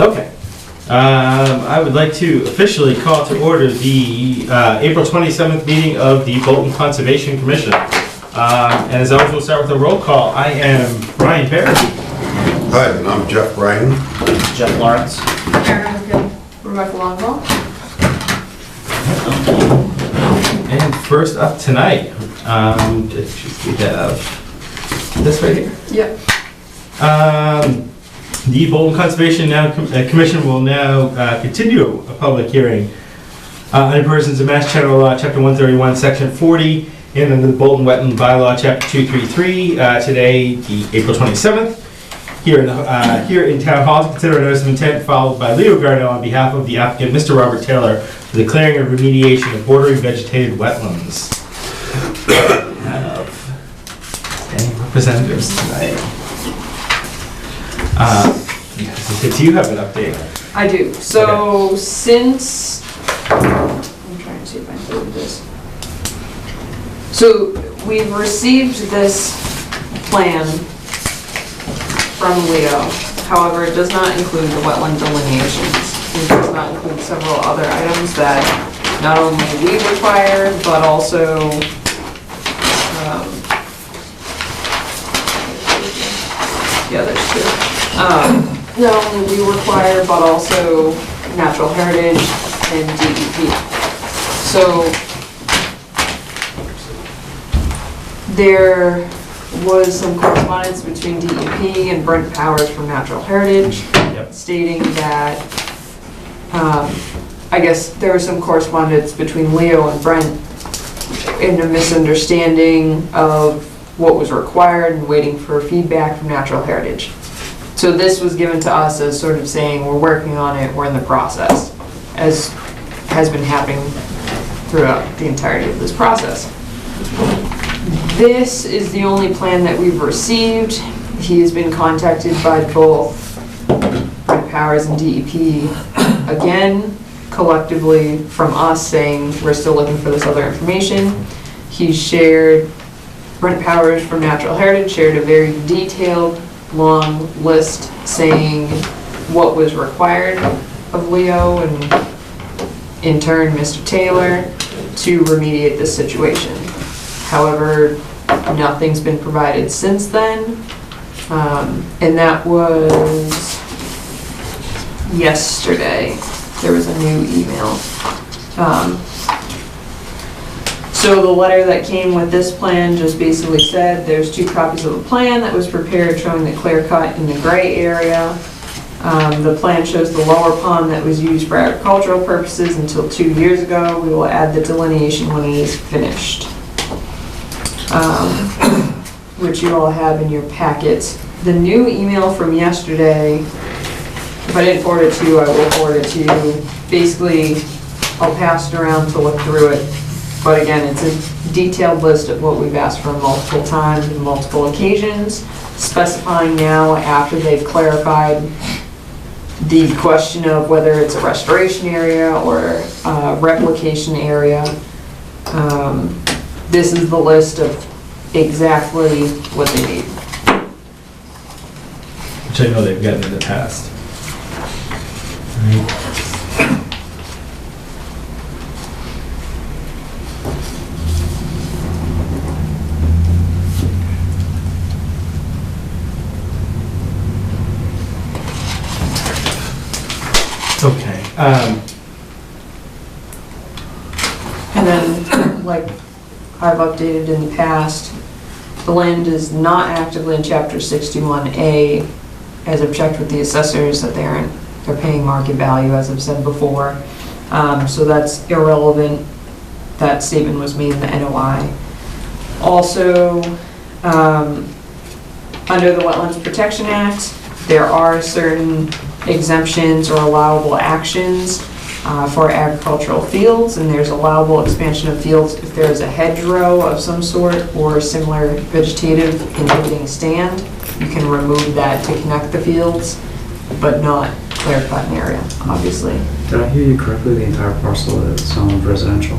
Okay. I would like to officially call to order the April 27th meeting of the Bolton Conservation Commission. And as always, we'll start with a roll call. I am Brian Barrett. Hi, and I'm Jeff Bryan. Jeff Lawrence. Rebecca Longwell. And first up tonight, just get that out. This right here. Yep. The Bolton Conservation Commission will now continue a public hearing under provisions of Mass General Law, Chapter 131, Section 40, and under the Bolton Wetland Bylaw, Chapter 233, today, the April 27th, here in Town Hall, to consider a notice of intent filed by Leo Garneau on behalf of the applicant, Mr. Robert Taylor, for the clearing and remediation of bordering vegetated wetlands. We have any representatives tonight? Do you have an update? I do. So since, I'm trying to see if I can do this. So we've received this plan from Leo. However, it does not include the wetland delineations. It does not include several other items that not only we require, but also the others too. Not only we require, but also natural heritage and DEP. So there was some correspondence between DEP and Brent Powers from Natural Heritage, stating that, I guess there was some correspondence between Leo and Brent in a misunderstanding of what was required and waiting for feedback from Natural Heritage. So this was given to us as sort of saying, we're working on it, we're in the process, as has been happening throughout the entirety of this process. This is the only plan that we've received. He has been contacted by both Brent Powers and DEP, again, collectively from us saying we're still looking for this other information. He shared, Brent Powers from Natural Heritage shared a very detailed, long list saying what was required of Leo and in turn Mr. Taylor to remediate this situation. However, nothing's been provided since then, and that was yesterday. There was a new email. So the letter that came with this plan just basically said there's 2 copies of the plan that was prepared showing the clear cut in the gray area. The plan shows the lower pond that was used for agricultural purposes until 2 years ago. We will add the delineation when it is finished, which you all have in your packets. The new email from yesterday, if I didn't forward it to you, I will forward it to you. Basically, I'll pass it around to look through it. But again, it's a detailed list of what we've asked for multiple times and multiple occasions, specifying now after they've clarified the question of whether it's a restoration area or a replication area. This is the list of exactly what they need. Which I know they've gotten in the past. Right. Okay. And then, like I've updated in the past, the land is not actively in Chapter 61A, as I've checked with the assessors that they're paying market value, as I've said before. So that's irrelevant. That statement was made in the NOI. Also, under the Wetlands Protection Act, there are certain exemptions or allowable actions for agricultural fields, and there's allowable expansion of fields if there's a hedgerow of some sort or similar vegetative inhibiting stand. You can remove that to connect the fields, but not clear cut an area, obviously. Did I hear you correctly? The entire parcel is zoned residential?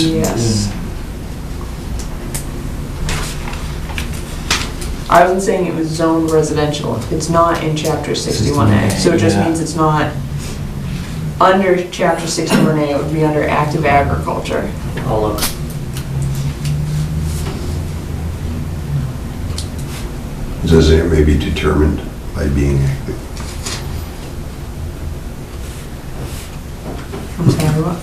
Yes. I wasn't saying it was zoned residential. It's not in chapter 61A. So it just Yeah. means it's not under chapter 61A. It would be under active agriculture. I'll look. Says it may be determined by being active. I'm sorry, what?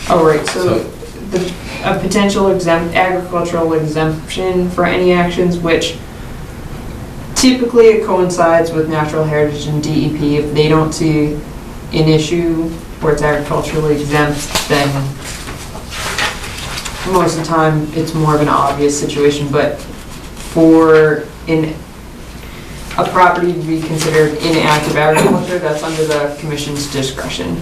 Oh, right, so a potential agricultural exemption for any actions which typically it coincides with natural heritage and DEP. If they don't see an issue where it's agriculturally exempt, then most of the time it's more of an obvious situation, but for a property to be considered inactive agriculture, that's under the commission's discretion.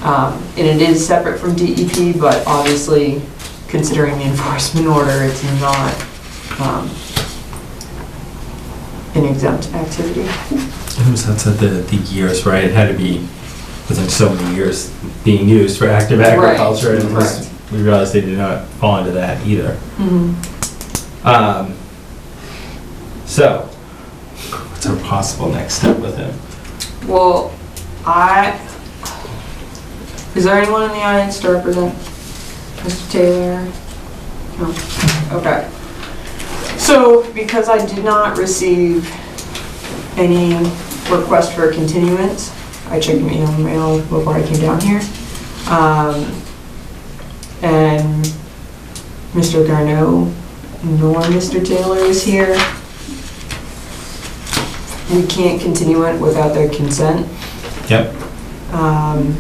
And it is separate from DEP, but obviously, considering the enforcement order, it's not an exempt activity. It was outside the years, right? It had to be within so many years being used for active agriculture, and it was, Correct. we realized they did not fall into that either. So, what's our possible next step with him? Well, is there anyone in the audience to represent Mr. Taylor? No? Okay. So, because I did not receive any request for a continuance, I checked my email before I came down here. And Mr. Garneau nor Mr. Taylor is here. We can't continue it without their consent. Yep.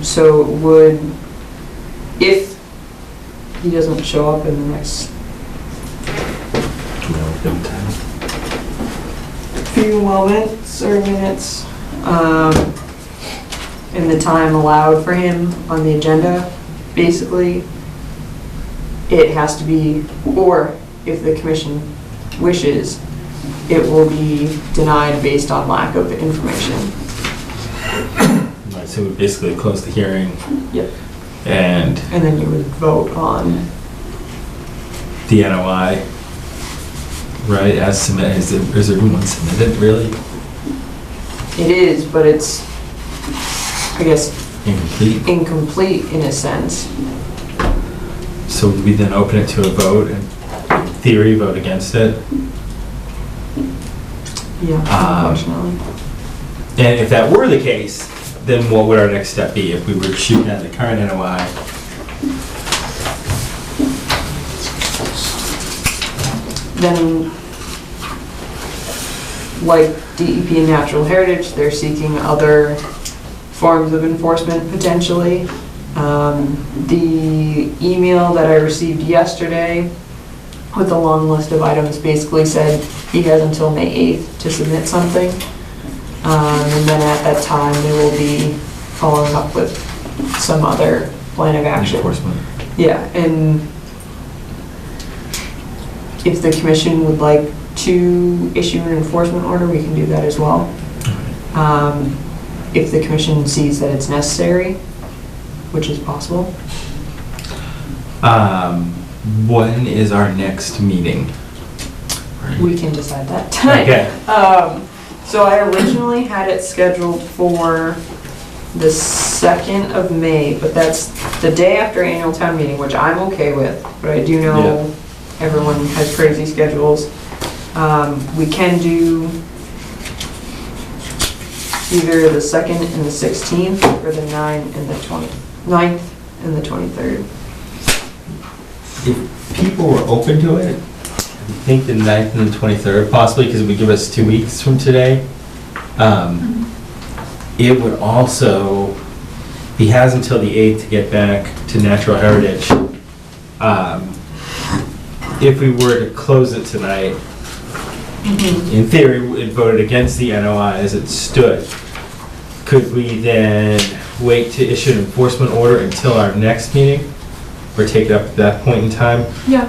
So if he doesn't show up in the next few moments or minutes, in the time allowed for him on the agenda, basically, it has to be, or if the commission wishes, it will be denied based on lack of information. Right, so we basically close the hearing. Yep. And And then you would vote on, the NOI, right, as submitted. Is there one submitted, really? it is, but it's, I guess, Incomplete? incomplete in a sense. So would we then open it to a vote and in theory vote against it? Yeah, unfortunately. And if that were the case, then what would our next step be if we were shooting at the current NOI? Then, like DEP and Natural Heritage, they're seeking other forms of enforcement potentially. The email that I received yesterday with a long list of items basically said he has until May 8th to submit something. And then at that time, they will be following up with some other plan of action. Enforcement. Yeah, and if the commission would like to issue an enforcement order, we can do that as well. If the commission sees that it's necessary, which is possible. When is our next meeting? We can decide that tonight. Okay. So I originally had it scheduled for the 2nd of May, but that's the day after annual town meeting, which I'm okay with, but I do know everyone has crazy schedules. We can do either the 2nd and the 16th, or the 9th and the 23rd. If people were open to it, I think the 9th and the 23rd, possibly because it would give us 2 weeks from today. It would also, he has until the 8th to get back to Natural Heritage. If we were to close it tonight, in theory, it voted against the NOI as it stood. Could we then wait to issue an enforcement order until our next meeting? Or take it up at that point in time? Yeah.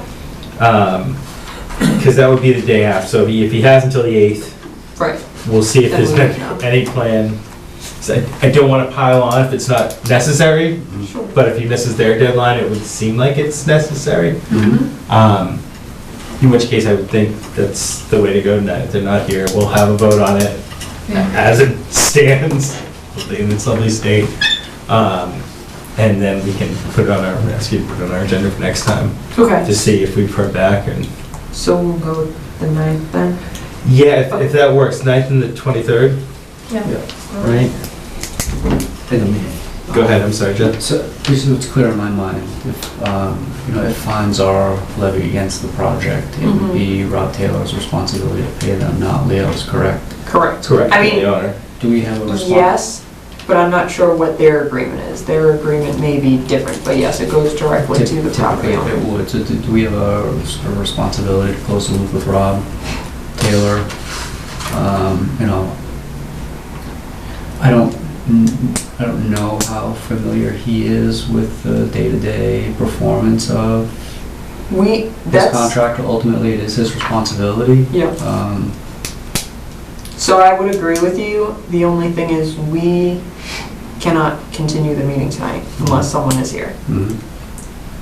Because that would be the day after. So if he has until the 8th, Right. we'll see if Then there's we'll been let you know. any plan So I don't want to pile on if it's not necessary, Sure. but if he misses their deadline, it would seem like it's necessary. Mhm. In which case, I would think that's the way to go tonight. If they're not here, we'll have a vote on it Yeah. as it stands in its lovely state. And then we can put it on our, ask you to put it on our agenda for next time Okay, to see if we've heard back. And so we'll go with the 9th then? yeah, if that works, 9th and the 23rd, Yeah. right? Take a minute. Go ahead, I'm sorry, Jeff. So, just so it's clear in my mind, if fines are levied against the project, it would be Rob Taylor's responsibility to pay them, not Leo's, correct? Correct. Correct, I mean, the owner. Do we have a response? Yes, but I'm not sure what their agreement is. Their agreement may be different, but yes, it goes directly to the property Typically, owner. it would. So do we have a responsibility to close the loop with Rob Taylor? I don't know how familiar he is with the day-to-day performance of this That's, contractor. Ultimately, it is his responsibility. yeah. So I would agree with you. The only thing is we cannot continue the meeting tonight unless someone is here. Mhm.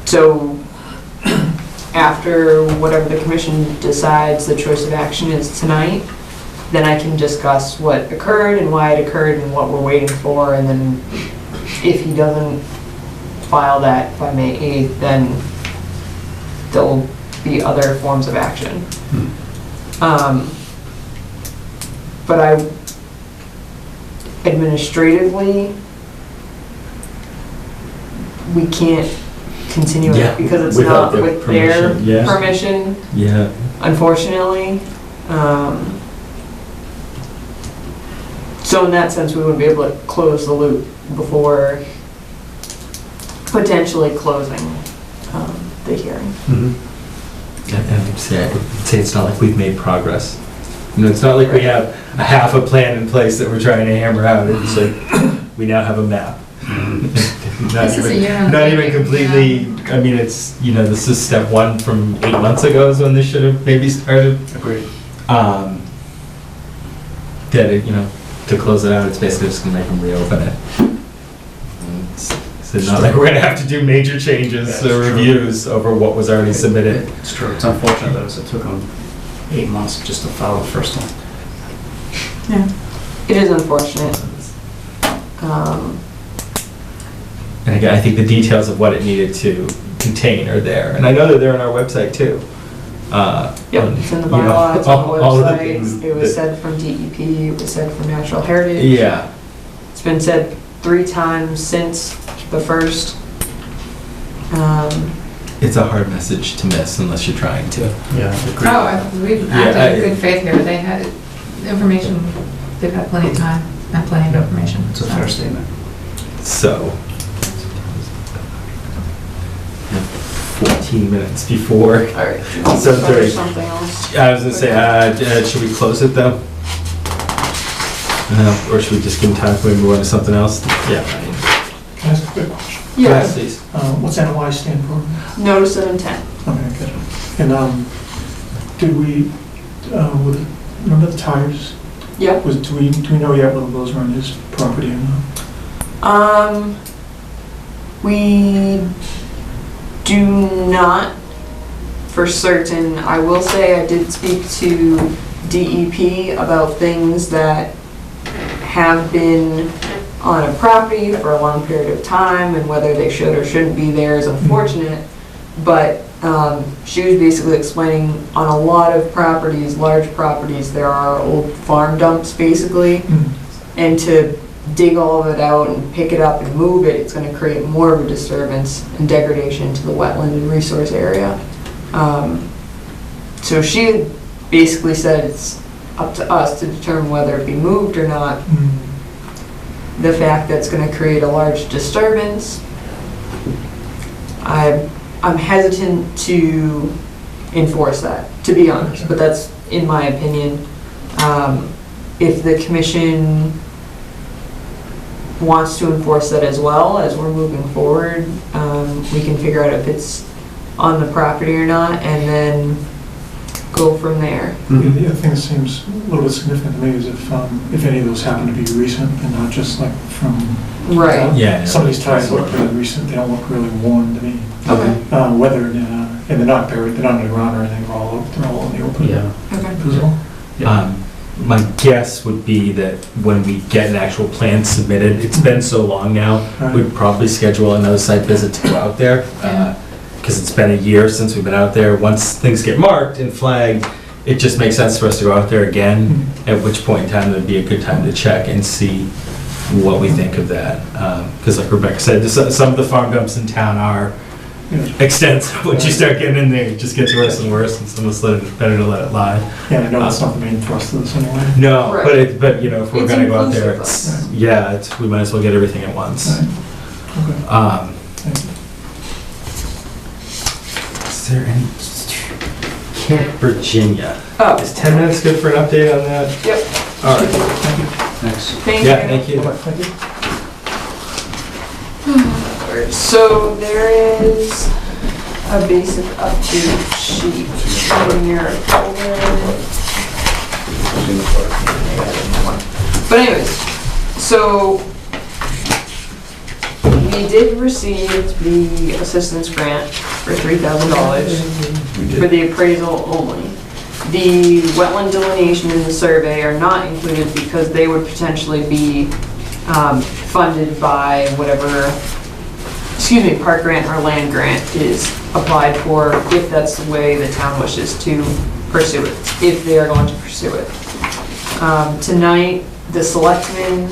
So after whatever the commission decides the choice of action is tonight, then I can discuss what occurred and why it occurred and what we're waiting for. And then if he doesn't file that by May 8th, then there'll be other forms of action. But administratively, we can't continue Yeah, it because it's without not their with their permission, yes. permission, Yeah. unfortunately. So in that sense, we wouldn't be able to close the loop before potentially closing the hearing. I'd say it's not like we've made progress. It's not like we have a half a plan in place that we're trying to hammer out. It's like, we now have a map. Not This is a even- year and Not a even half, completely, I mean, it's, this is step one from 8 months ago is when this should have maybe started. Agreed. To close it out, it's basically just gonna make them reopen it. It's not like we're gonna have to do major changes That's or true. reviews over what was already submitted. It's true. It's unfortunate that it took him 8 months just to file the first one. It is unfortunate. And again, I think the details of what it needed to contain are there. And I know that they're on our website too. Yep, it's in the bylaw, it's on the all of the things website. It was that- said from DEP, it was said from Natural Heritage. Yeah, It's been said 3 times since the first. it's a hard message to miss unless you're trying to. Yeah, agreed. We've Yeah, acted in good faith here. They had information, they've had plenty of time and plenty of information. It's a fair statement. So, 14 minutes before. All right. 7:30. Something else. I was gonna say, should we close it though? Or should we just give them time for maybe move on to something else? Yeah. Can I ask a quick question? Yes, please. What's NOI stand for? Notice of intent. Okay, good. And did we, remember the tires? Yep. Do we know yet whether those are on his property or not? We do not for certain. I will say I did speak to DEP about things that have been on a property for a long period of time, and whether they should or shouldn't be there is unfortunate. But she was basically explaining on a lot of properties, large properties, there are old farm dumps basically, and to dig all of it out and pick it up and move it, it's going to create more of a disturbance and degradation to the wetland and resource area. So she had basically said it's up to us to determine whether it be moved or not. The fact that it's going to create a large disturbance, I'm hesitant to enforce that, to be honest, but that's in my opinion. If the commission wants to enforce that as well as we're moving forward, we can figure out if it's on the property or not, and then go from there. The other thing that seems a little bit significant to me is if any of those happen to be recent and not just like from. Right. Yeah. Some of these ties look really recent, they don't look really worn to me. Okay. Weathered, and they're not buried, they're not underground or anything, they're all in the open. Yeah. Okay. Visible. My guess would be that when we get an actual plan submitted, it's been so long now, Right. we'd probably schedule another site visit to go out there. Yeah. Because it's been a year since we've been out there. Once things get marked and flagged, it just makes sense for us to go out there again, at which point in time it'd be a good time to check and see what we think of that. Because like Rebecca said, some of the farm dumps in town are Yeah. extensive. Once you start getting in there, it just gets worse and worse, and it's better to let it lie. Yeah, I know that's not the main thrust of this anyway. No, Right. but you know, if we're It's gonna go out there, inclusive we might as well get everything at once. Right. Okay. Thank you. Is there any, Camp Virginia, Oh, is 10 minutes good for an update on that? yep. All right, Thanks. Thank yeah, you. thank you. Thank you. So there is a basic update sheet in your folder. But anyways, so we did receive the assistance grant for $3,000 for the appraisal only. The wetland delineation and the survey are not included because they would potentially be funded by whatever, park grant or land grant is applied for, if that's the way the town wishes to pursue it, if they are going to pursue it. Tonight, the selectmen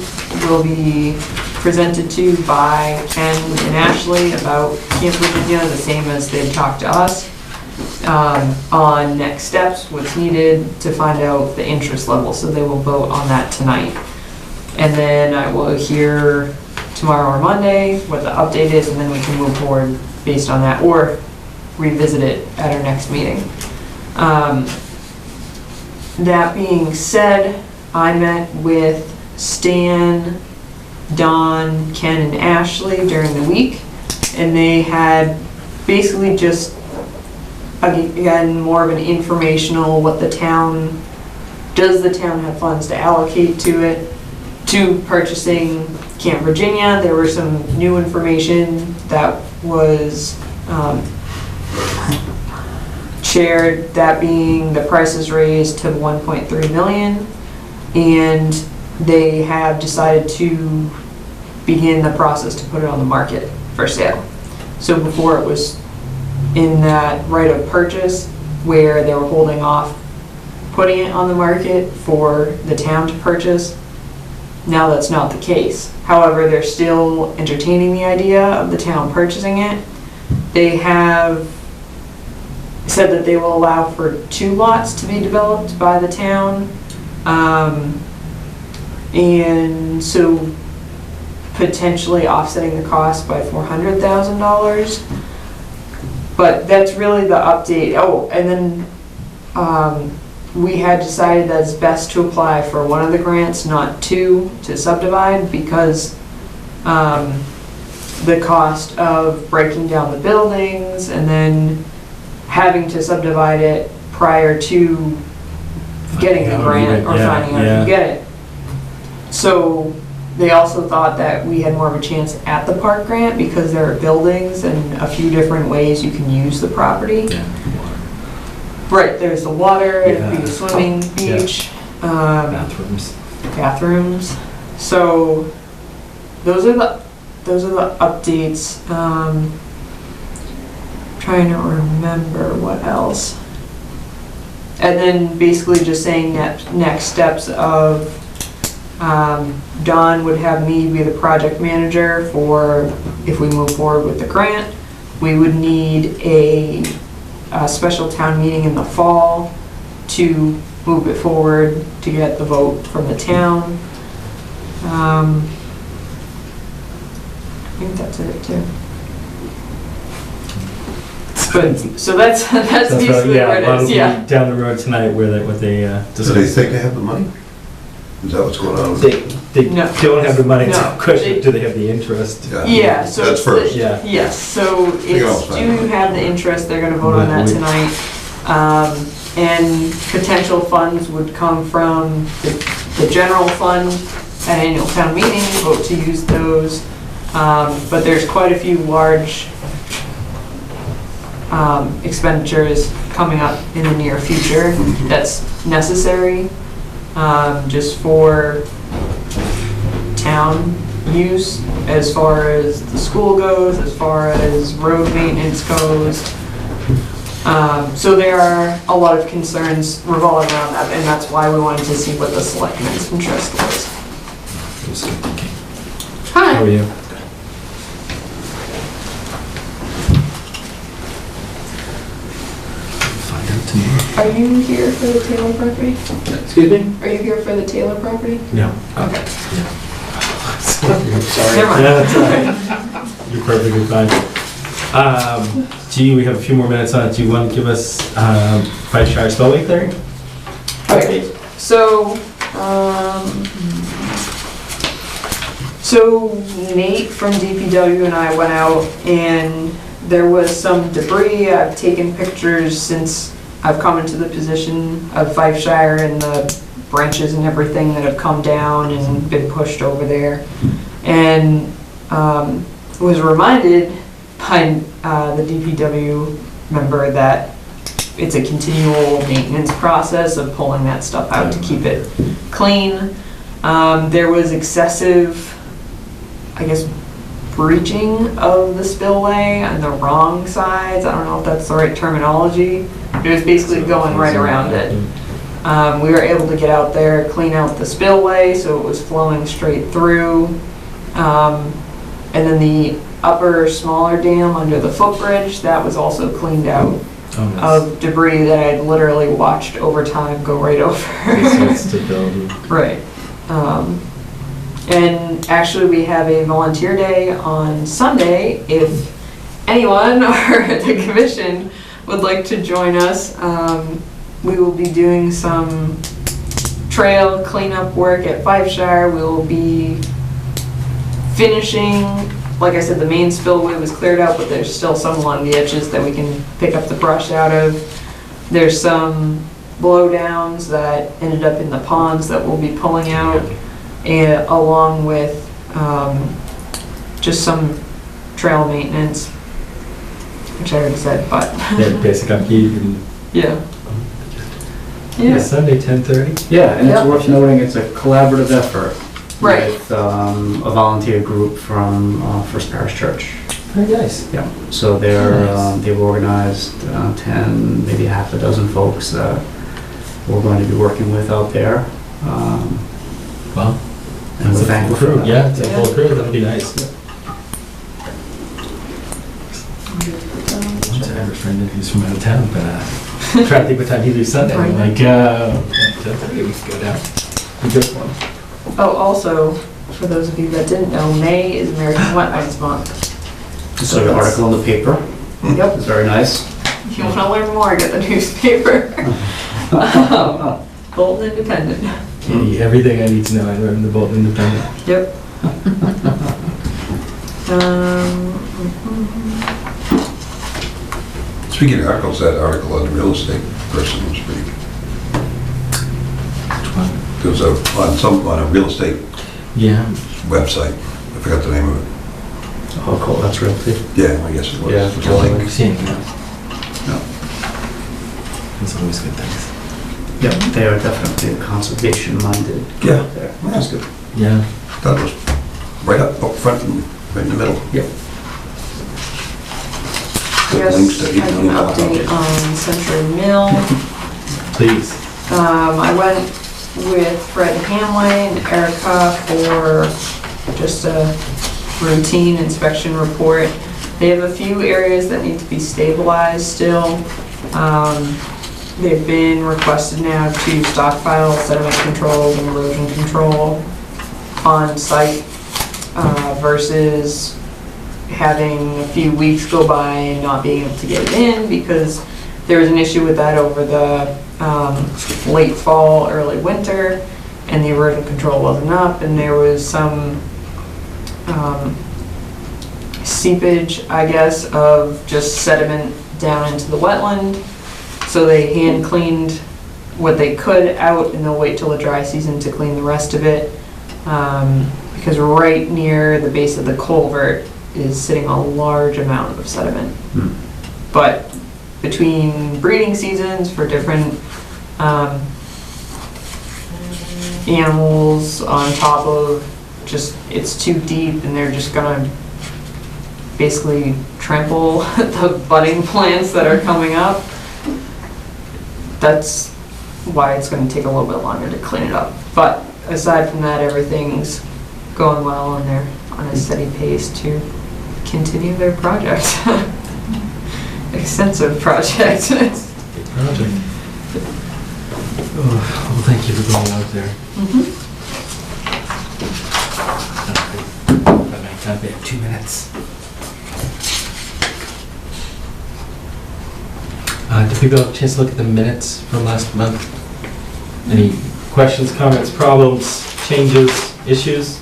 will be presented to by Ken and Ashley about Camp Virginia, the same as they've talked to us, on next steps, what's needed to find out the interest level, so they will vote on that tonight. And then I will hear tomorrow or Monday what the update is, and then we can move forward based on that, or revisit it at our next meeting. That being said, I met with Stan, Don, Ken, and Ashley during the week, and they had basically just, again, more of an informational, what the town, does the town have funds to allocate to it, to purchasing Camp Virginia. There was some new information that was shared, that being the price is raised to 1.3 million, and they have decided to begin the process to put it on the market for sale. So before it was in that right of purchase where they were holding off putting it on the market for the town to purchase. Now that's not the case. However, they're still entertaining the idea of the town purchasing it. They have said that they will allow for 2 lots to be developed by the town. And so potentially offsetting the cost by $400,000. But that's really the update. Oh, and then we had decided that it's best to apply for one of the grants, not 2, to subdivide, because the cost of breaking down the buildings and then having to subdivide it prior to getting the grant or finding out if you get it. So they also thought that we had more of a chance at the park grant because there are buildings and a few different ways you can use the property. Yeah. Right, there's the water, it'd be Yeah. a swimming beach, Bathrooms. bathrooms. So those are the updates. Trying to remember what else. And then basically just saying that next steps of Don would have me be the project manager for if we move forward with the grant. We would need a special town meeting in the fall to move it forward to get the vote from the town. I think that's it too. But, so that's basically where it is, yeah. Down the road tonight where what they Do they discussed. think they have the money? Is that what's going on? They No. don't have the money, it's No. a question, They- do they have the interest? Yeah, so. That's first. Yeah. Yes, so Think I'll it's, sign do it. have the interest, they're gonna vote on that tonight. And potential funds would come from the general fund at annual town meeting, vote to use those. But there's quite a few large expenditures coming up in the near future that's necessary just for town use, as far as the school goes, as far as road maintenance goes. So there are a lot of concerns revolving around that, and that's why we wanted to see what the selectmen's interest was. How are Hi. you? Find out tomorrow. Are you here for the Taylor property? Excuse me? Are you here for the Taylor property? No. Okay. Sorry. Never mind. Yeah, that's all right. You're perfectly fine. Gee, we have a few more minutes on it. Do you want to give us Five Shire Spellway clearing? Okay, so, so Nate from DPW and I went out and there was some debris. I've taken pictures since I've come into the position of Five Shire and the branches and everything that have come down and been pushed over there. And was reminded by the DPW member that it's a continual maintenance process of pulling that stuff out to keep it clean. There was excessive, I guess, breaching of the spillway on the wrong sides. I don't know if that's the right terminology. It was basically going right around it. We were able to get out there, clean out the spillway so it was flowing straight through. And then the upper smaller dam under the footbridge, that was also cleaned out of debris that I'd literally watched over time go right over. Right. And actually we have a volunteer day on Sunday if anyone or the commission would like to join us. We will be doing some trail cleanup work at Five Shire. We will be finishing, like I said, the main spillway was cleared out, but there's still some along the edges that we can pick up the brush out of. There's some blowdowns that ended up in the ponds that we'll be pulling out, and along with just some trail maintenance, which I already said, but Yeah, basic upkeep and yeah. yeah, Sunday 10:30. Yeah, and it's Yep. worth noting it's a collaborative effort Right. with a volunteer group from First Parish Church. Very nice. Yeah, so they've organized 10, maybe half a dozen folks that we're going to be working with out there. Well, And we're thankful for that. Yeah, it's a full crew. That'll be nice. I have a friend who's from out of town, but I'm trying to think what time he leaves Sunday. I'm like, 10:30, we can go down. Be good for him. Oh, also, for those of you that didn't know, May is American Wetlands Month. So the article in the paper Yep. is very nice. If you want to learn more, get the newspaper. Bolton Independent. Yeah, everything I need to know I learned in the Bolton Independent. Yep. Speaking of articles, that article on the real estate person was pretty good. Which one? There was on a real estate Yeah. website. I forgot the name of it. Oh, cool, that's realty. Yeah, I guess it was. Yeah, It was a link. I've seen it. No. It's always good things. Yep, they are definitely conservation-minded. Yeah. There. That's good. Yeah. That was right up front and right in the middle. Yep. Yes, Links to I can 8 million update on Century Mill. Please. I went with Fred Hamley and Erica for just a routine inspection report. They have a few areas that need to be stabilized still. They've been requested now to stockpile sediment control and erosion control on site versus having a few weeks go by and not being able to get it in, because there was an issue with that over the late fall, early winter, and the erosion control wasn't up, and there was some seepage, I guess, of just sediment down into the wetland. So they hand cleaned what they could out, and they'll wait till the dry season to clean the rest of it. Because right near the base of the culvert is sitting a large amount of sediment. But between breeding seasons for different animals on top of just, it's too deep, and they're just gonna basically trample the budding plants that are coming up. That's why it's gonna take a little bit longer to clean it up. But aside from that, everything's going well, and they're on a steady pace to continue their project. Extensive project. Big project. Oh, well, thank you for going out there. I might have 2 minutes. Did people have a chance to look at the minutes from last month? Any questions, comments, problems, changes, issues?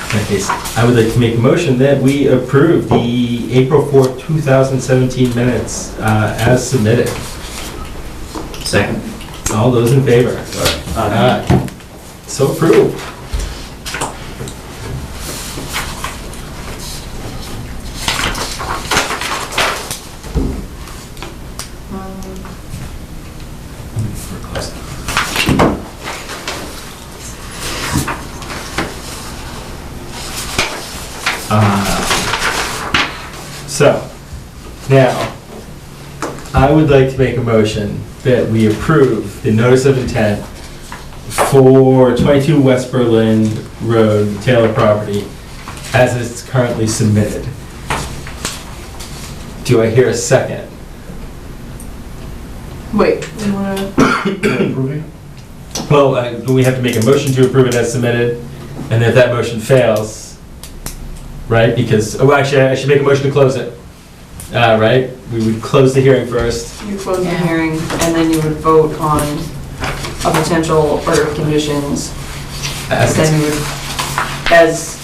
In that case, I would like to make a motion that we approve the April 4th, 2017 minutes as submitted. Second. All those in favor? Aye. So approved. So, now, I would like to make a motion that we approve the notice of intent for 22 West Berlin Road, Taylor property, as it's currently submitted. Do I hear a second? Wait, we wanna, Approving? Well, we have to make a motion to approve it as submitted, and if that motion fails, right, because, oh, actually, I should make a motion to close it, right? We would close the hearing first. you close the Yeah. hearing, and then you would vote on a potential order of conditions. As Then you would, as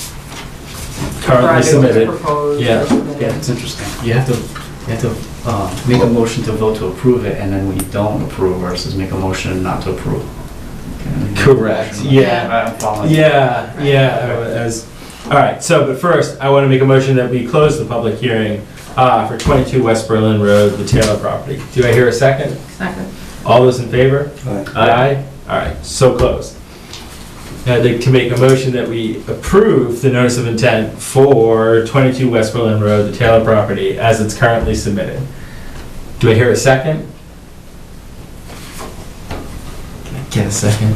currently Friday was submitted. proposed. Yeah. or submitted. Yeah, it's interesting. You have to make a motion to vote to approve it, and then we don't approve versus make a motion not to approve. Okay, Correct, yeah. I'm following. Yeah, all right, so, but first, I want to make a motion that we close the public hearing for 22 West Berlin Road, the Taylor property. Do I hear a second? Second. All those in favor? Aye. Aye. All right, so closed. Now I'd like to make a motion that we approve the notice of intent for 22 West Berlin Road, the Taylor property, as it's currently submitted. Do I hear a second? Can I get a second?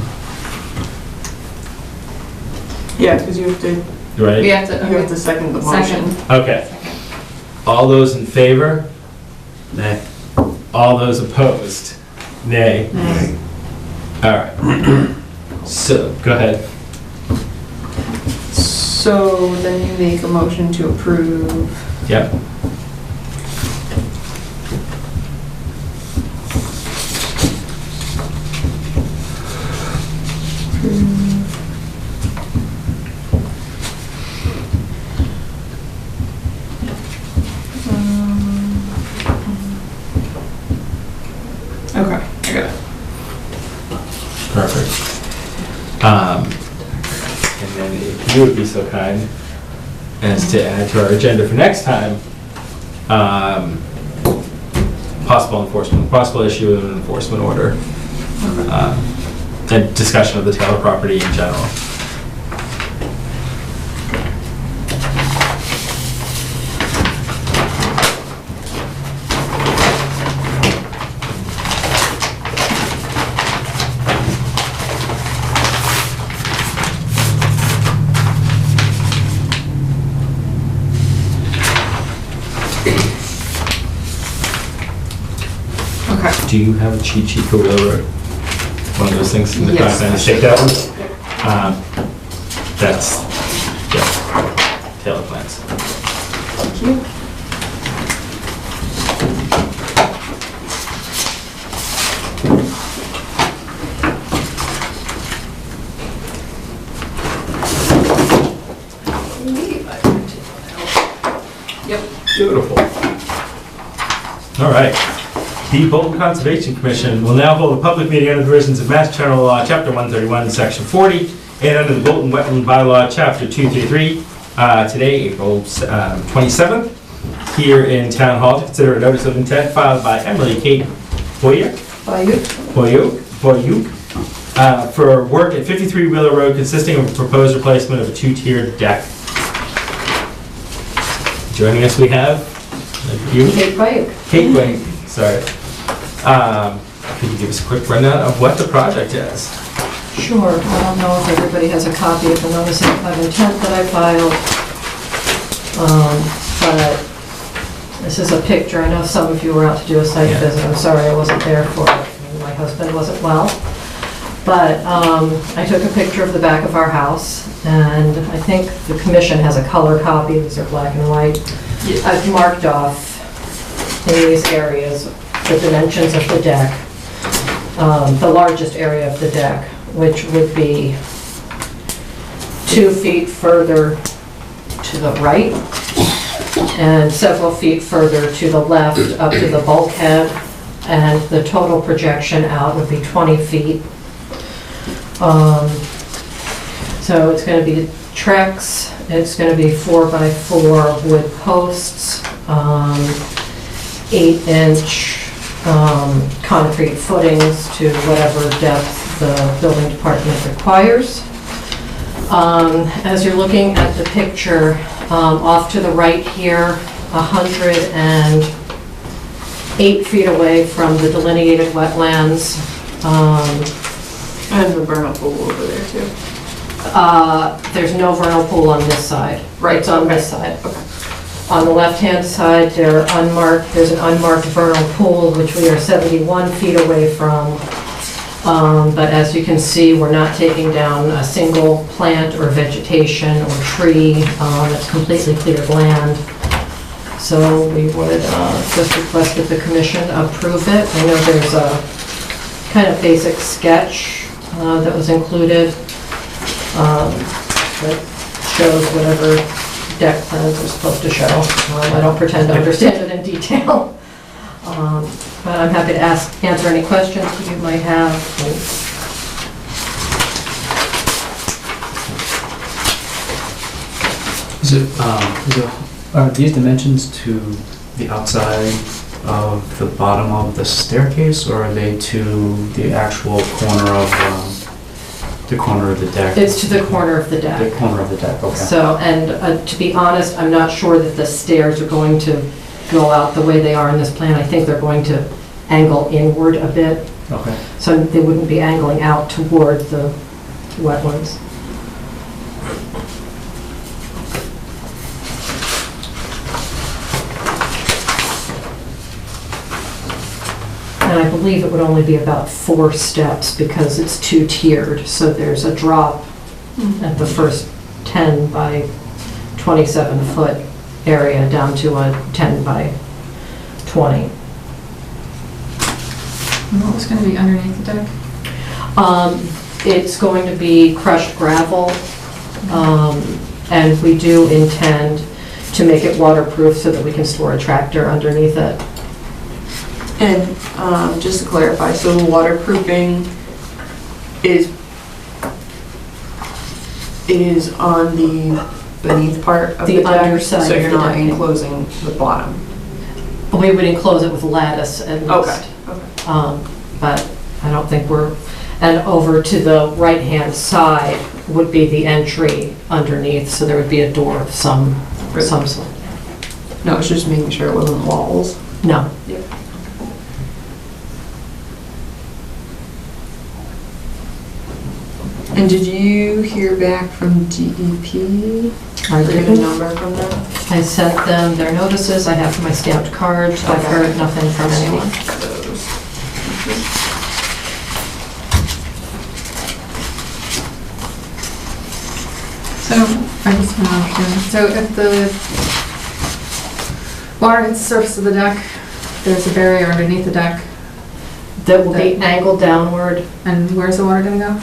Yeah, because you have to, Right? We have to, you have to second the Second. motion. Okay. All those in favor? Nay. All those opposed? Nay. Nay. All right. So, go ahead. So then you make a motion to approve. Yep. Okay, I got it. Perfect. And then if you would be so kind as to add to our agenda for next time, possible issue of an enforcement order, and discussion of the Taylor property in general. Okay. Do you have a cheat sheet for railroad? One of those things in the Yes. back, and take that one? That's, yeah, Taylor plans. Thank you. Beautiful. All right. The Bolton Conservation Commission will now hold a public meeting under the provisions of Mass General Law, Chapter 131, Section 40, and under the Bolton Wetland Bylaw, Chapter 233, today, April 27th, here in Town Hall to consider a notice of intent filed by Emily Kate Boyuk for work at 53 Wheeler Road consisting of a proposed replacement of a two-tiered deck. Joining us we have you. Kate Bayek. Kate Wayne, sorry. Could you give us a quick rundown of what the project is? Sure. I don't know if everybody has a copy of the notice of intent that I filed. But this is a picture. I know some of you were out to do a site visit. I'm sorry I wasn't there for it. My husband wasn't well. But I took a picture of the back of our house, and I think the commission has a color copy. These are black and white. I've marked off in these areas the dimensions of the deck, the largest area of the deck, which would be 2 feet further to the right and several feet further to the left up to the bulkhead, and the total projection out would be 20 feet. So it's going to be Trex, it's going to be 4x4 wood posts, 8-inch concrete footings to whatever depth the building department requires. As you're looking at the picture, off to the right here, 108 feet away from the delineated wetlands. And the vernal pool over there too. There's no vernal pool on this side. Right, It's on this side. On the left-hand side, there's an unmarked vernal pool, which we are 71 feet away from. But as you can see, we're not taking down a single plant or vegetation or tree. It's completely cleared land. So we would just request that the commission approve it. I know there's a kind of basic sketch that was included that shows whatever deck plans are supposed to show. I don't pretend to understand it in detail. But I'm happy to answer any questions that you might have. Are these dimensions to the outside of the bottom of the staircase, or are they to the actual corner of the deck? It's to the corner of the deck. The corner of the deck, okay. So, and to be honest, I'm not sure that the stairs are going to go out the way they are in this plan. I think they're going to angle inward a bit, Okay. so they wouldn't be angling out toward the wetlands. And I believe it would only be about 4 steps because it's 2-tiered, so there's a drop at the first 10 by 27 foot area down to a 10 by 20. And what was going to be underneath the deck? It's going to be crushed gravel, and we do intend to make it waterproof so that we can store a tractor underneath it. And just to clarify, so the waterproofing is on the beneath part of the The deck? underside So of you're the not deck. enclosing the bottom? We would enclose it with lattice at least. Okay. But I don't think and over to the right-hand side would be the entry underneath, so there would be a door of some sort. No, it's just making sure it wasn't walls. No. And did you hear back from DEP? I Or get a didn't. number from them? I sent them their notices, I have my stamped cards, I've heard nothing from anyone. So, I just want to understand, so if the water hits the surface of the deck, there's a barrier underneath the deck, That will be angled downward. and where's the water going to go?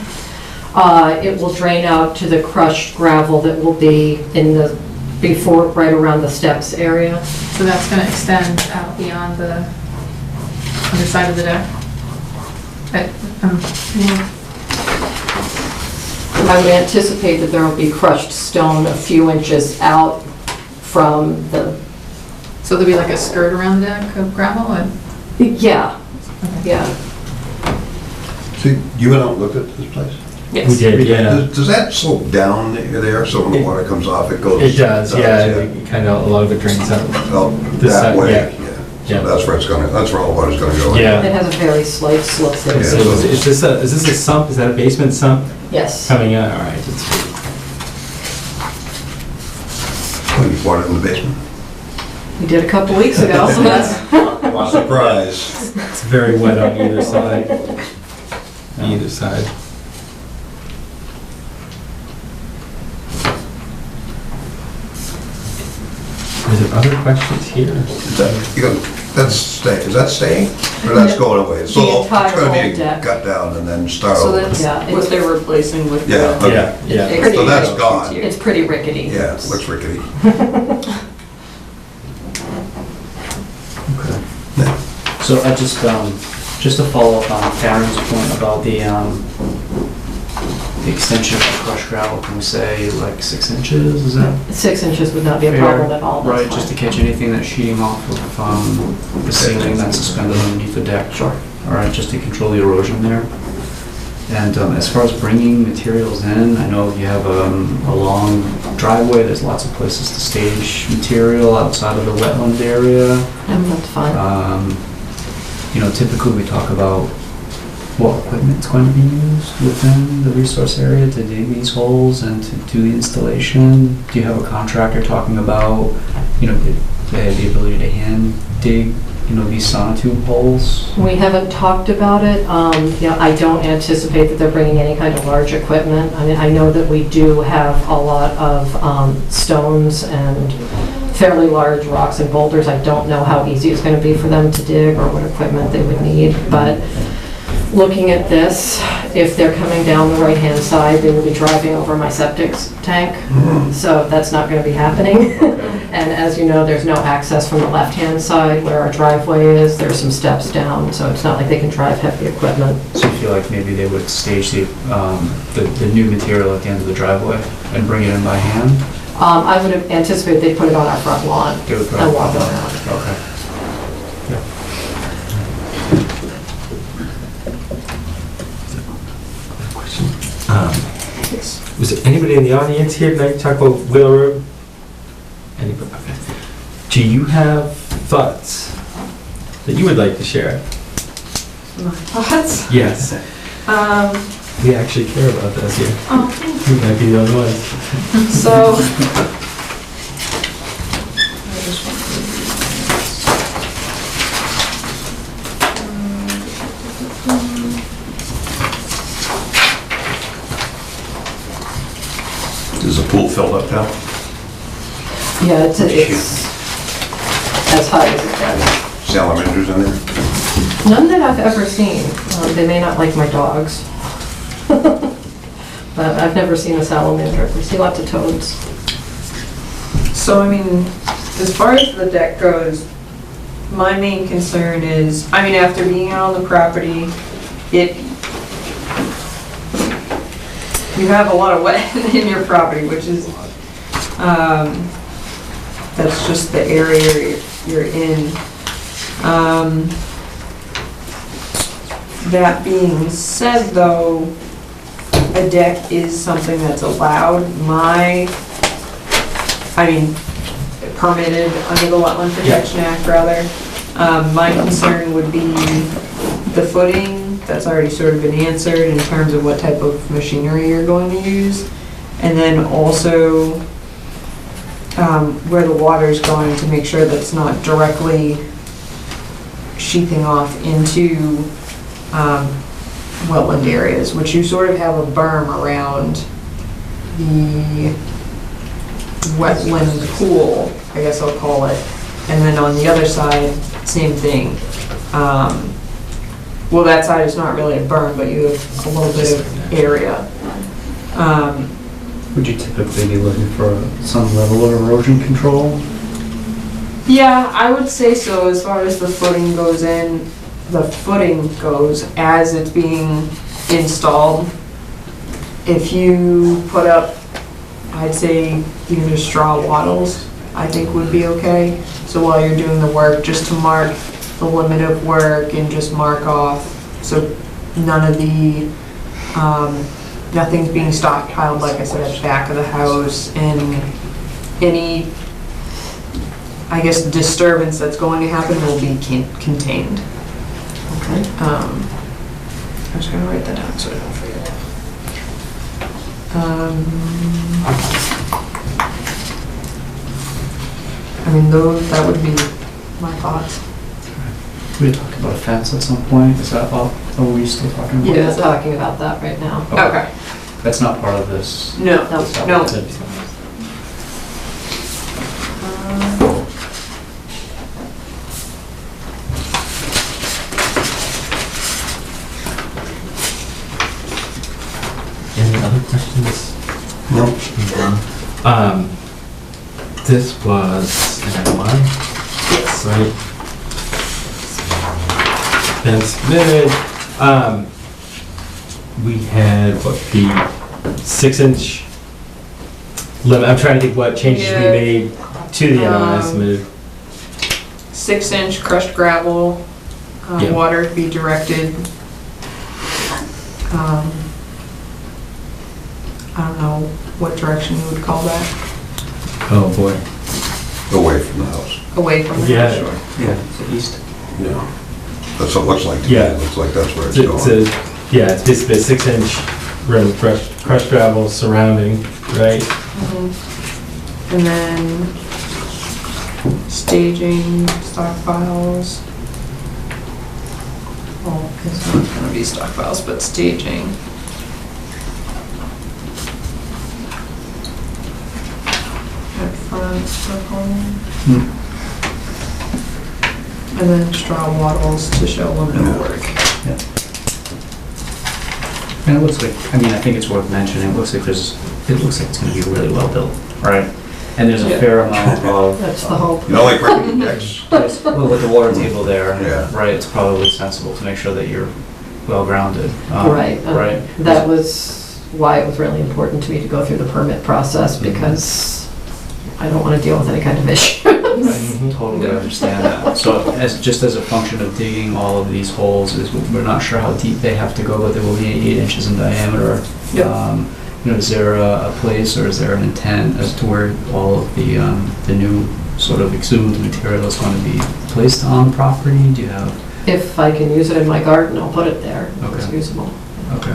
It will drain out to the crushed gravel that will be right around the steps area. So that's going to extend out beyond the underside of the deck? I would anticipate that there will be crushed stone a few inches out from the, So there'll be like a skirt around the deck of gravel and? yeah, yeah. See, you went out and looked at this place? We Yes. did, yeah. Does that slope down there, so when the water comes off, it goes? It does, yeah, kind of, a lot of it drains out. Oh, This that side, way, yeah. yeah. Yeah. So that's where it's gonna, that's where all the water's gonna go. Yeah. It has a very slight slope there. Yeah. So is this a sump, is that a basement sump Yes. coming out? All right, it's When you water in the basement. We did a couple weeks ago, so that's, Surprise. it's very wet on either side. Either side. Is there other questions here? That's staying, is that staying? Or that's going away? So The it's entire gonna be whole deck. cut down and then start So over? that's Yeah, what they're replacing with Yeah, the. okay. Yeah. So that's gone. it's pretty rickety. Yeah, it looks rickety. So I just to follow up on Karen's point about the extension of the crushed gravel, can we say like 6 inches, is that? 6 inches would not be a fair? problem at all. that's Right, just to fine. catch anything that's sheeting off of the ceiling that's suspended underneath the deck. Sure. All right, just to control the erosion there. And as far as bringing materials in, I know you have a long driveway, there's lots of places to stage material outside of the wetland area. Yeah, that's fine. You know, typically we talk about what equipment's going to be used within the resource area to dig these holes and to do the installation. Do you have a contractor talking about, you know, the ability to hand dig, you know, these sonotube holes? We haven't talked about it. You know, I don't anticipate that they're bringing any kind of large equipment. I mean, I know that we do have a lot of stones and fairly large rocks and boulders. I don't know how easy it's going to be for them to dig or what equipment they would need, but looking at this, if they're coming down the right-hand side, they will be driving over my septic tank, so that's not going to be happening. And as you know, there's no access from the left-hand side where our driveway is. There's some steps down, so it's not like they can drive heavy equipment. So you feel like maybe they would stage the new material at the end of the driveway and bring it in by hand? I would have anticipated they'd put it on our front lawn They would put and it walk on. around. Okay. Was there anybody in the audience here tonight to talk about Wheel Road? Anybody? Okay. Do you have thoughts that you would like to share? My thoughts? Yes. We actually care about this here. Oh, thank We might be the only ones. you. So. Is the pool filled up now? Yeah, it's as high as it gets. Salamanders in there? None that I've ever seen. They may not like my dogs. But I've never seen a salamander. I see lots of toads. So, I mean, as far as the deck goes, my main concern is, I mean, after being out on the property, you have a lot of wet in your property, which is, that's just the area you're in. That being said, though, a deck is something that's allowed. Permitted under the Wetland Protection Act, rather. My concern would be the footing. That's already sort of been answered in terms of what type of machinery you're going to use. And then also where the water's going, to make sure that it's not directly sheathing off into wetland areas, which you sort of have a berm around the wetland pool, I guess I'll call it. And then on the other side, same thing. Well, that side is not really a berm, but you have a little bit of area. Would you typically be looking for some level of erosion control? Yeah, I would say so. As far as the footing goes in, the footing goes as it's being installed, if you put up, I'd say even just straw wattles, I think would be okay. So while you're doing the work, just to mark the limit of work and just mark off, so none of the, nothing's being stockpiled, like I said, at the back of the house, and any, I guess, disturbance that's going to happen will be contained. Okay. I'm just gonna write that down so I don't forget. I mean, those, that would be my thoughts. We talked about a fence at some point, is that all, are we still talking about? We're Yeah. not talking about that right now. Okay. That's not part of this. No, no. Any other questions? No. This was an one, Yes. right? Been submitted. We had, what, the 6-inch limit, I'm trying to think what changes we Yeah. made to the NOI submitted. 6-inch crushed gravel, Yeah. water to be directed. I don't know what direction you would call that, Oh, boy. Away from the house. away from the Yeah. house. Yeah, it's the east. Yeah. That's what it looks like to me. Yeah. It looks like that's where it's It's going. yeah, it's basically a 6-inch rim of crushed gravel surrounding, right? Mhm. And then staging, stockpiles. Well, it's not gonna be stockpiles, but staging. At front of home. And then straw wattles to show limit of work. And it looks like, I mean, I think it's worth mentioning, it looks like it's gonna be really well built, right? And there's a Yeah. fair amount of. That's the hope. You know, like breaking decks? Well, with the water table there, Yeah. right, it's probably sensible to make sure that you're well-grounded. Right. Right. That was why it was really important to me to go through the permit process, because I don't want to deal with any kind of issue. Totally understand that. So just as a function of digging all of these holes, we're not sure how deep they have to go, but they will be 8 inches in diameter. Yep. Is there a place, or is there an intent as to where all of the new sort of exhumed material is going to be placed on property? Do you have? If I can use it in my garden, I'll put it there. It's Okay. usable. Okay.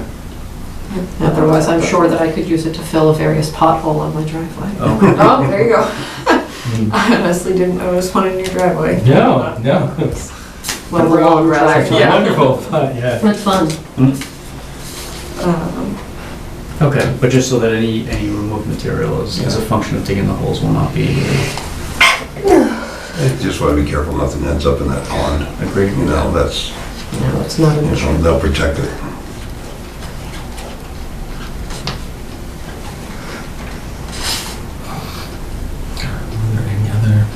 Otherwise, I'm sure that I could use it to fill a various pothole on my driveway. Okay. Oh, there you go. I honestly didn't notice one in your driveway. No, no, it's When we're on Rather, rather. yeah. wonderful, but yeah. That's fun. Okay, but just so that any removed material is a function of digging the holes will not be Just want to be careful nothing ends up in that pond. agreed. You know, that's, No, it's not an you know, issue. they'll protect it. Are there any other?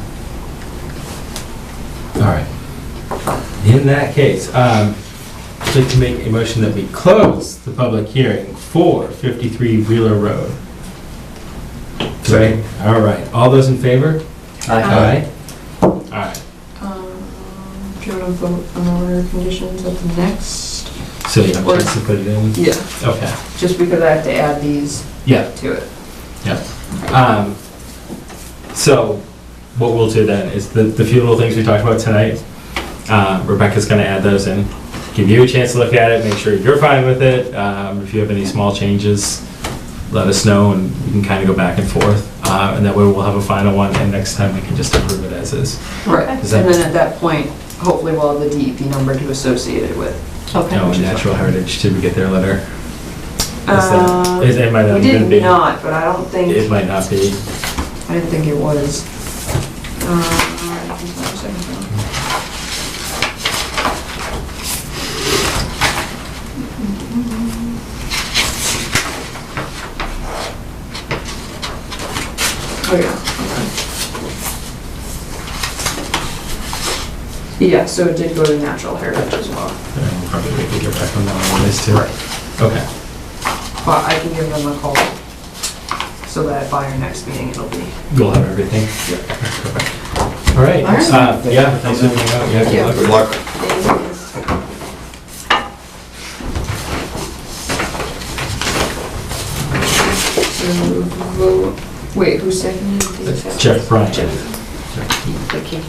All right. In that case, I'd like to make a motion that we close the public hearing for 53 Wheeler Road. Right, all right. All those in favor? Aye. All right. Do you want to vote on order of conditions at the next? So you have a chance to put it in? Yeah, Okay. just because I have to add these Yeah. to it. So what we'll do then is the few little things we talked about tonight, Rebecca's gonna add those in, give you a chance to look at it, make sure you're fine with it. If you have any small changes, let us know and we can kind of go back and forth. And that way we'll have a final one and next time we can just approve it as is. Right. And Is that- then at that point, hopefully we'll have the DEP number to associate it with. Okay. No, and Natural Heritage, did we get their letter? It might We not did even be. not, but I don't think, It might not be. I didn't think it was. Just one second. Oh, yeah, Yeah, so it did go to natural heritage as well. We'll probably wait to get back on that one list too. Okay. But I can give them a call so that by our next meeting it'll be. You'll have everything? Yeah. Perfect. All right. All right. Yeah, thanks for coming out. Yeah, Yeah. good luck. Good luck. Wait, who seconded these? Jeff, Brian. Thank you.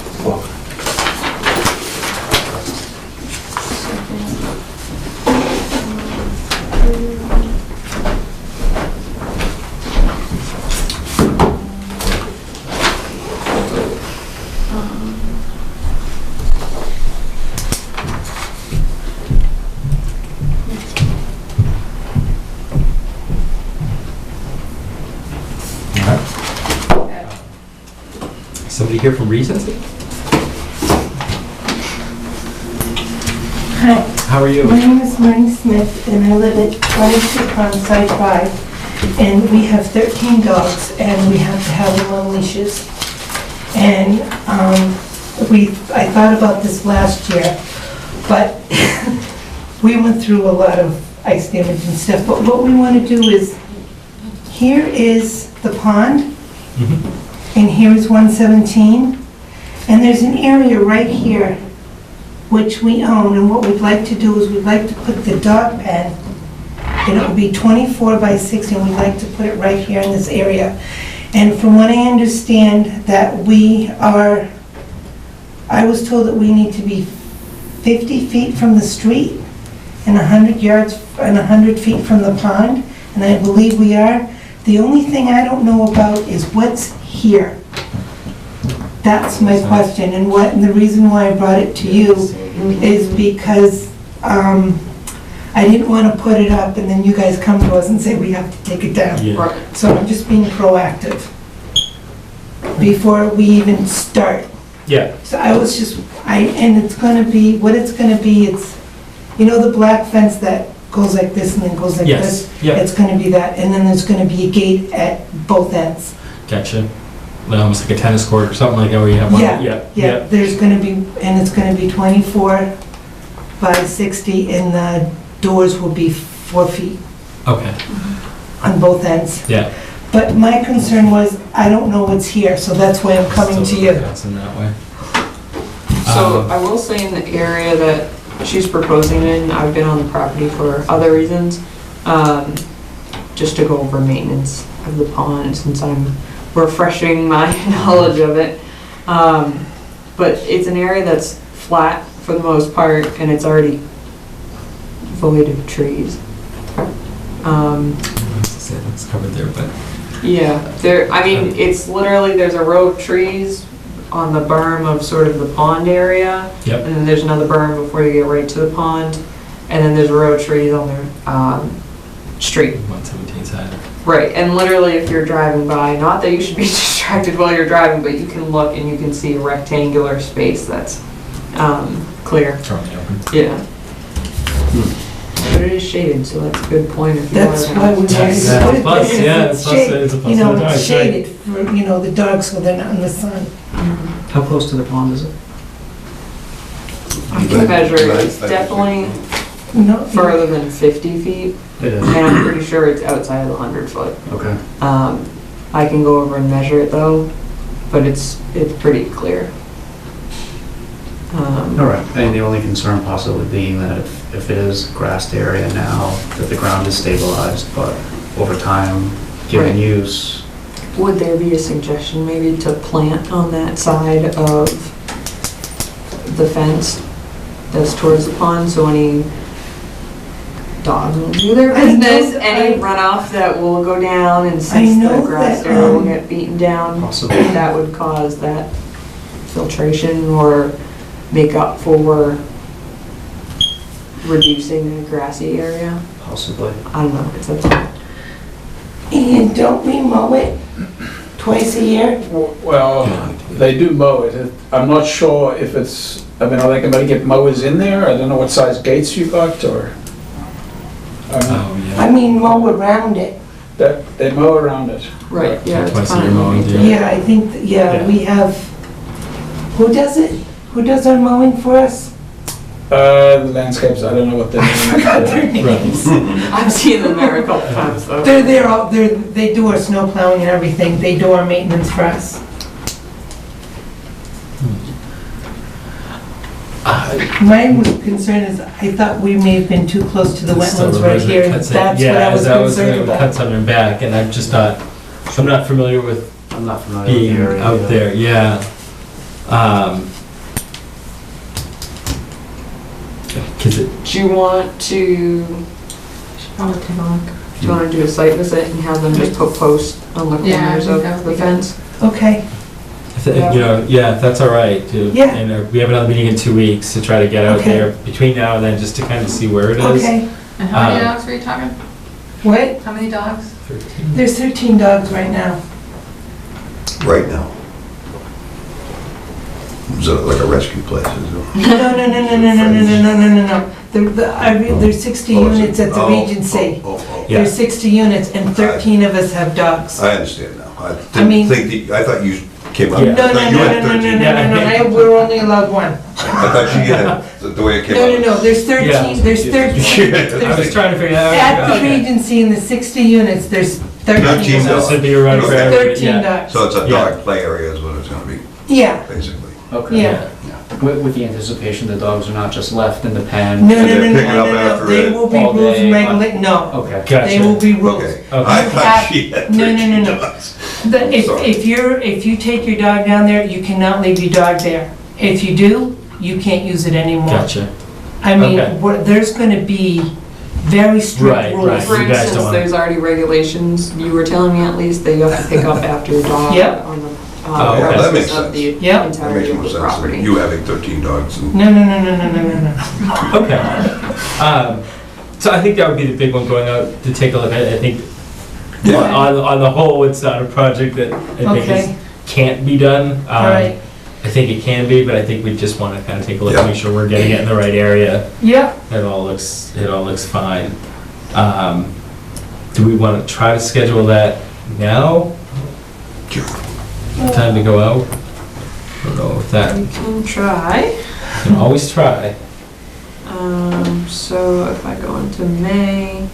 Somebody here from Regency? Hi, How are you? my name is Marnie Smith, and I live at 22 Ponside Drive, and we have 13 dogs, and we have to have them on leashes. And I thought about this last year, but we went through a lot of ice damage and stuff, but what we want to do is, here is the pond, and here is 117, and there's an area right here which we own, and what we'd like to do is we'd like to put the dog pen, and it would be 24 by 60, and we'd like to put it right here in this area. And from what I understand, that I was told that we need to be 50 feet from the street and 100 yards and 100 feet from the pond, and I believe we are. The only thing I don't know about is what's here. That's my question, and the reason why I brought it to you is because I didn't want to put it up and then you guys come to us and say we have to take it down. Yeah. So I'm just being proactive before we even start. Yeah. So I was just, and it's gonna be, what it's gonna be, it's, you know the black fence that goes like this and then goes like Yes, this? yeah. It's gonna be that, and then there's gonna be a gate at both ends. Gotcha. Like almost like a tennis court or something like that where you have one. Yeah, there's gonna be, and it's gonna be 24 by 60, and the doors will be 4 feet Okay. on both ends. Yeah. But my concern was, I don't know what's here, so that's why I'm coming to you. That's in that way. So I will say in the area that she's proposing in, I've been on the property for other reasons, just to go over maintenance of the pond since I'm refreshing my knowledge of it. But it's an area that's flat for the most part and it's already void of trees. It's covered there, but Yeah, it's literally, there's a row of trees on the berm of sort of the pond area. Yep. And then there's another berm before you get right to the pond. And then there's a row of trees on the street. 117 side. Right, and literally if you're driving by, not that you should be distracted while you're driving, but you can look and you can see a rectangular space that's clear. Totally open. Yeah. But it is shaded, so that's a good point if you want That's to. why we wanted to Yeah, put it plus, there, yeah, because plus it's a plus you know, for the it's dogs, shaded for, the dogs, so they're not in the sun. How close to the pond is it? I can measure it, it's definitely No, further than 50 feet, It is. and I'm pretty sure it's outside of the 100 foot. Okay. I can go over and measure it though, but it's pretty clear. All right, and the only concern possibly being that if it is grassed area now, that the ground is stabilized, but over time, given Right. use, Would there be a suggestion maybe to plant on that side of the fence that's towards the pond, so any dogs will do their I know business, that any I- runoff that will go down and I since the know grass that, area will get beaten down, possibly. that would cause that filtration or make up for reducing the grassy area. Possibly. I don't know, it's a and don't we mow it twice a year? Well, they do mow it. I'm not sure if it's, are they gonna get mowers in there? I don't know what size gates you got, or? Oh, yeah. I mean, mow around it. That, they mow around it. right, yeah. it's Twice a fine. year mowing, Yeah, I think, Yeah. we have, who does it? Who does our mowing for us? The landscapes, I don't know what they I've seen them there a couple times though. They're there, they do our snow plowing and everything, they do our maintenance for us. My concern is, I thought we may have been too close to the wetlands right here, and that's what I was concerned Cut about. something back, and I'm just not, I'm not familiar with I'm not familiar with being the area. out there, yeah. 'Cause it, Do you want to, Should probably take a look. do you want to do a site visit and have them just put posts on the Yeah, I corners think of that would the be good. fence? Okay, you know, yeah, if that's all right, to, Yeah. and we have another meeting in 2 weeks to try to get out Okay. there between now and then, just to kind of see where it is. okay. And how many Um, dogs were you talking? What? How many dogs? 13. There's 13 dogs right now. Right now. Is it like a rescue place, is it? No. There's 60 units at the Regency. Oh. Yeah. There's 60 units and 13 of us have dogs. I understand now. I mean- I thought you came up. Yeah. I No, thought you had 13. we're only allowed one. I thought you had, the way it came out. No, there's 13, there's 13. I was trying to figure that out. At the Okay. Regency in the 60 units, there's 13 13 So dogs. this would be around for everybody, 13 yeah. dogs. So it's a Yeah. dog play area is what it's gonna be, Yeah, basically. Okay. yeah. With the anticipation the dogs are not just left in the pen? No, And they're picking up after they it will be all rules day, and regulations, no. Okay. They will Gotcha. be rules. Okay. Okay. I thought she had No. 13 dogs. If Sorry. if you take your dog down there, you cannot leave your dog there. If you do, you can't use it anymore. Gotcha. I mean, Okay. there's gonna be very strict Right, rules. right. For You guys instance, don't wanna- there's already regulations, you were telling me at least, that you have to pick up after your dog Yep. on the Oh, okay. That premises makes of sense. the Yep. That makes entirety of more the sense property. than you having 13 dogs. and- No. Okay. So I think that would be the big one going out to take a look at. I think Yeah. on the whole, it's not a project that I think is, Okay. can't be done. All right. I think it can be, but I think we just want to kind of take a look Yeah. and make sure we're getting it in the right area. Yep. It all looks fine. Do we want to try to schedule that now? Sure. Time to go out? I don't know if that, We can try. you can always try. So if I go into May,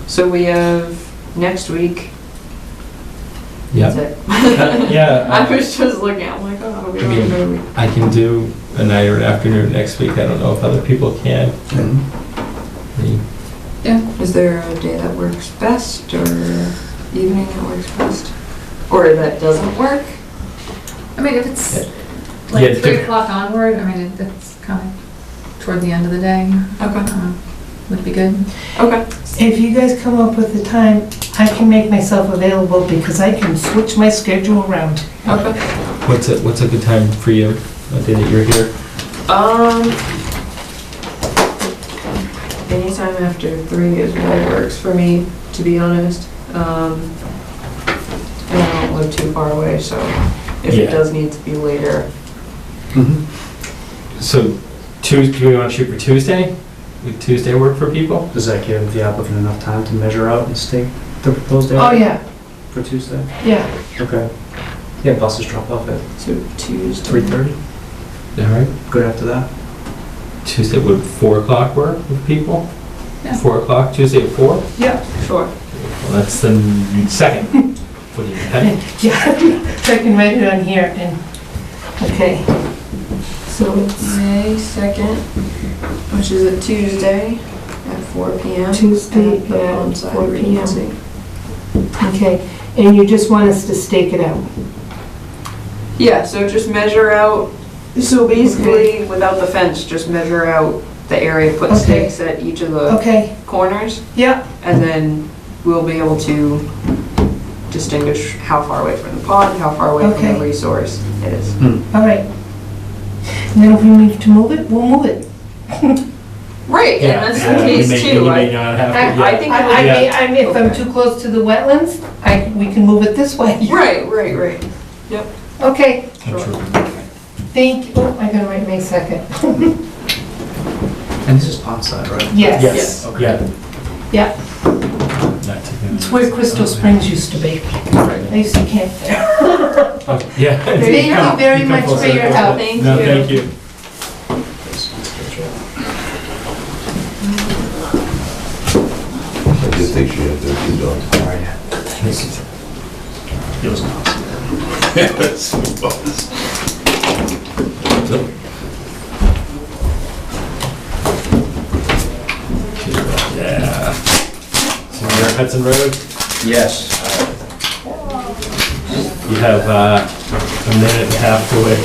so we have next week. Yeah. That's it. Yeah. I was just looking, I'm like, oh, we don't have another week. I can do a night or an afternoon next week. I don't know if other people can. Is there a day that works best, or evening that works best? Or that doesn't work? I mean, if it's Yeah, like the 3 diff- o'clock onward, I mean, it's kind of toward the end of the day. Okay. Would be good. Okay. If you guys come up with the time, I can make myself available because I can switch my schedule around. Okay. What's a good time for you, a day that you're here? Anytime after 3 is really works for me, to be honest. And I don't live too far away, so if it Yeah. does need to be later. So Tuesday, do we want to shoot for Tuesday? Would Tuesday work for people? Does that give the applicant enough time to measure out and stake the proposed area? Oh, yeah, For Tuesday? yeah. Okay. Yeah, buses drop off at So Tuesday. 3:30. All right. Good after that. Tuesday, would 4 o'clock work with people? Yeah. 4 o'clock, Tuesday at 4? Yeah, Sure. Well, that's the second. What do you think? yeah. So I can write it on here and, okay. So it's May 2nd, which is a Tuesday at 4 p.m. Tuesday at the at Onside 4 p.m. Regency. Okay, and you just want us to stake it out? Yeah, so just measure out, so basically, without the fence, just measure out the area, put Okay. stakes at each of the Okay, corners, yeah, and then we'll be able to distinguish how far away from the pond, how far away from Okay. the resource it is. all right. And then if we need to move it, we'll move it. Right, and that's the You case may- too. You may not have to, I yeah. think, I mean, if I'm too close to the wetlands, we can move it this way. right. Okay, I'm sure. thank you. Oh, I gotta write May 2nd. And this is pondside, right? Yes. Yes, yeah. Yeah, Not too it's where Crystal Springs used to be. I used to camp there. Yeah. Thank you very much for your help. Thank No, you. thank you. did think she had 13 dogs. Sorry. It was not. Yes, it was. Yeah. So you're at Hudson Road? Yes. You have a minute and a half to wait.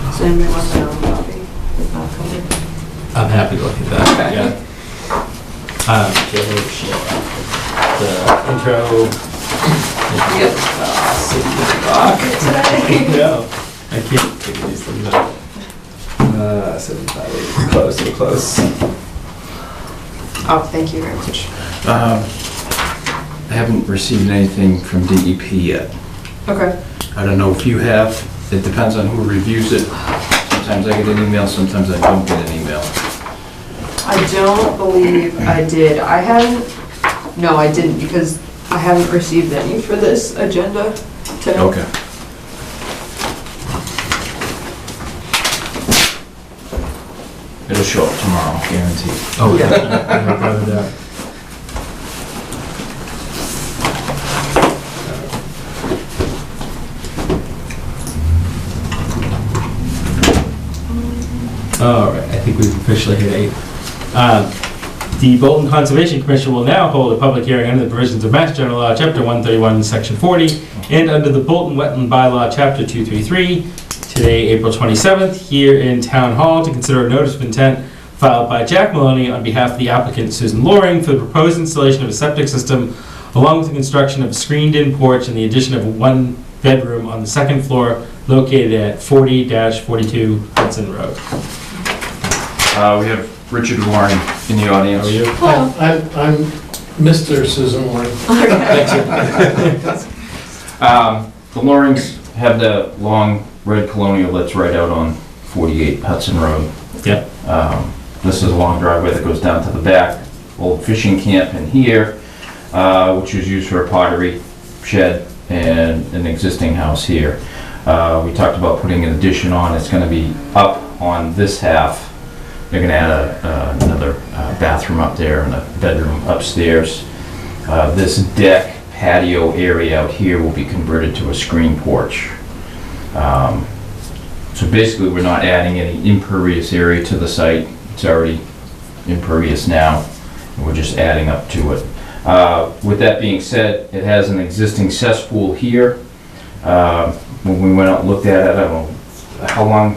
Does anybody want their own copy? If not, come in. I'm happy to look at that. Okay. Yeah. The intro. Yep. Today. No, I can't figure these things out. 75, close, so close. Oh, thank you very much. I haven't received anything from DEP yet. Okay. I don't know if you have. It depends on who reviews it. Sometimes I get an email, sometimes I don't get an email. I don't believe I did. No, I didn't because I haven't received any for this agenda today. Okay. It'll show up tomorrow, guaranteed. Oh, Yeah. yeah. All right, I think we've officially hit 8. The Bolton Conservation Commission will now hold a public hearing under the provisions of Mass General Law, Chapter 131, Section 40, and under the Bolton Wetland Bylaw, Chapter 233, today, April 27th, here in Town Hall to consider a notice of intent filed by Jack Maloney on behalf of the applicant Susan Loring for the proposed installation of a septic system, along with the construction of a screened-in porch and the addition of a one-bedroom on the second floor located at 40-42 Hudson Road. We have Richard Warren in the audience. How are you? I'm Mr. Susan Warren. The Lorings have the long red colonial that's right out on 48 Hudson Road. Yep. This is a long driveway that goes down to the back. Old fishing camp in here, which was used for a pottery shed and an existing house here. We talked about putting an addition on. It's going to be up on this half. They're going to add another bathroom up there and a bedroom upstairs. This deck patio area out here will be converted to a screen porch. So basically we're not adding any impervious area to the site. It's already impervious now, and we're just adding up to it. With that being said, it has an existing cesspool here. When we went out and looked at it, I don't know how long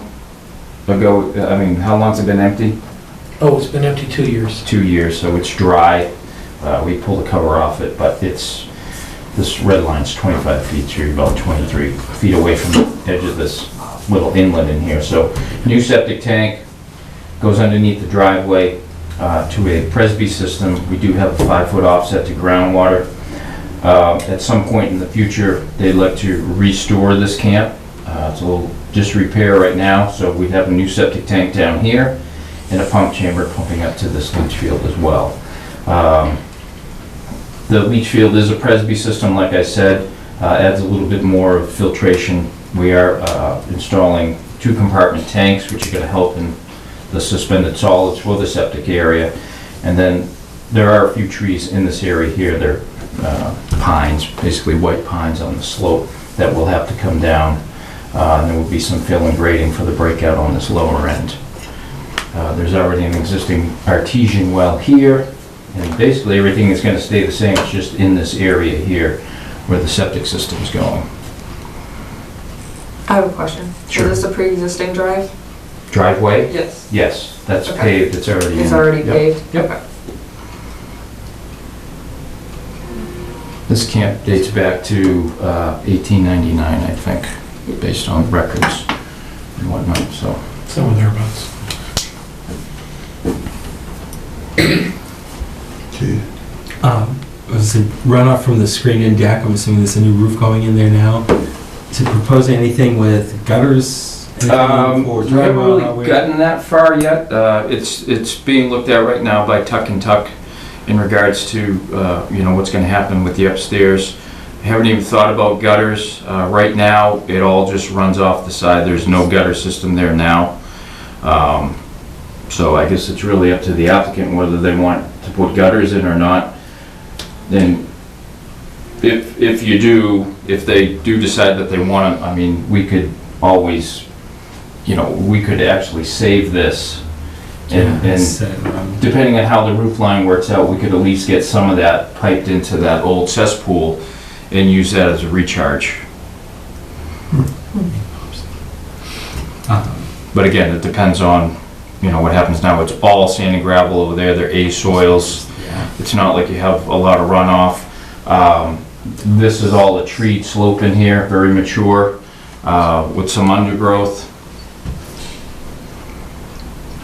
ago, how long's it been empty? Oh, it's been empty 2 years. 2 years, so it's dry. We pulled the cover off it, but this red line's 25 feet, so you're about 23 feet away from the edge of this little inlet in here. So new septic tank goes underneath the driveway to a Presby system. We do have a 5-foot offset to groundwater. At some point in the future, they'd like to restore this camp. It's a little disrepair right now, so we'd have a new septic tank down here and a pump chamber pumping up to this leach field as well. The leach field is a Presby system, like I said, adds a little bit more of filtration. We are installing 2 compartment tanks, which are going to help in the suspended solids for the septic area. And then there are a few trees in this area here. They're pines, basically white pines on the slope that will have to come down. And there will be some fill and grading for the breakout on this lower end. There's already an existing artesian well here, and basically everything is going to stay the same. It's just in this area here where the septic system is going. I have a question. Sure. Is this a pre-existing Driveway? Yes. Yes, that's Okay. paved. It's already It's in. already Yep. paved? Yep. Okay. This camp dates back to 1899, I think, based on records and whatnot, so. Somewhere thereabouts. Okay. Was the runoff from the screen-in deck? I'm assuming there's a new roof going in there now. Is it proposing anything with gutters? Anything for We dry haven't well? really gotten that far yet. It's being looked at right now by Tuck and Tuck, in regards to, what's gonna happen with the upstairs. I haven't even thought about gutters. Right now, it all just runs off the side. There's no gutter system there now. So I guess it's really up to the applicant whether they want to put gutters in or not. Then, if they do decide that they want to, I mean, we could always, we could actually save this. And depending on how the roof line works out, we could at least get some of that piped into that old cesspool and use that as a recharge. But again, it depends on, what happens now. It's all sand and gravel over there. They're A soils. It's not like you have a lot of runoff. This is all a treed slope in here, very mature, with some undergrowth.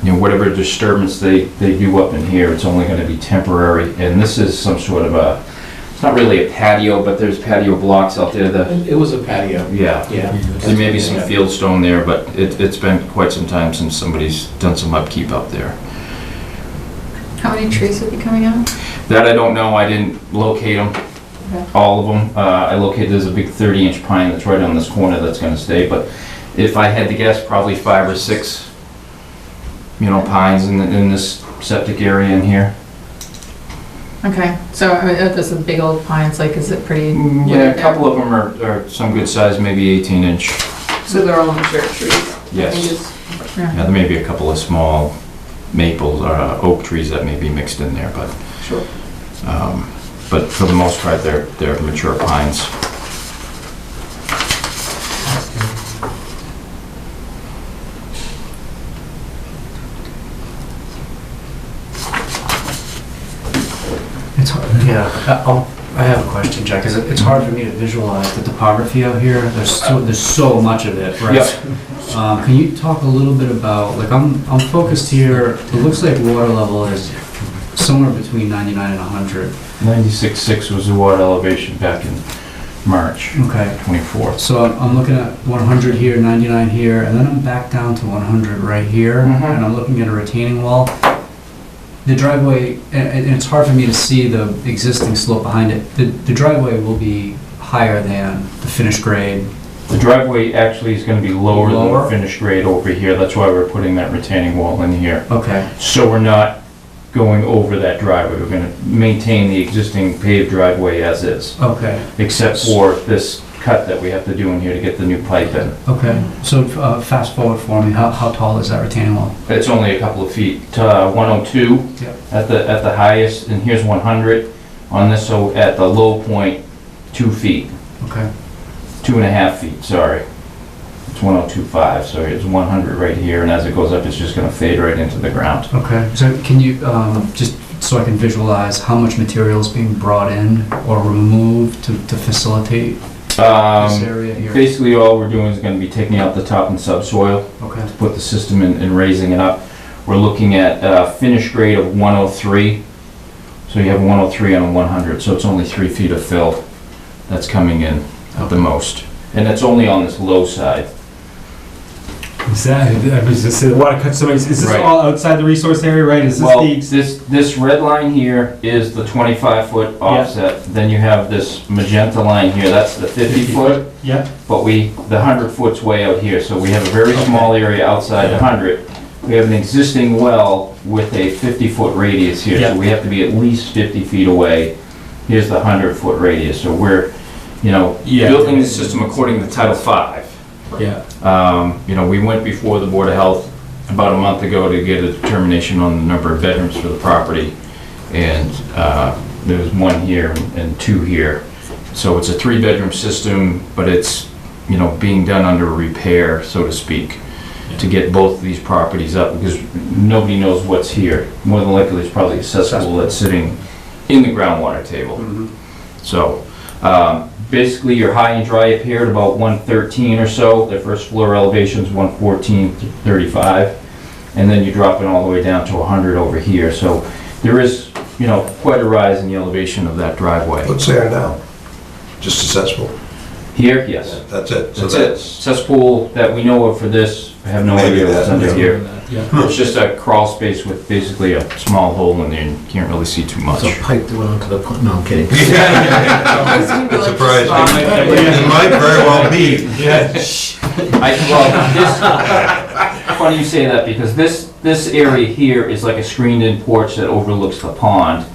Whatever disturbance they do up in here, it's only going to be temporary. And this is some sort of it's not really a patio, but there's patio blocks out there that... It was a patio. Yeah. There may be some fieldstone there, but it's been quite some time since somebody's done some upkeep out there. How many trees would be coming out? That I don't know. I didn't locate them, all of them. I located, there's a big 30-inch pine that's right on this corner that's going to stay. But if I had to guess, probably 5 or 6, pines in this septic area in here. Okay, so there's some big old pines, like, is it pretty? Yeah, a couple of them are some good size, maybe 18-inch. So they're all mature trees? Yes. Yeah, there may be a couple of small maples or oak trees that may be mixed in there, but sure. But for the most part, they're mature pines. It's hard, yeah, I have a question, Jack, because it's hard for me to visualize the topography out here. There's so much of it, right? Yep. Can you talk a little bit about, like, I'm focused here, it looks like water level is somewhere between 99 and 100. 96.6 was the water elevation back in March. Okay. 24th. So I'm looking at 100 here, 99 here, and then I'm back down to 100 right here, and I'm looking at a retaining wall. The driveway, and it's hard for me to see the existing slope behind it, the driveway will be higher than the finished grade. The driveway actually is going to be lower than the finished grade over here. That's why we're putting that retaining wall in here. Okay. So we're not going over that driveway. We're going to maintain the existing paved driveway as is. Okay. Except for this cut that we have to do in here to get the new pipe in. Okay. So fast forward for me, how tall is that retaining wall? It's only a couple of feet. 102 Yep. at the highest, and here's 100 on this. So at the low point, 2 feet. Okay. 2.5 feet, sorry. It's 102.5, so it's 100 right here, and as it goes up, it's just gonna fade right into the ground. Okay, so can you, just so I can visualize how much material is being brought in or removed to facilitate this area here? Basically, all we're doing is gonna be taking out the top and subsoil, Okay. to put the system in and raising it up. We're looking at a finish grade of 103, so you have 103 on a 100, so it's only 3 feet of fill that's coming in at the most. And it's only on this low side. Is that, I was just saying, water cut, so is this Right. all outside the resource area, right? Is this Well, the? this red line here is the 25-foot offset. Then you have this magenta line here, that's the 50-foot. Yeah. But the 100-foot's way out here, so we have a very small area outside the 100. We have an existing well with a 50-foot radius here, Yeah. so we have to be at least 50 feet away. Here's the 100-foot radius, so we're, building the system according to Title V. Yeah. We went before the Board of Health about a month ago to get a determination on the number of bedrooms for the property. And there was 1 here and 2 here. So it's a 3-bedroom system, but it's, being done under repair, so to speak, to get both of these properties up, because nobody knows what's here. More than likely, there's probably a cesspool that's sitting in the groundwater table. So, basically, you're high and dry up here at about 113 or so. The first floor elevation is 114 to 35, and then you're dropping all the way down to 100 over here. So there is, quite a rise in the elevation of that driveway. What's there now? Just a cesspool? Here, yes. That's it? So That's it. Cesspool that we know of for this I have no Maybe idea what's that, under yeah. here. Yeah. It's just a crawl space with basically a small hole in there, and you can't really see too much. There's a pipe that went onto the, no, I'm kidding. I was gonna be like, Surprise. stop. It might very well be. Funny you say that, because this area here is like a screened-in porch that overlooks the pond.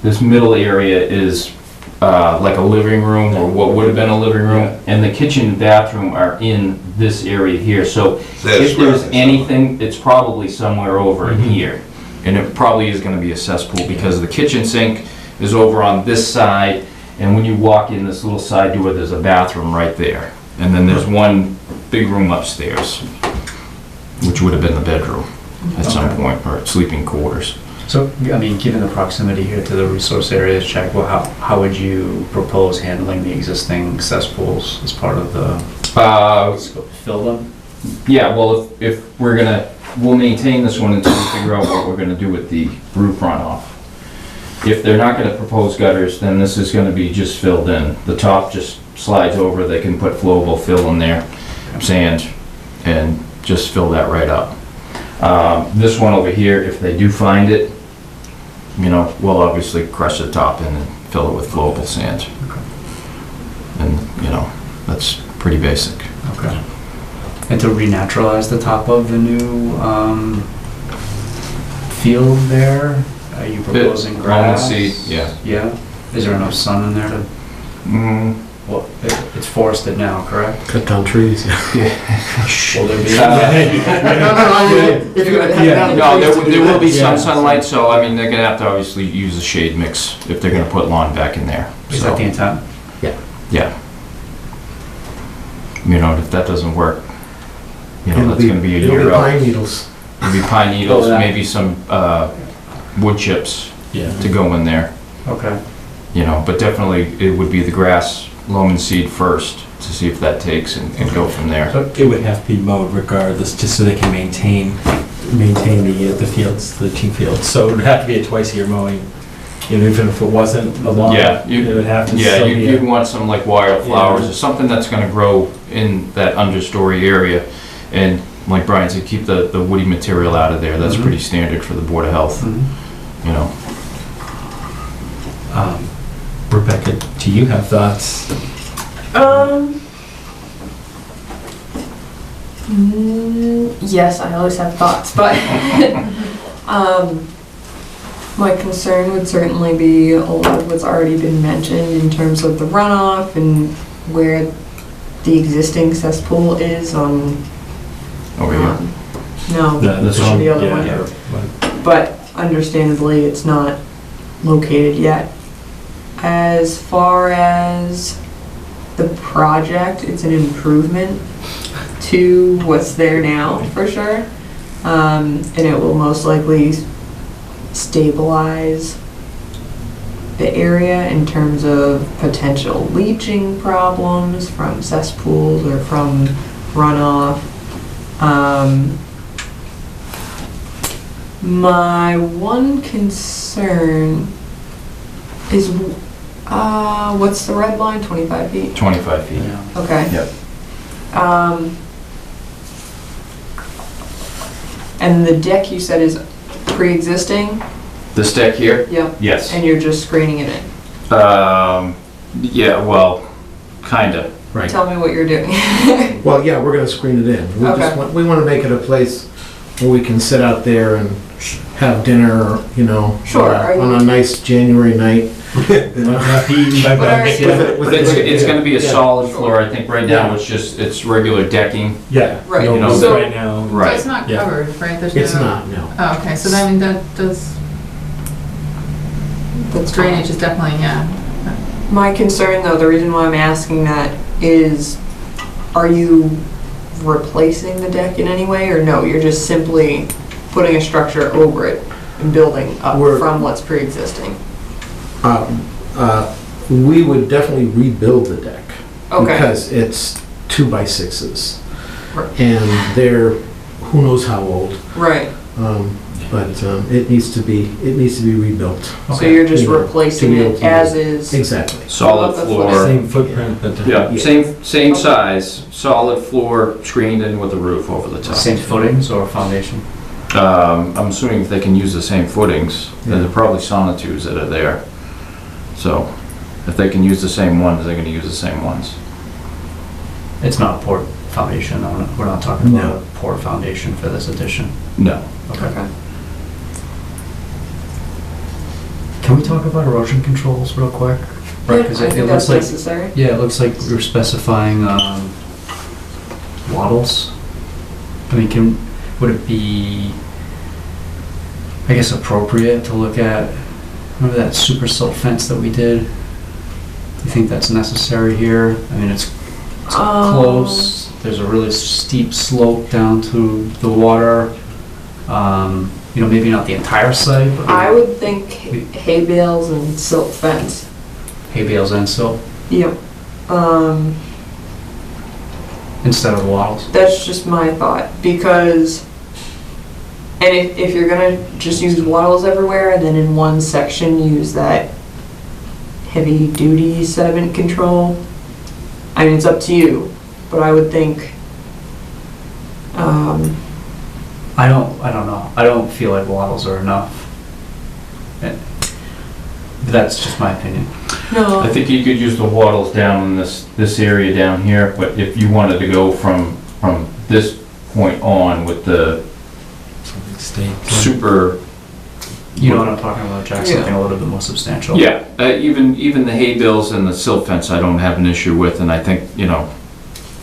This middle area is like a living room, or what would have been a living room, and the kitchen and bathroom are in this area here. So if there's anything, it's probably somewhere over in here. And it probably is gonna be a cesspool, because the kitchen sink is over on this side, and when you walk in this little side door, there's a bathroom right there. And then there's one big room upstairs, which would have been the bedroom at some point, or sleeping quarters. So, I mean, given the proximity here to the resource areas check, well, how would you propose handling the existing cesspools as part of the scope? Fill them? Yeah, well, if we're we'll maintain this one until we figure out what we're gonna do with the roof runoff. If they're not gonna propose gutters, then this is gonna be just filled in. The top just slides over, they can put flowable fill in there, sand, and just fill that right up. This one over here, if they do find it, you know, we'll obviously crush the top in and fill it with flowable sand. And, you know, that's pretty basic. Okay. And to renaturalize the top of the new field there, are you proposing grass? Seed, yeah. Yeah? Is there enough sun in there to, well, it's forested now, correct? Cut down trees, yeah. Will there be? No, there will be some sunlight, so I mean, they're gonna have to obviously use a shade mix if they're gonna put lawn back in there. Is So, that the intent? yeah. You know, if that doesn't work, you know, that's gonna be a year out. Pine needles. It'll be pine needles, Oh, that. maybe some wood chips Yeah. to go in there, Okay. you know, but definitely it would be the grass, loam and seed first to see if that takes and go from there. So it would have to be mowed regardless, just so they can maintain the fields, the team fields. So it would have to be a twice-a-year mowing, you know, even if it wasn't a lawn. Yeah, It would have to Yeah, still be you'd want some like wildflowers or something that's gonna grow in that understory area. And like Brian said, keep the woody material out of there. That's pretty standard for the Board of Health, you know. Rebecca, do you have thoughts? Yes, I always have thoughts, but my concern would certainly be a lot of what's already been mentioned in terms of the runoff and where the existing cesspool is on. Over here. No, This on the other yeah, one. yeah. But understandably, it's not located yet. As far as the project, it's an improvement to what's there now, for sure. And it will most likely stabilize the area in terms of potential leaching problems from cesspools or from runoff. My one concern is, what's the red line, 25 feet? 25 feet. Yeah. Okay. Yep. And the deck you said is pre-existing? This deck here? Yep. Yes. And you're just screening it in? Yeah, well, kinda. Right. Tell me what you're doing. Well, yeah, we're gonna screen it in. We Okay. just want, we wanna make it a place where we can sit out there and have dinner, you know. Sure, are On you- a nice January night. Not be eaten by What are- bugs, With yeah. it- with But it- it's gonna be a yeah. solid floor, I think right now it's regular decking. Yeah. Right. No You know, roof so- right now. So Right. it's not Yeah. covered, right? There's no. It's not, no. Oh, okay, so that, I mean, that does, That's drainage is definitely, yeah. My concern, though, the reason why I'm asking that is, are you replacing the deck in any way, or no, you're just simply putting a structure over it and building up We're- from what's pre-existing? We would definitely rebuild the deck. Okay. Because it's 2x6s. Right. And they're, who knows how old. Right. but it needs to be rebuilt. So you're just You know, replacing to be able it to- as is? Exactly. Solid Above the floor. Same footprint, but. Yeah, same size, solid floor screened in with a roof over the top. Same footings or foundation? I'm assuming if they can use the same footings, then they're probably sonotubes that are there. So if they can use the same ones, they're gonna use the same ones. It's not a port foundation, no, we're not talking about No. a port foundation for this addition. No. Okay. Okay. Can we talk about erosion controls real quick? Right, Yeah, 'cause I it think looks that's like, necessary. yeah, it looks like we're specifying, wattles. I mean, would it be, I guess, appropriate to look at, remember that super silt fence that we did? You think that's necessary here? I mean, it's close, there's a really steep slope down to the water. You know, maybe not the entire site, but I would think hay bales and silt fence. hay bales and silt Yep. instead of wattles. That's just my thought, because, and if you're gonna just use wattles everywhere, then in one section use that heavy duty sediment control. I mean, it's up to you, but I would think, I don't know. I don't feel like wattles are enough. That's just my opinion. no. I think you could use the wattles down in this area down here, but if you wanted to go from this point on with the super, You know what I'm talking about, Jack, Yeah. something a little bit more substantial. yeah, even the hay bales and the silt fence I don't have an issue with, and I think, you know,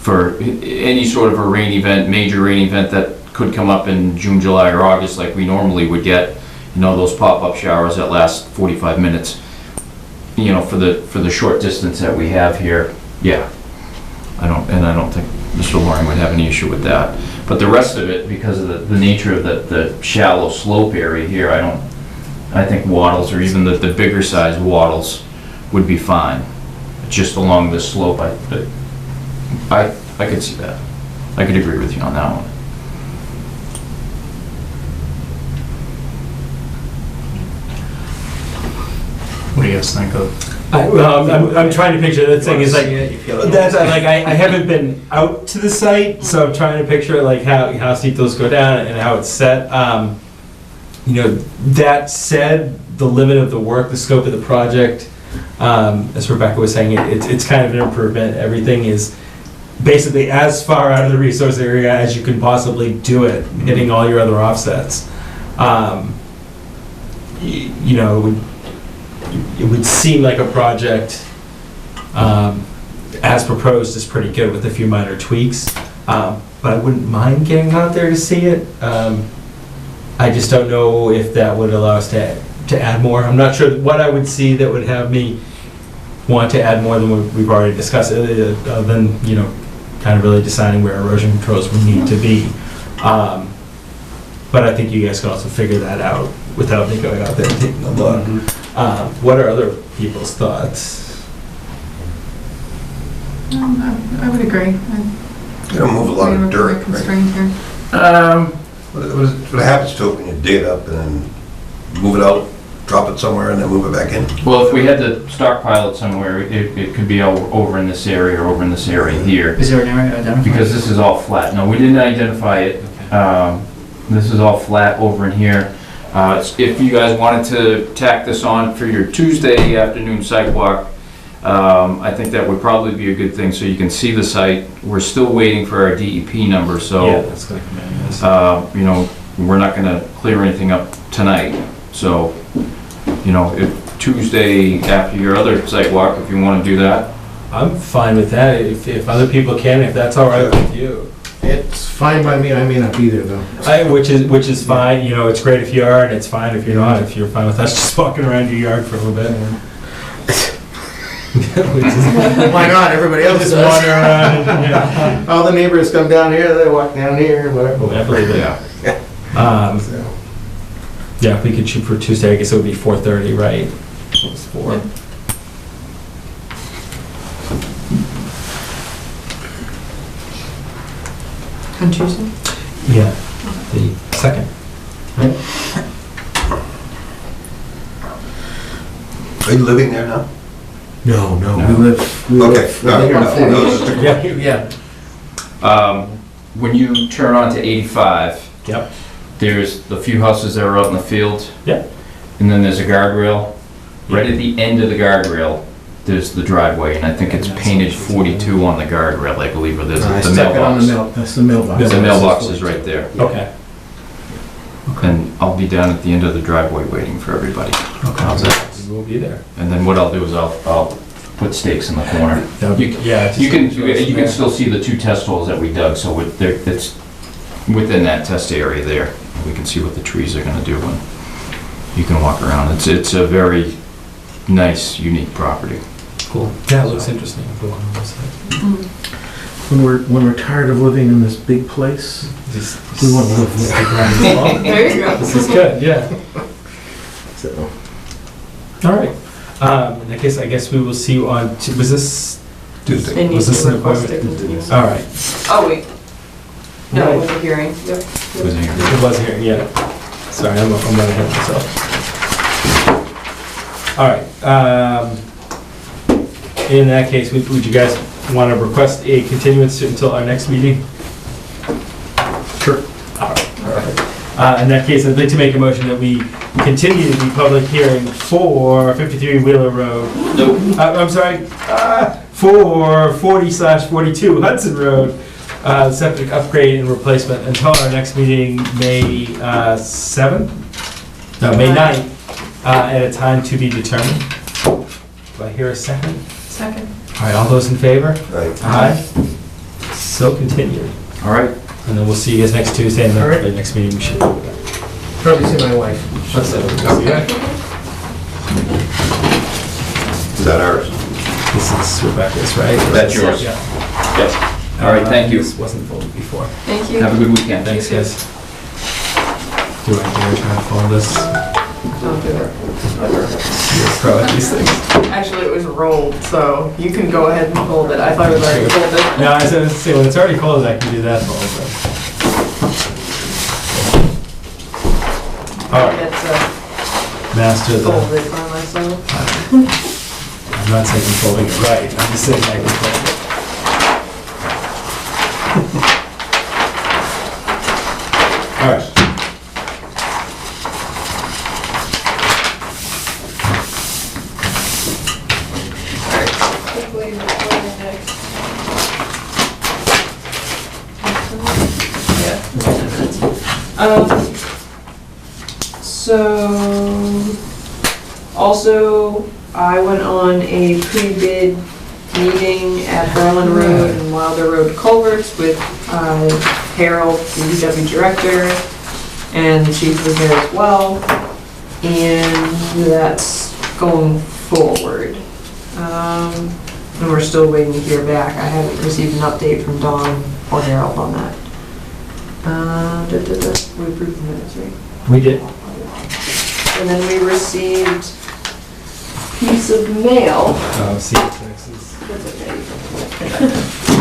for any sort of a rain event, major rain event that could come up in June, July, or August like we normally would get, you know, those pop-up showers that last 45 minutes, you know, for the short distance that we have here, yeah. I don't think Mr. Loring would have any issue with that. But the rest of it, because of the nature of the shallow slope area here, I think wattles, or even the bigger size wattles, would be fine. Just along this slope, I could see that. I could agree with you on that one. What do you guys think of? I'm trying to picture, the thing is like, You feel like- that's, like, I haven't been out to the site, so I'm trying to picture like how steep those go down and how it's set. You know, that said, the limit of the work, the scope of the project, as Rebecca was saying, it's kind of an improvement. Everything is basically as far out of the resource area as you can possibly do it, hitting all your other offsets. You know, it would seem like a project, as proposed, is pretty good with a few minor tweaks. But I wouldn't mind getting out there to see it. I just don't know if that would allow us to add more. I'm not sure what I would see that would have me want to add more than what we've already discussed, other than, you know, kind of really deciding where erosion controls would need to be. But I think you guys can also figure that out without me going out there and taking a look. What are other people's thoughts? I would agree. You don't move a lot of dirt, right? Constrained here. What happens to it when you dig it up and then move it out, drop it somewhere, and then move it back in? Well, if we had to stockpile it somewhere, it could be over in this area or over in this area here. Is there an area identified? Because this is all flat. No, we didn't identify it. This is all flat over in here. If you guys wanted to tack this on for your Tuesday afternoon sidewalk, I think that would probably be a good thing, so you can see the site. We're still waiting for our DEP number, Yeah, so, that's gonna come in, yes. you know, we're not gonna clear anything up tonight. So, you know, if Tuesday after your other sidewalk, if you wanna do that. I'm fine with that, if other people can, if that's all right with you. It's fine by me, I may not be there though. Which is fine, you know, it's great if you are, and it's fine if you're not, if you're fine with us just walking around your yard for a little bit. Why not, everybody else Just does. wander around, and, yeah. All the neighbors come down here, they walk down here, whatever. I believe it. Yeah, if we could shoot for Tuesday, I guess it would be 4:30, right? It's 4. On Tuesday? Yeah, the second. Right? Are you living there now? No, No. we live Okay. here in No, Fort no, Worth. just a- Yeah. When you turn onto 85, Yep. there's the few houses that are out in the field. Yep. And then there's a guardrail. Right at the end of the guardrail, there's the driveway, and I think it's painted 42 on the guardrail, I believe, or there's I the stuck it on the mailbox. that's the mailbox. The mailbox is right there. Okay. And I'll be down at the end of the driveway waiting for everybody. How's that? We'll be there. And then what I'll do is I'll put stakes in the corner. Yeah. You can still see the 2 test holes that we dug, so it's within that test area there. We can see what the trees are gonna do, and you can walk around. It's a very nice, unique property. Cool. Yeah, it looks interesting. When we're tired of living in this big place, we want to live there. There you go. This is good, yeah. So, All right. In that case, I guess we will see you on, was this, Tuesday. And you was this can an request a appointment? continuance. All right. Oh, wait. No, it was a hearing. Yep. Was it here? It was here, yeah. Sorry, I'm running ahead of myself. All right. In that case, would you guys want to request a continuance until our next meeting? Sure. All right. Perfect. In that case, I'd like to make a motion that we continue the public hearing for 53 Wheeler Road. Nope. I'm sorry, for 40/42 Hudson Road, septic upgrade and replacement until our next meeting, May 7th? No, May 9th, at a time to be determined. Do I hear a second? Second. All right, all those in favor? Right. Aye. So continued. All right. And then we'll see you guys next Tuesday, and All right. then the next meeting we should. Probably see my wife. That's it. Is that ours? This is Rebecca's, right? That's yours. Yeah. Yep. All right, thank you. This wasn't voted before. Thank you. Have a good weekend. Thanks, guys. Do I dare try to follow this? Don't do it. You're a pro at these things. Actually, it was rolled, so you can go ahead and fold it. I thought it was already folded. No, I was gonna say, when it's already folded, I can do that fold, but. All right, It's master the, folded for myself. I'm not saying I'm folding it right, I'm just saying I can fold it. All right. Hopefully, before the next. So, also, I went on a pre-bid meeting at Harlan Road and Wilder Road culverts with Harold, the DPW director, and the chief was there as well. And that's going forward. And we're still waiting to hear back. I haven't received an update from Dawn or Harold on that. We approved the minutes, right? We did. And then we received a piece of mail. Oh, see, Texas. That's okay.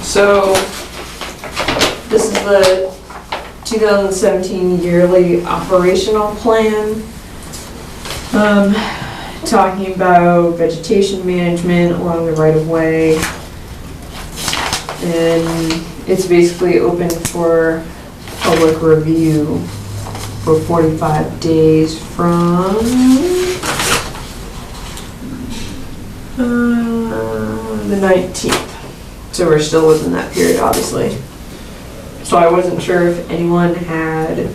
So, this is the 2017 yearly operational plan. Talking about vegetation management along the right-of-way. And it's basically open for public review for 45 days from the 19th. So we're still within that period, obviously. So I wasn't sure if anyone had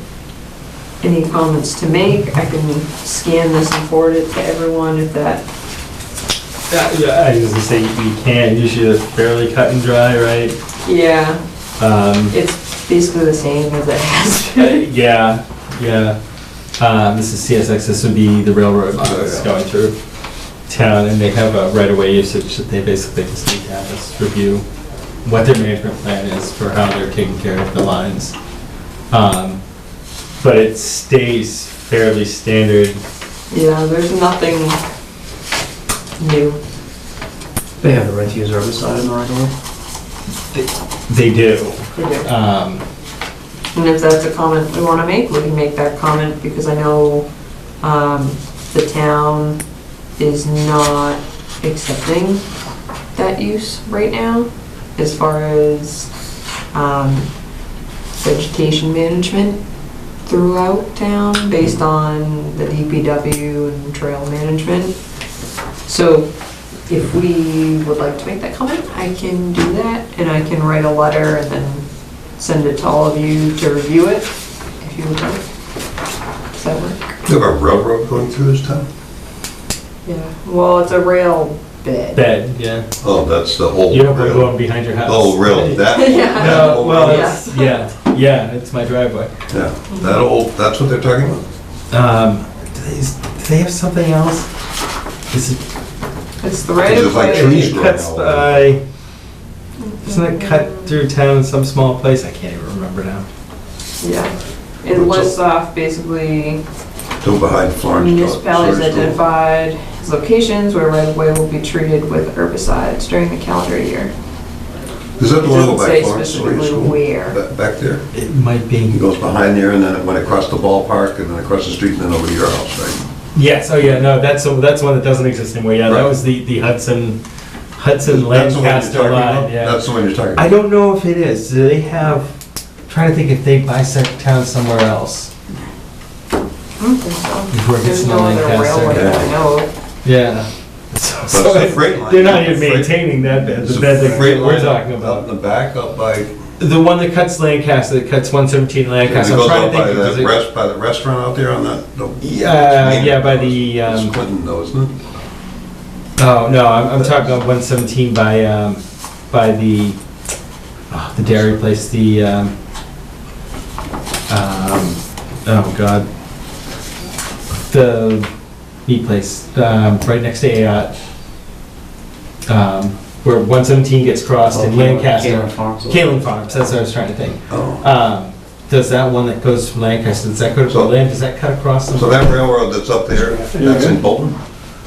any comments to make. I can scan this and forward it to everyone if that. Yeah, I was gonna say, you can, usually it's fairly cut and dry, right? Yeah, Um, it's basically the same as it has been. Yeah, yeah. This is CSX, this would be the railroad that's going through town, and they have a right-of-way usage that they basically just need to have us review what their management plan is for how they're taking care of the lines. But it stays fairly standard. Yeah, there's nothing new. They have the right to use herbicide in the right of way? They do. They do. Um, And if that's a comment we want to make, we can make that comment, because I know the town is not accepting that use right now as far as vegetation management throughout town based on the DPW and trail management. So if we would like to make that comment, I can do that, and I can write a letter and then send it to all of you to review it, if you would like. Does that work? You have a railroad going through this town? Yeah, well, it's a rail bed. Bed, yeah. Oh, that's the whole You have one rail. going behind your house. Oh, rail, that? Yeah. that No, whole well, rail? it's, yeah, it's my driveway. Yeah, that old, that's what they're talking about? Do they have something else? Is it It's the right of It's like way. trees it growing cuts all over. by, isn't it cut through town in some small place? I can't even remember now. Yeah, it lists off basically Still behind Florence. municipalities Storage School. identified as locations where right of way will be treated with herbicides during the calendar year. Is that the It one doesn't by say Florence Storage specifically School? where. Back there? It might It be. goes behind there and then it went across the ballpark and then across the street and then over to your house, right? Yes, oh yeah, no, that's one that doesn't exist anymore. Yeah, that Right. was the Hudson That's the one you're Lancaster talking line, about? yeah. That's the one you're talking I about? don't know if it is. Do they have, I'm trying to think if they bisect town somewhere else. I don't think so. Before it gets There's to no other Lancaster. railway that I Yeah. know of. Yeah. That's the freight line. They're not even The freight- maintaining that bed, It's the a bed that freight we're line talking Up in about. the back, up by, The one that cuts Lancaster, that cuts 117 it Lancaster. I'm goes trying up to by think. the Is it- rest, by the restaurant out there on that? Yeah, by the, It's Clinton though, isn't it? oh, no, I'm talking about 117 by the dairy place, oh God. The meat place, right next to Ayotte. Where 117 gets crossed in Lancaster. Kalen Farms, that's what I was trying to think. Oh. Does that one that goes from Lancaster, does that go to So- Berlin, does that cut across some? So that railroad that's up there, that's in Bolton?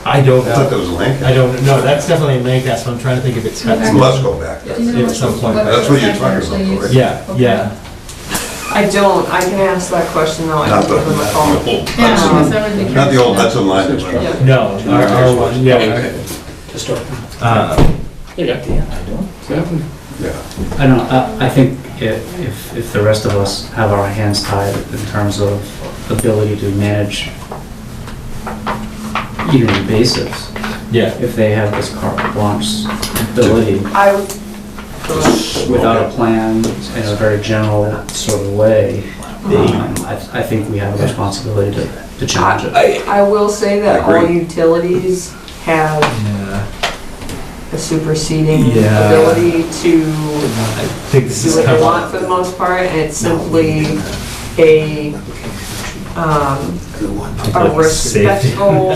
I don't I thought know. that was Lancaster. I don't know, that's definitely in Lancaster, I'm trying to think if it's cut. Okay. Well, let's go back. Do you know At what- some point. That's what you're herbicide talking actually about, used? right? Yeah, yeah. I don't, I can ask that question though, I Not can the, give them a not call. the old Yeah, Hudson, because that would be. not the old Hudson line. that's Yeah. right. No, our one, yeah. Yeah. I don't know, I think if the rest of us have our hands tied in terms of ability to manage even invasives, Yeah. if they have this carte blanche ability I would, without a plan in a very general sort of way, I think we have a responsibility to challenge it. I will say that I agree. all utilities have Yeah. a superseding Yeah. ability to I think this do is what they kind want for the most part, and it's simply a, a respectful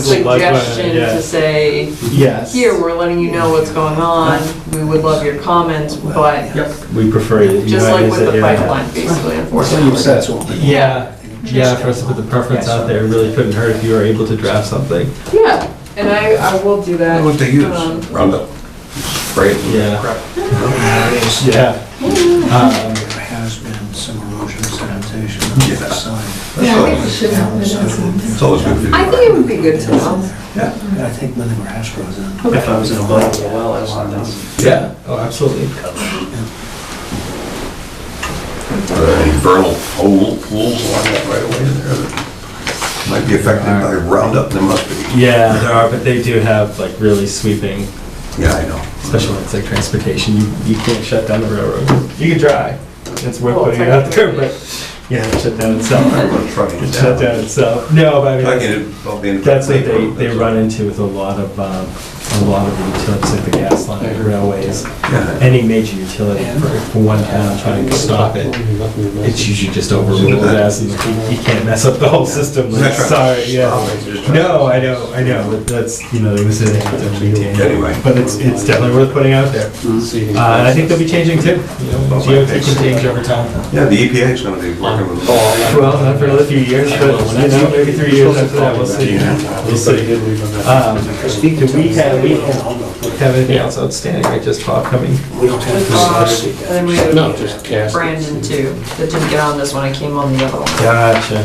suggestion to say, Yes. here, we're letting you know what's going on, we would love your comments, but We prefer it. just like with the pipeline, basically, unfortunately. Yeah, yeah, for us to put the preference out there, it really couldn't hurt if you were able to draft something. Yeah, and I will do that. What they use, Roundup, spray it. Yeah. Yeah. There has been some erosion sedimentation on the side. Yeah, I think we should have it as It's always good for you. I think it would be good to know. Yeah, and I think when the grass grows in. If I was in a boat with a well, I want to know. Yeah, oh, absolutely. Are there any vernal pools along that right away in there that might be affected by Roundup? There must be. Yeah, there are, but they do have like really sweeping, Yeah, I know. especially when it's like transportation, you can't shut down the railroad. You can try, it's worth Well, putting it out there, but you have to shut down itself. I'm gonna try to get Shut down itself. No, but I mean, I that's- can, I'll be in. that's what they run into with a lot of the utilities, like the gas line, the railways, Yeah. any major utility for one town trying to stop it. It's usually just overruled as, you can't mess up the whole system, like, sorry, yeah. No, I know, but that's, they was they have to maintain it. Anyway. But it's definitely worth putting out there. And I think they'll be changing too, DOT can change over time. Yeah, the EPA is gonna be working with. Well, not for another few years, but, maybe 3 years after that, we'll see. We'll see. Do we have we have anything else outstanding, right, just Bob coming? We don't have to. And then we have No, just cast. Brandon too, that didn't get on this one, I came on the other one. Gotcha.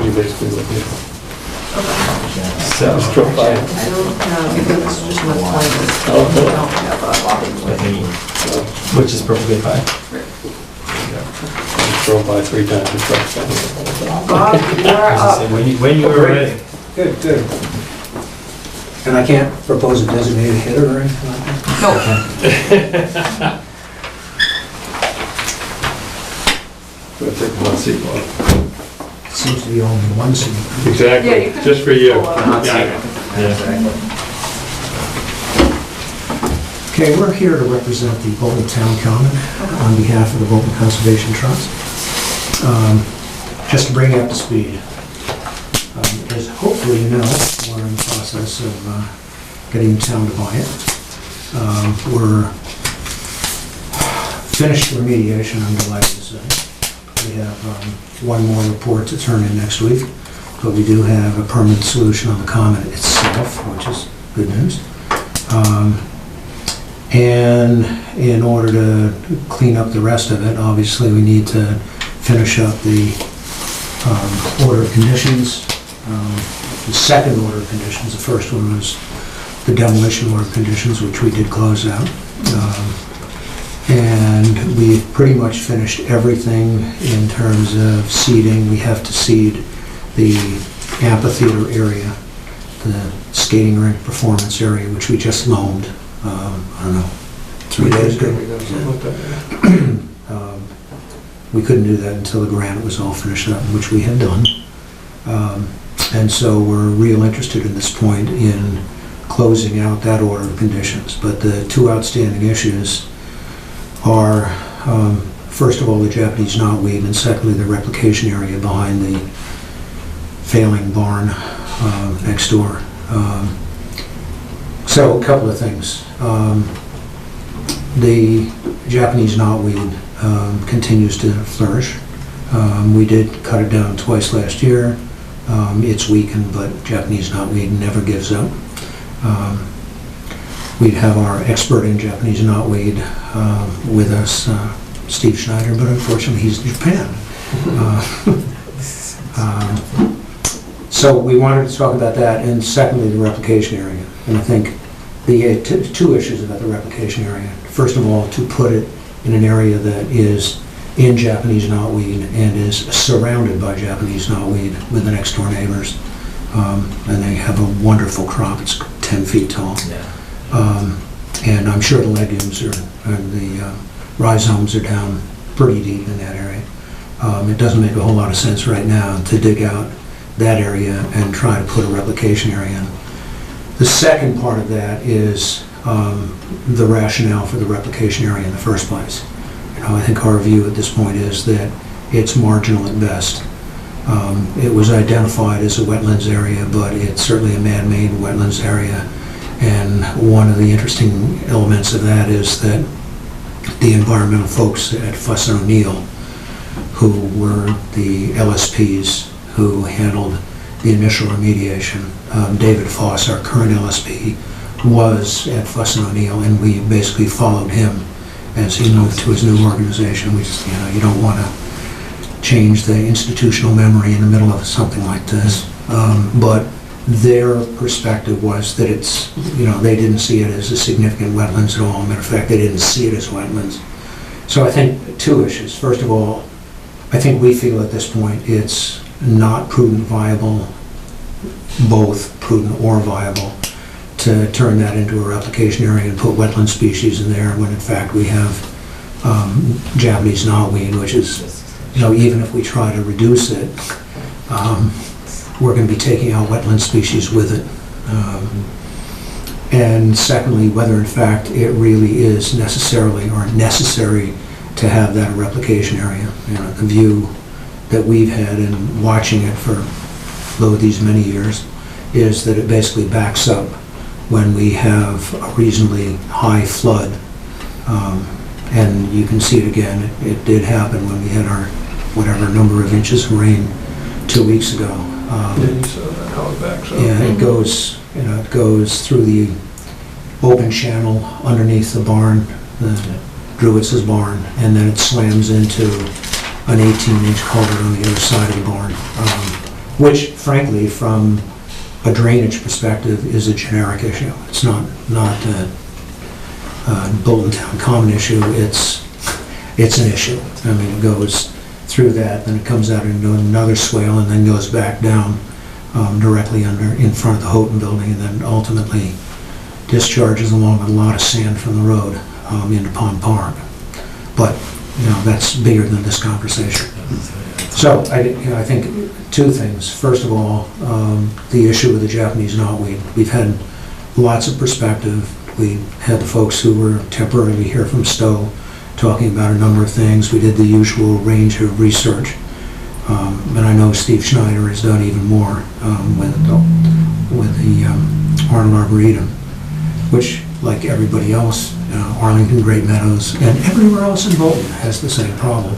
You basically look at So, I don't know, because this is just an appointment. Oh, I don't have a, let me, which is perfectly fine. drove by 3 times the truck stop. Bob, you're up. When you were ready. Good, good. And I can't propose a designated hitter or anything like that? No, Let's see, Bob. Seems to be only one seat. Yeah, Exactly, you can just for you. pull up. Yeah. Okay, we're here to represent the Bolton Town Common on behalf of the Bolton Conservation Trust. Just to bring you up to speed, as hopefully you know, we're in the process of getting the town to buy it. We're finished remediation, I'm delighted to say. We have one more report to turn in next week, but we do have a permanent solution on the common itself, which is good news. And in order to clean up the rest of it, obviously we need to finish up the order of conditions. The second order of conditions, the first one was the demolition order of conditions, which we did close out. And we've pretty much finished everything in terms of seeding. We have to seed the amphitheater area, the skating rink performance area, which we just loaned, I don't know, 3 days ago. We couldn't do that until the grant was all finished up, which we had done. And so we're real interested at this point in closing out that order of conditions. But the 2 outstanding issues are, first of all, the Japanese knotweed, and secondly, the replication area behind the failing barn next door. So a couple of things. The Japanese knotweed continues to flourish. We did cut it down twice last year. It's weakened, but Japanese knotweed never gives up. We'd have our expert in Japanese knotweed with us, Steve Schneider, but unfortunately he's in Japan. So we wanted to talk about that, and secondly, the replication area. And I think the 2 issues about the replication area. First of all, to put it in an area that is in Japanese knotweed and is surrounded by Japanese knotweed with the next door neighbors. And they have a wonderful crop. It's 10 feet tall. And I'm sure the legumes and the rhizomes are down pretty deep in that area. It doesn't make a whole lot of sense right now to dig out that area and try to put a replication area in. The second part of that is the rationale for the replication area in the first place. I think our view at this point is that it's marginal at best. It was identified as a wetlands area, but it's certainly a man-made wetlands area. And one of the interesting elements of that is that the environmental folks at Fuss and O'Neill, who were the LSPs who handled the initial remediation, David Foss, our current LSP, was at Fuss and O'Neill, and we basically followed him as he moved to his new organization. We just, you don't want to change the institutional memory in the middle of something like this. But their perspective was that it's, they didn't see it as a significant wetlands at all. Matter of fact, they didn't see it as wetlands. So I think 2 issues. First of all, I think we feel at this point it's not prudent viable, both prudent or viable, to turn that into a replication area and put wetland species in there when in fact we have Japanese knotweed, which is, even if we try to reduce it, we're going to be taking out wetland species with it. And secondly, whether in fact it really is necessary to have that replication area. The view that we've had in watching it for these many years is that it basically backs up when we have a reasonably high flood. And you can see it again, it did happen when we had our whatever number of inches of rain 2 weeks ago. Yeah, it goes, it goes through the open channel underneath the barn, the Druids' barn, and then it slams into an 18-inch culvert on the other side of the barn, which frankly, from a drainage perspective, is a generic issue. It's not a Bolton Town Common issue, it's an issue. I mean, it goes through that, then it comes out into another swale, and then goes back down directly in front of the Houghton building, and then ultimately discharges along with a lot of sand from the road into Pond Park. But, that's bigger than this conversation. So, I think two things. First of all, the issue with the Japanese knotweed. We've had lots of perspective. We had the folks who were temporarily here from Stowe talking about a number of things. We did the usual range of research. And I know Steve Schneider has done even more with the Arnold Arboretum, which, like everybody else, Arlington, Great Meadows, and everywhere else in Bolton has the same problem.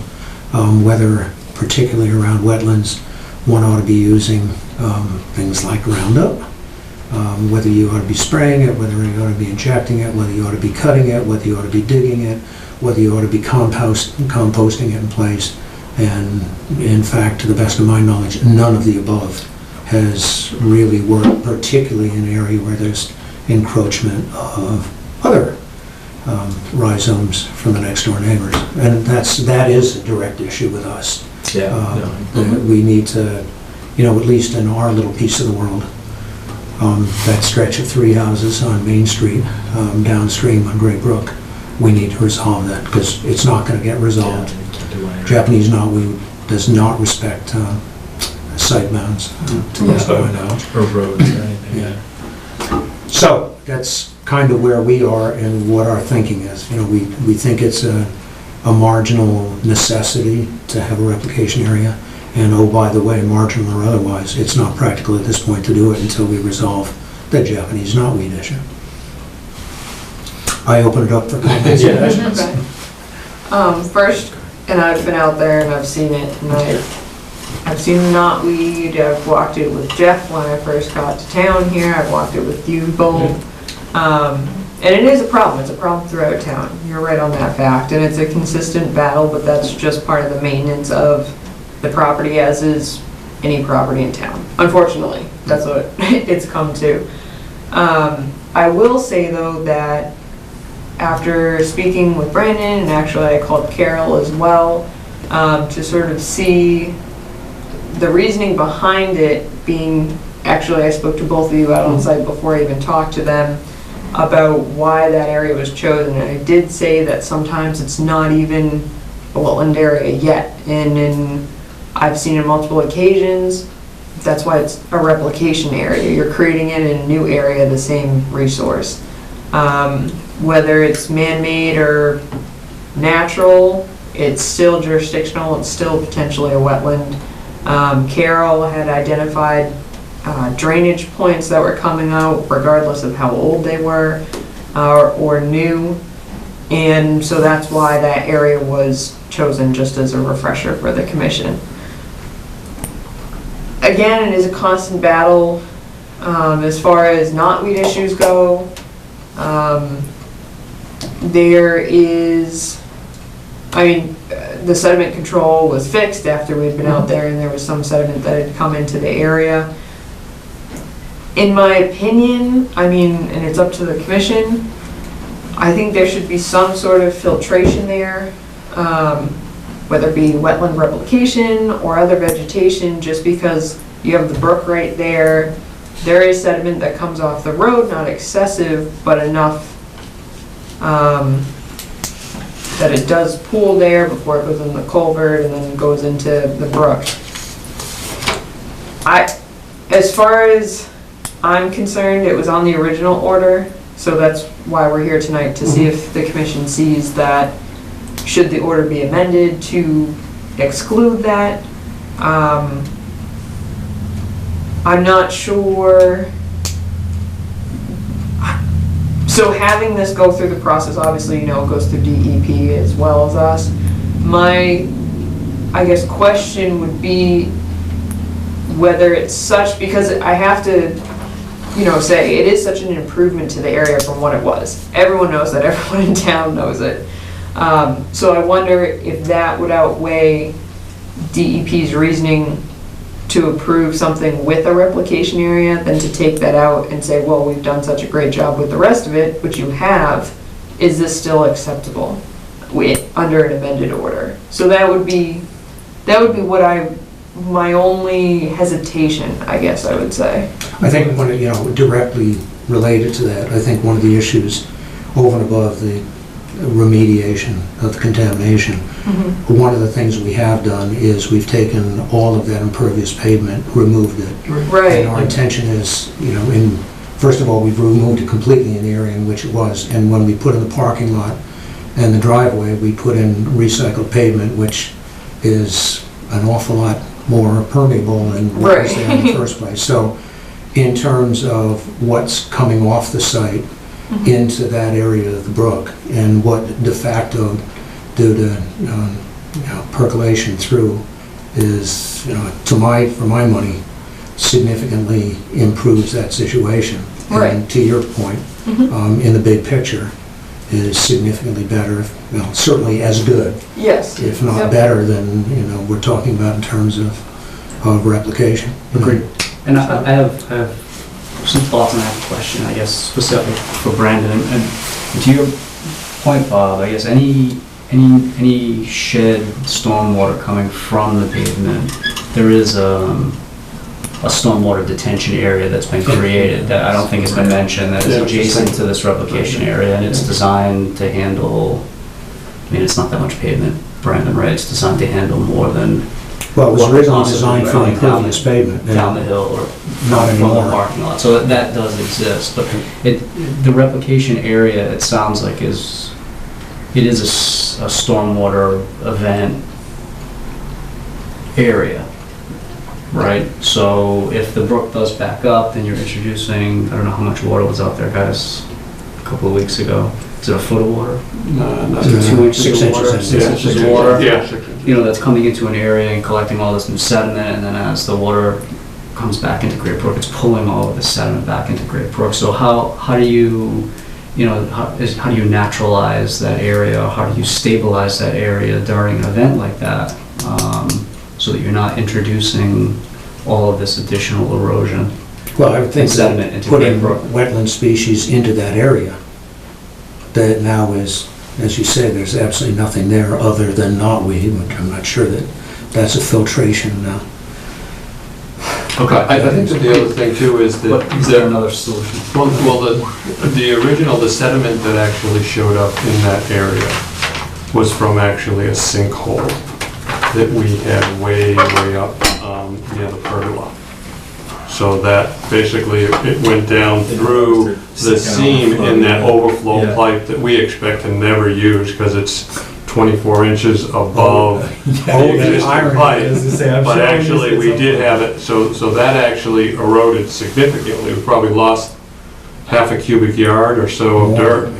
Whether, particularly around wetlands, one ought to be using things like Roundup, whether you ought to be spraying it, whether you ought to be injecting it, whether you ought to be cutting it, whether you ought to be digging it, whether you ought to be composting it in place. And in fact, to the best of my knowledge, none of the above has really worked, particularly in an area where there's encroachment of other rhizomes from the next door neighbors. And that is a direct issue with us. We need to, at least in our little piece of the world, that stretch of 3 houses on Main Street, downstream on Great Brook, we need to resolve that, because it's not going to get resolved. Japanese knotweed does not respect site bounds, to the best of my knowledge. Or roads or anything. Yeah. So that's kind of where we are and what our thinking is. We think it's a marginal necessity to have a replication area. And oh, by the way, marginal or otherwise, it's not practical at this point to do it until we resolve the Japanese knotweed issue. I open it up for comments. Okay. First, and I've been out there and I've seen it, and I've seen knotweed. I've walked it with Jeff when I first got to town here. I've walked it with you both. And it is a problem. It's a problem throughout town. You're right on that fact. And it's a consistent battle, but that's just part of the maintenance of the property, as is any property in town. Unfortunately, that's what it's come to. I will say, though, that after speaking with Brandon, and actually I called Carol as well, to sort of see the reasoning behind it being, actually I spoke to both of you out on site before I even talked to them about why that area was chosen. And I did say that sometimes it's not even a wetland area yet, and I've seen on multiple occasions, that's why it's a replication area. You're creating it in a new area, the same resource. Whether it's man-made or natural, it's still jurisdictional, it's still potentially a wetland. Carol had identified drainage points that were coming out regardless of how old they were or new. And so that's why that area was chosen, just as a refresher for the commission. Again, it is a constant battle as far as knotweed issues go. There is, the sediment control was fixed after we'd been out there, and there was some sediment that had come into the area. In my opinion, and it's up to the commission, I think there should be some sort of filtration there, whether it be wetland replication or other vegetation, just because you have the brook right there. There is sediment that comes off the road, not excessive, but enough that it does pool there before it goes in the culvert and then goes into the brook. As far as I'm concerned, it was on the original order, so that's why we're here tonight, to see if the commission sees that, should the order be amended to exclude that. I'm not sure. So having this go through the process, obviously, it goes through DEP as well as us. My, question would be, whether it's such, because I have to, say it is such an improvement to the area from what it was. Everyone knows that, everyone in town knows it. So I wonder if that would outweigh DEP's reasoning to approve something with a replication area than to take that out and say, well, we've done such a great job with the rest of it, which you have, is this still acceptable under an amended order? So that would be my only hesitation, I guess I would say. I think directly related to that, I think one of the issues over and above the remediation of the contamination, one of the things we have done is we've taken all of that impervious pavement, removed it. Right. And our intention is, first of all, we've removed it completely in the area in which it was, and when we put in the parking lot and the driveway, we put in recycled pavement, which is an awful lot more permeable than what was there in the first place. So in terms of what's coming off the site into that area of the brook, and what de facto, due to percolation through, is, for my money, significantly improves that situation. Right. And to your point, in the big picture, is significantly better, certainly as good, Yes. if not better than, we're talking about in terms of replication. Agreed. And I have some thoughts, and I have a question, I guess, specific for Brandon. And to your point, Bob, I guess any shed stormwater coming from the pavement, there is a stormwater detention area that's been created that I don't think has been mentioned, that is adjacent to this replication area, and it's designed to handle, it's not that much pavement, Brandon, right? It's designed to handle more than Well, it was what originally possibly designed for impervious pavement. down the hill or Not from the anymore. parking lot. So that does exist, but the replication area, it sounds like it is a stormwater event area, right? So if the brook does back up, then you're introducing, I don't know how much water was out there, guys, a couple of weeks ago. Is it a foot of water? No, 2 inches 6 of water? inches. 6 inches of water? Yeah. That's coming into an area and collecting all this new sediment, and then as the water comes back into Great Brook, it's pulling all of the sediment back into Great Brook. So how do you, how do you naturalize that area? Or how do you stabilize that area during an event like that, so that you're not introducing all of this additional erosion? Well, I would think sediment that into putting Great Brook. wetland species into that area, that now is, as you say, there's absolutely nothing there other than knotweed, which I'm not sure that that's a filtration. Okay. I think that the other thing too is that... But is there another solution? Well, the sediment that actually showed up in that area was from actually a sinkhole that we had way up near the pergola. So that basically it went down through the seam in that overflow pipe that we expect to never use because it's 24 inches above the existing pipe. But actually we did have it, so that actually eroded significantly. We probably lost half a cubic yard or so of dirt.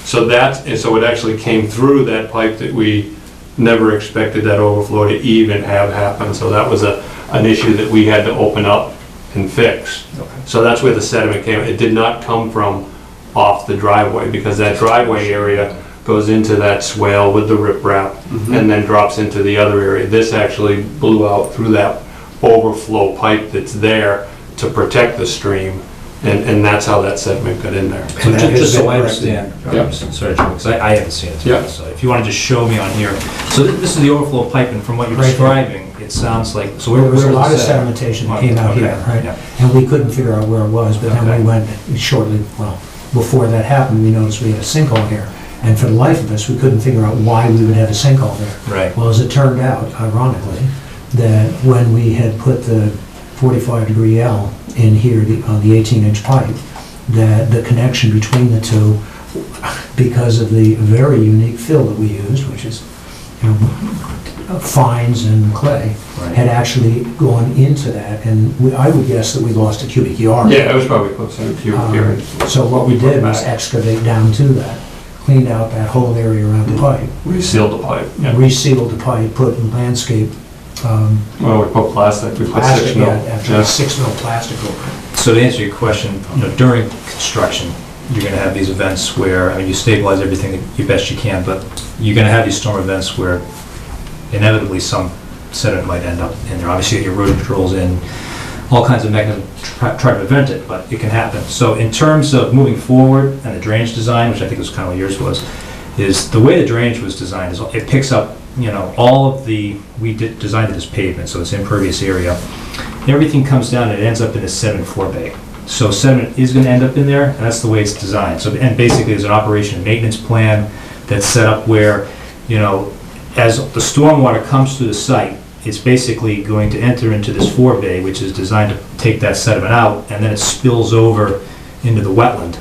So it actually came through that pipe that we never expected that overflow to even have happened. So that was an issue that we had to open up and fix. So that's where the sediment came. It did not come from off the driveway because that driveway area goes into that swale with the riprap and then drops into the other area. This actually blew out through that overflow pipe that's there to protect the stream, and that's how that sediment got in there. So just so I understand, sorry, Joe, because I haven't seen it. Yeah. So if you want to just show me on here. So this is the overflow pipe, and from what you're describing, it sounds like, so There was a where lot of the sedimentation that came out Okay, here, right? yeah. And we couldn't figure out where it was, but then we went shortly, before that happened, we noticed we had a sinkhole here. And for the life of us, we couldn't figure out why we would have a sinkhole there. Right. Well, as it turned out, ironically, that when we had put the 45-degree L in here on the 18-inch pipe, that the connection between the two, because of the very unique fill that we used, which is fines and clay, had actually gone into that, and I would guess that we lost a cubic yard. Yeah, it was probably close to a cubic yard. So what we did was excavate down to that, cleaned out that whole area around the pipe, Resealed the pipe. resealed the pipe, put landscape Well, we put plastic, we put 6 plastic, mil. actually 6 mil plastic over it. So to answer your question, during construction, you're gonna have these events where, I mean, you stabilize everything you best you can, but you're gonna have these storm events where inevitably some sediment might end up in there. Obviously, your erosion controls in, all kinds of mechanisms try to prevent it, but it can happen. So in terms of moving forward and the drainage design, which I think was kind of what yours was, is the way the drainage was designed is it picks up, all of the, designed it as pavement, so it's impervious area. Everything comes down and it ends up in a sediment forebay. So sediment is going to end up in there, and that's the way it's designed. So, and basically there's an operation and maintenance plan that's set up where, as the stormwater comes through the site, it's basically going to enter into this forebay, which is designed to take that sediment out, and then it spills over into the wetland.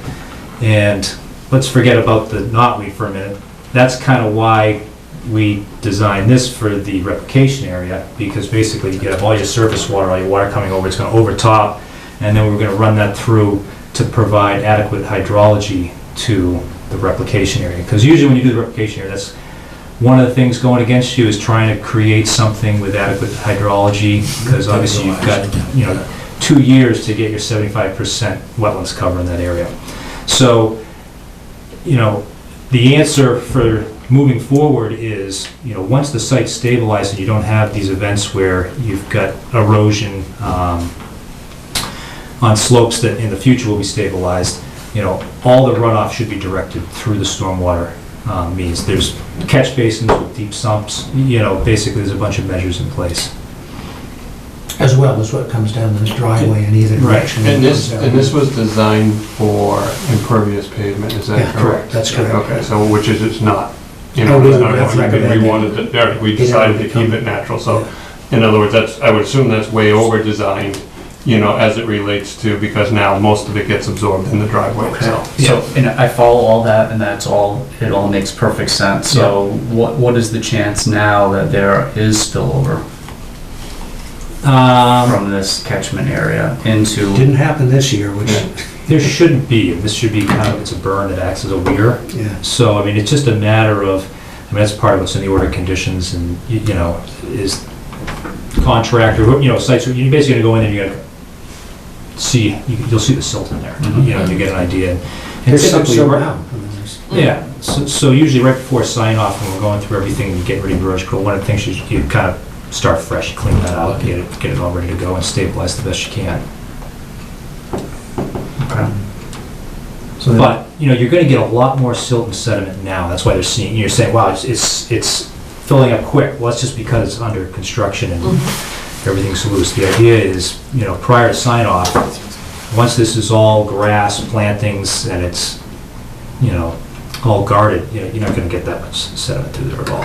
And let's forget about the knotweed for a minute. That's kind of why we designed this for the replication area, because basically you have all your surface water, all your water coming over, it's going to overtop, and then we're going to run that through to provide adequate hydrology to the replication area. Because usually when you do the replication area, that's one of the things going against you, is trying to create something with adequate hydrology, because obviously you've got 2 years to get your 75% wetlands cover in that area. So, the answer for moving forward is, once the site's stabilized and you don't have these events where you've got erosion on slopes that in the future will be stabilized, all the runoff should be directed through the stormwater means. There's catch basins with deep sumps, basically there's a bunch of measures in place. As well as what comes down the driveway in either direction. And this was designed for impervious pavement, is that correct? That's correct. Okay, so which is it's not. We wanted to, we decided to keep it natural, so in other words, I would assume that's way over designed, as it relates to, because now most of it gets absorbed in the driveway itself. So, and I follow all that, and it all makes perfect sense. So what is the chance now that there is spillover from this catchment area into? Didn't happen this year, which... There shouldn't be. This should be kind of, it's a burn that acts as a weir. Yeah. So, I mean, it's just a matter of, that's part of what's in the order of conditions, and, is contractor, sites, you're basically gonna go in and you're gonna see, you'll see the silt in there, to get an idea. And typically, yeah, so usually right before sign off, when we're going through everything and getting ready to erosion control, one of the things you kind of start fresh, you clean that out, get it all ready to go and stabilize the best you can. So but you're going to get a lot more silt and sediment now. That's why you're saying, wow, it's filling up quick. Well, that's just because it's under construction and everything's loose. The idea is, prior to sign off, once this is all grass, plantings, and it's all guarded, you're not going to get that much sediment through there at all.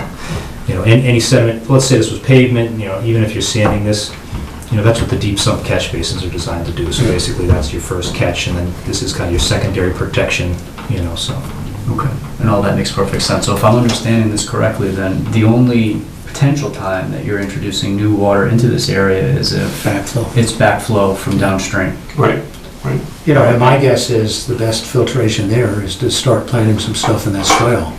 Any sediment. Let's say this was pavement. Even if you're sanding this. That's what the deep sump catch basins are designed to do. So basically that's your first catch, and then this is kind of your secondary protection, so. Okay, and all that makes perfect sense. So if I'm understanding this correctly, then the only potential time that you're introducing new water into this area is if it's backflow from downstream. Right. And my guess is the best filtration there is to start planting some stuff in that swale.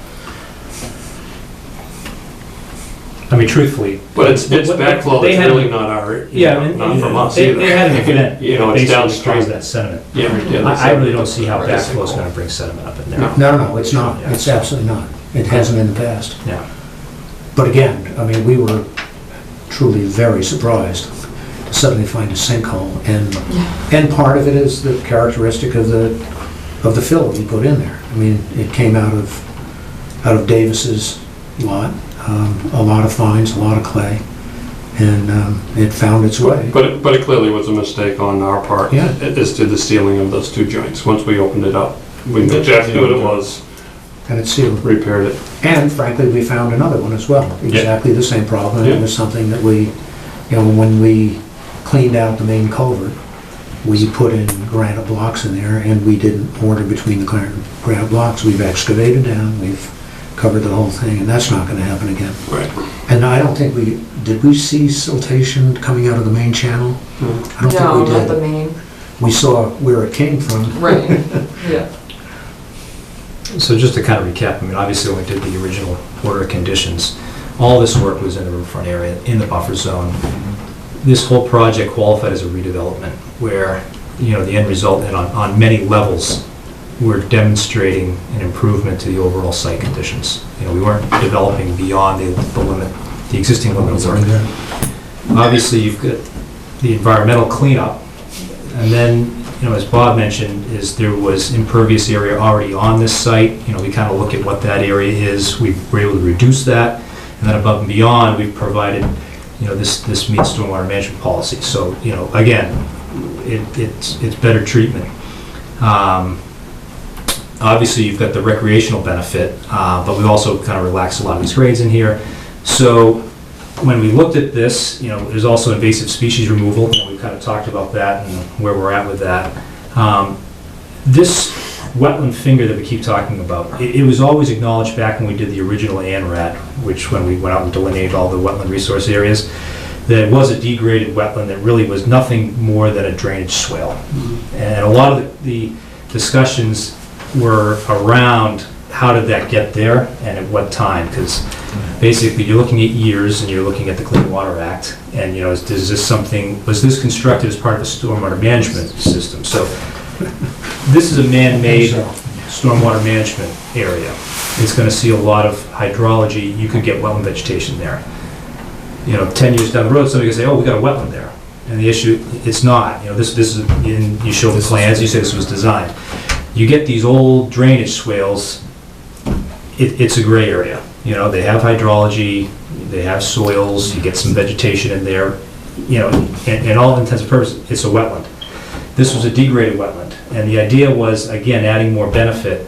I mean, truthfully. But it's backflow, it's really not our, not from us either. They had an event. It's downstream. That sediment. Yeah. I really don't see how backflow is going to bring sediment up in there. No, it's not. It's absolutely not. It hasn't in the past. Yeah. But again, I mean, we were truly very surprised to suddenly find a sinkhole, and part of it is the characteristic of the fill we put in there. I mean, it came out of Davis's lot. A lot of fines, a lot of clay, and it found its way. But it clearly was a mistake on our part as to the sealing of those 2 joints. Once we opened it up, we knew exactly what it was. And it's sealed. Repaired it. And frankly, we found another one as well. Exactly the same problem. It was something that we, when we cleaned out the main culvert, we put in granite blocks in there, and we didn't mortar between the granite blocks. We've excavated down, we've covered the whole thing, and that's not going to happen again. Right. And I don't think did we see siltation coming out of the main channel? I don't think we did. No, not the main. We saw where it came from. Right, yeah. So just to kind of recap, I mean, obviously when we did the original order of conditions, All this work was in the riverfront area, in the buffer zone. This whole project qualified as a redevelopment, where, the end result, and on many levels, we're demonstrating an improvement to the overall site conditions. We weren't developing beyond the limit, the existing limit of work. Obviously, you've got the environmental cleanup, and then, as Bob mentioned, there was impervious area already on this site. We kind of look at what that area is. We were able to reduce that, and then above and beyond, we've provided, this meets stormwater management policy. So, again, it's better treatment. Obviously, you've got the recreational benefit, but we also kind of relaxed a lot of these grades in here. So when we looked at this, there's also invasive species removal, and we kind of talked about that and where we're at with that. This wetland finger that we keep talking about, it was always acknowledged back when we did the original ANRAD, which when we went out and delineated all the wetland resource areas, that it was a degraded wetland that really was nothing more than a drainage swale. And a lot of the discussions were around how did that get there and at what time, because basically you're looking at years and you're looking at the Clean Water Act, and was this constructed as part of a stormwater management system? So this is a man-made stormwater management area. It's going to see a lot of hydrology. You could get wetland vegetation there. 10 years down the road, somebody can say, oh, we got a wetland there. And the issue, it's not. This is, you show the plans, you say this was designed. You get these old drainage swales, it's a gray area. They have hydrology, they have soils, you get some vegetation in there. In all intents and purposes, it's a wetland. This was a degraded wetland. And the idea was, again, adding more benefit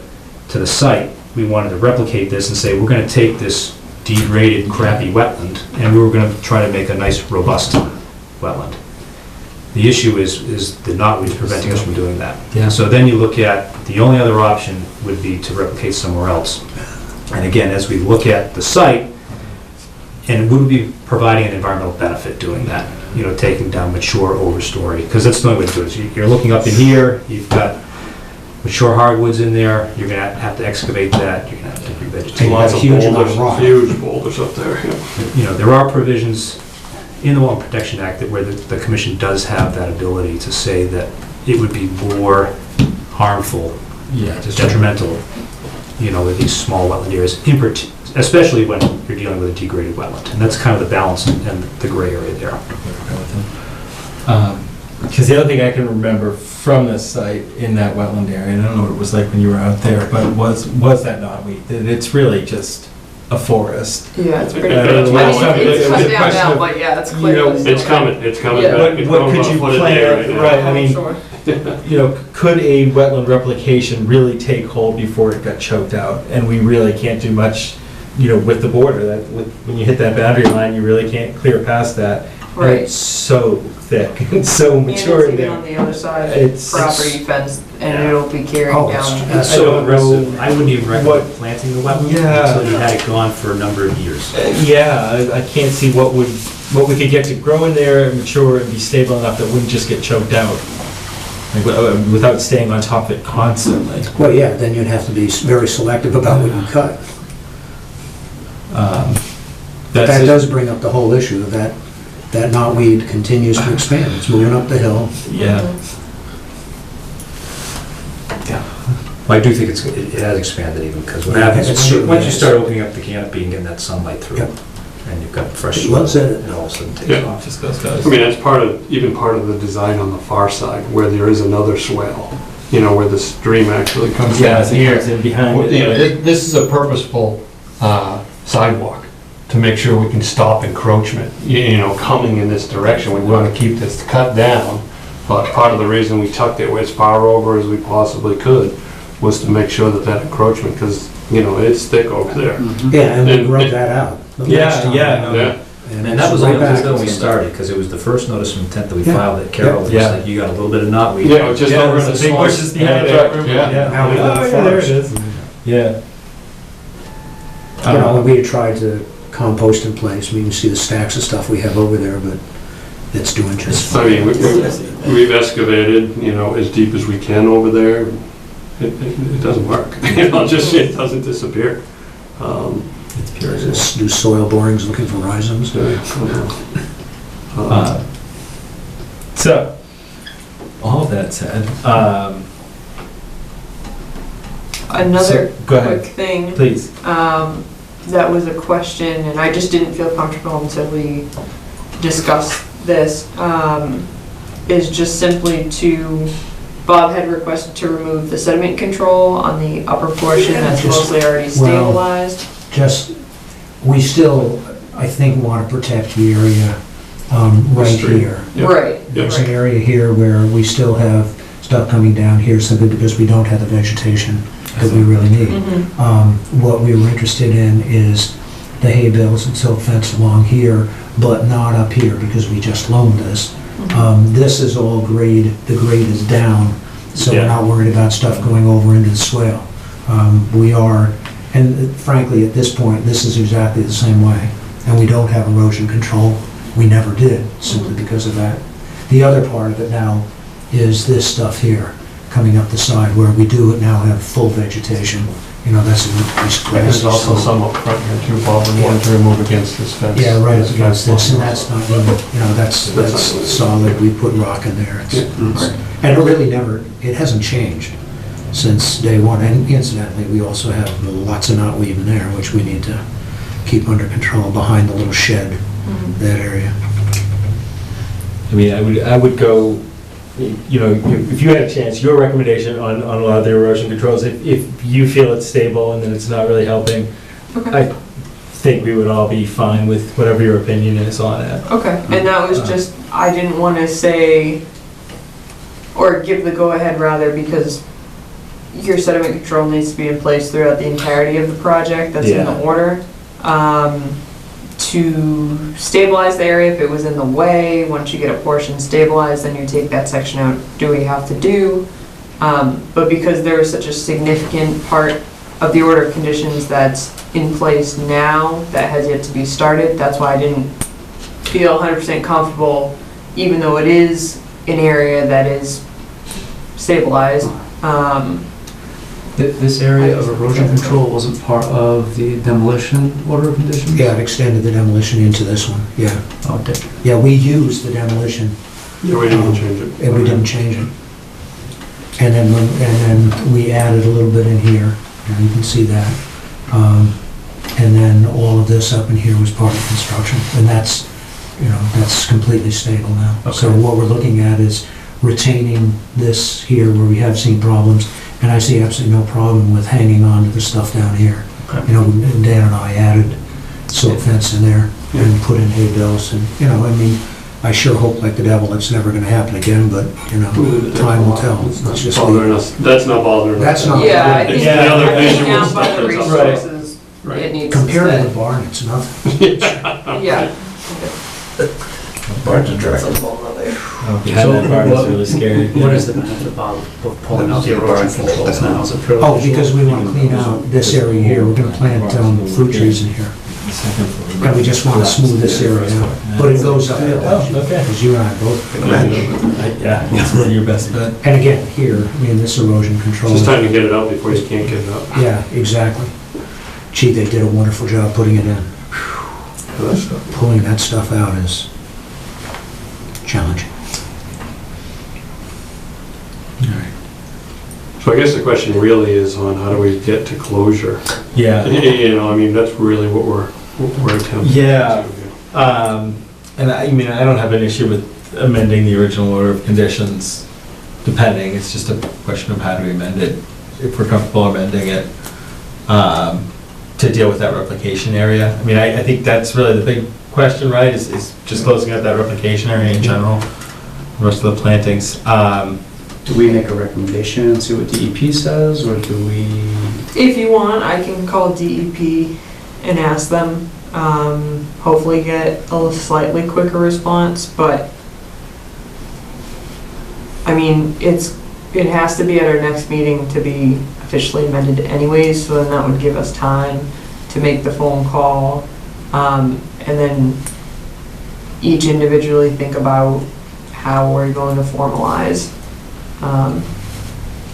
to the site. We wanted to replicate this and say, we're going to take this degraded, crappy wetland, and we were going to try to make a nice, robust wetland. The issue is the knotweed preventing us from doing that. Yeah. So then you look at, the only other option would be to replicate somewhere else. And again, as we look at the site, and we would be providing an environmental benefit doing that, taking down mature overstory, because that's the only way to do it. So you're looking up in here, you've got mature hardwoods in there, you're going to have to excavate that, you're going to have to revegetate. Lots of huge amount of boulders, rock. huge boulders up there. Yeah. There are provisions in the Wetland Protection Act that where the commission does have that ability to say that it would be more harmful, detrimental, with these small wetland areas, especially when you're dealing with a degraded wetland. And that's kind of the balance and the gray area there. Because the other thing I can remember from this site in that wetland area, and I don't know what it was like when you were out there, but was that knotweed. It's really just a forest. Yeah, it's pretty. It's It's cut down now, but yeah, it's clear. It's coming back. Yeah. It's What going could about a you foot a day plant, now. right, I mean, Sure. could a wetland replication really take hold before it got choked out? And we really can't do much, with the border. When you hit that boundary line, you really can't clear past that. And Right. it's so thick, it's so And mature it's in even on there. the other side of It's- the property fence, and it'll be carried Oh, down. I So don't know. I wouldn't even recommend What- planting the wetland Yeah. until you had it gone for a number of years. Yeah, I can't see what we could get to grow in there and mature and be stable enough that wouldn't just get choked out. Like, without staying on top of it constantly. Well, yeah, then you'd have to be very selective about what you cut. That That's does bring up the whole issue of that knotweed continues to expand. It's moving up the hill. Yeah. Well, I do think it has expanded even, because what Yeah, happens, it certainly once you has. start opening up the canopy and getting that sunlight through, Yep. and you've got fresh It soil, loves it. it all of a sudden takes Yeah. off. Just goes. I mean, that's part of the design on the far side, where there is another swale, where the stream actually comes Yeah, down as it here. comes in behind Well, it. This is a purposeful sidewalk to make sure we can stop encroachment, Coming in this direction. We want to keep this cut down, but part of the reason we tucked it as far over as we possibly could was to make sure that encroachment, because, it's thick over there. Yeah, and we And- rubbed that out. the last Yeah, time. yeah, no. Yeah. And that was it's all right back. when we started, because it was the first notice of intent that we Yeah. filed that Carol was Yeah. like, you got a little bit of knotweed. Yeah, it was just Yeah, over in there's the a big small- bushes behind Yeah, it. yeah. Now we Oh, got yeah, there it forest. is. Yeah. You know, and we had tried to compost in place. You can see the stacks of stuff we have over there, but it's doing just I fine. mean, we've excavated, as deep as we can over there. It doesn't work. It doesn't disappear. It's pure. Just do soil borings looking for rhizomes. So, all that said, Another So, go ahead. quick thing. please. That was a question, and I just didn't feel comfortable until we discussed this, is just simply to, Bob had requested to remove the sediment control on the upper portion that's Just- mostly already well- stabilized. Just, we still, I think, want to protect the area right street. here. Yeah. Right. There's an area here where we still have stuff coming down here simply because we don't have the vegetation that we really need. Mhm. What we were interested in is the hay bales and silt fence along here, but not up here because we just loaned this. This is all grade, the grade is down, so we're Yeah. not worried about stuff going over into the swale. We are, and frankly, at this point, this is exactly the same way, and we don't have erosion control. We never did, simply because of that. The other part of it now is this stuff here, coming up the side where we do now have full vegetation. You know, that's an increased And there's grass. also some up front here too, Bob, we wanted to remove against this fence. Yeah, right up against this, and that's not even, you know, that's solid, we put rock in there. And it really never, it hasn't changed since day one. And incidentally, we also have lots of knotweed in there, which we need to keep under control behind the little shed, that area. I mean, I would go, you know, if you had a chance, your recommendation on a lot of the erosion controls, if you feel it's stable and that it's not really helping, Okay. I think we would all be fine with whatever your opinion is on it. Okay, and that was just, I didn't want to say, or give the go-ahead rather, because your sediment control needs to be in place throughout the entirety of the project, that's in the Yeah. order. To stabilize the area, if it was in the way, once you get a portion stabilized, then you take that section out, do what you have to do. But because there is such a significant part of the order of conditions that's in place now that has yet to be started, that's why I didn't feel 100% comfortable, even though it is an area that is stabilized. This area of erosion control wasn't part of the demolition order of conditions? Yeah, it extended the demolition into this one, yeah. Oh, it did. Yeah, we used the demolition, Yeah, we didn't change it. and we didn't change it. And then we added a little bit in here, and you can see that. And then all of this up in here was part of construction, and that's, you know, that's completely stable now. So Okay. what we're looking at is retaining this here where we have seen problems, and I see absolutely no problem with hanging on to the stuff down here. Okay. You know, Dan and I added silt fence in there and put in hay bales, and, you know, I mean, I sure hope like the devil it's never gonna happen again, but, you know, time will tell. It's not It's just bothering us, that's not bothering us. That's not- Yeah, I think It's the other I think visual now stuff by the that's up. resources, Right. it needs to compared to stay. the barn, it's nothing. Yeah. Barns are dragging. Behind that barn is really scary. What is the benefit of pulling out the erosion controls now? Is it purely Oh, visual? because we want to clean out this area here, we're gonna plant fruit trees in here. And we just want to smooth this area out, but it goes uphill, okay. as you and I both. Yeah, that's one of your best bet. And again, here, I mean, this erosion control. It's just time to get it out before you can't get it out. Yeah, exactly. Gee, they did a wonderful job putting it in. Pulling that stuff out is challenging. So I guess the question really is on how do we get to closure? Yeah. You know, I mean, that's really what we're attempting. Yeah. to do. And I mean, I don't have an issue with amending the original order of conditions, depending, it's just a question of how do we amend it, if we're comfortable amending it, to deal with that replication area. I mean, I think that's really the big question, right, is just closing out that replication area in general, the rest of the plantings. Do we make a recommendation and see what DEP says, or do we? If you want, I can call DEP and ask them, hopefully get a slightly quicker response, but I mean, it has to be at our next meeting to be officially amended anyways, so then that would give us time to make the phone call, and then each individually think about how we're going to formalize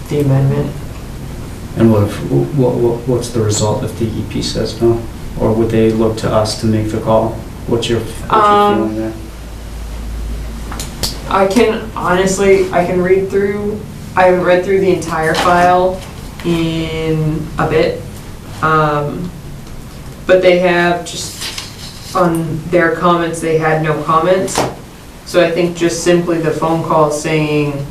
the amendment. And what's the result if DEP says no? Or would they look to us to make the call? What's your feeling there? I can read through, I haven't read through the entire file in a bit. But they have just, on their comments, they had no comments. So I think just simply the phone call saying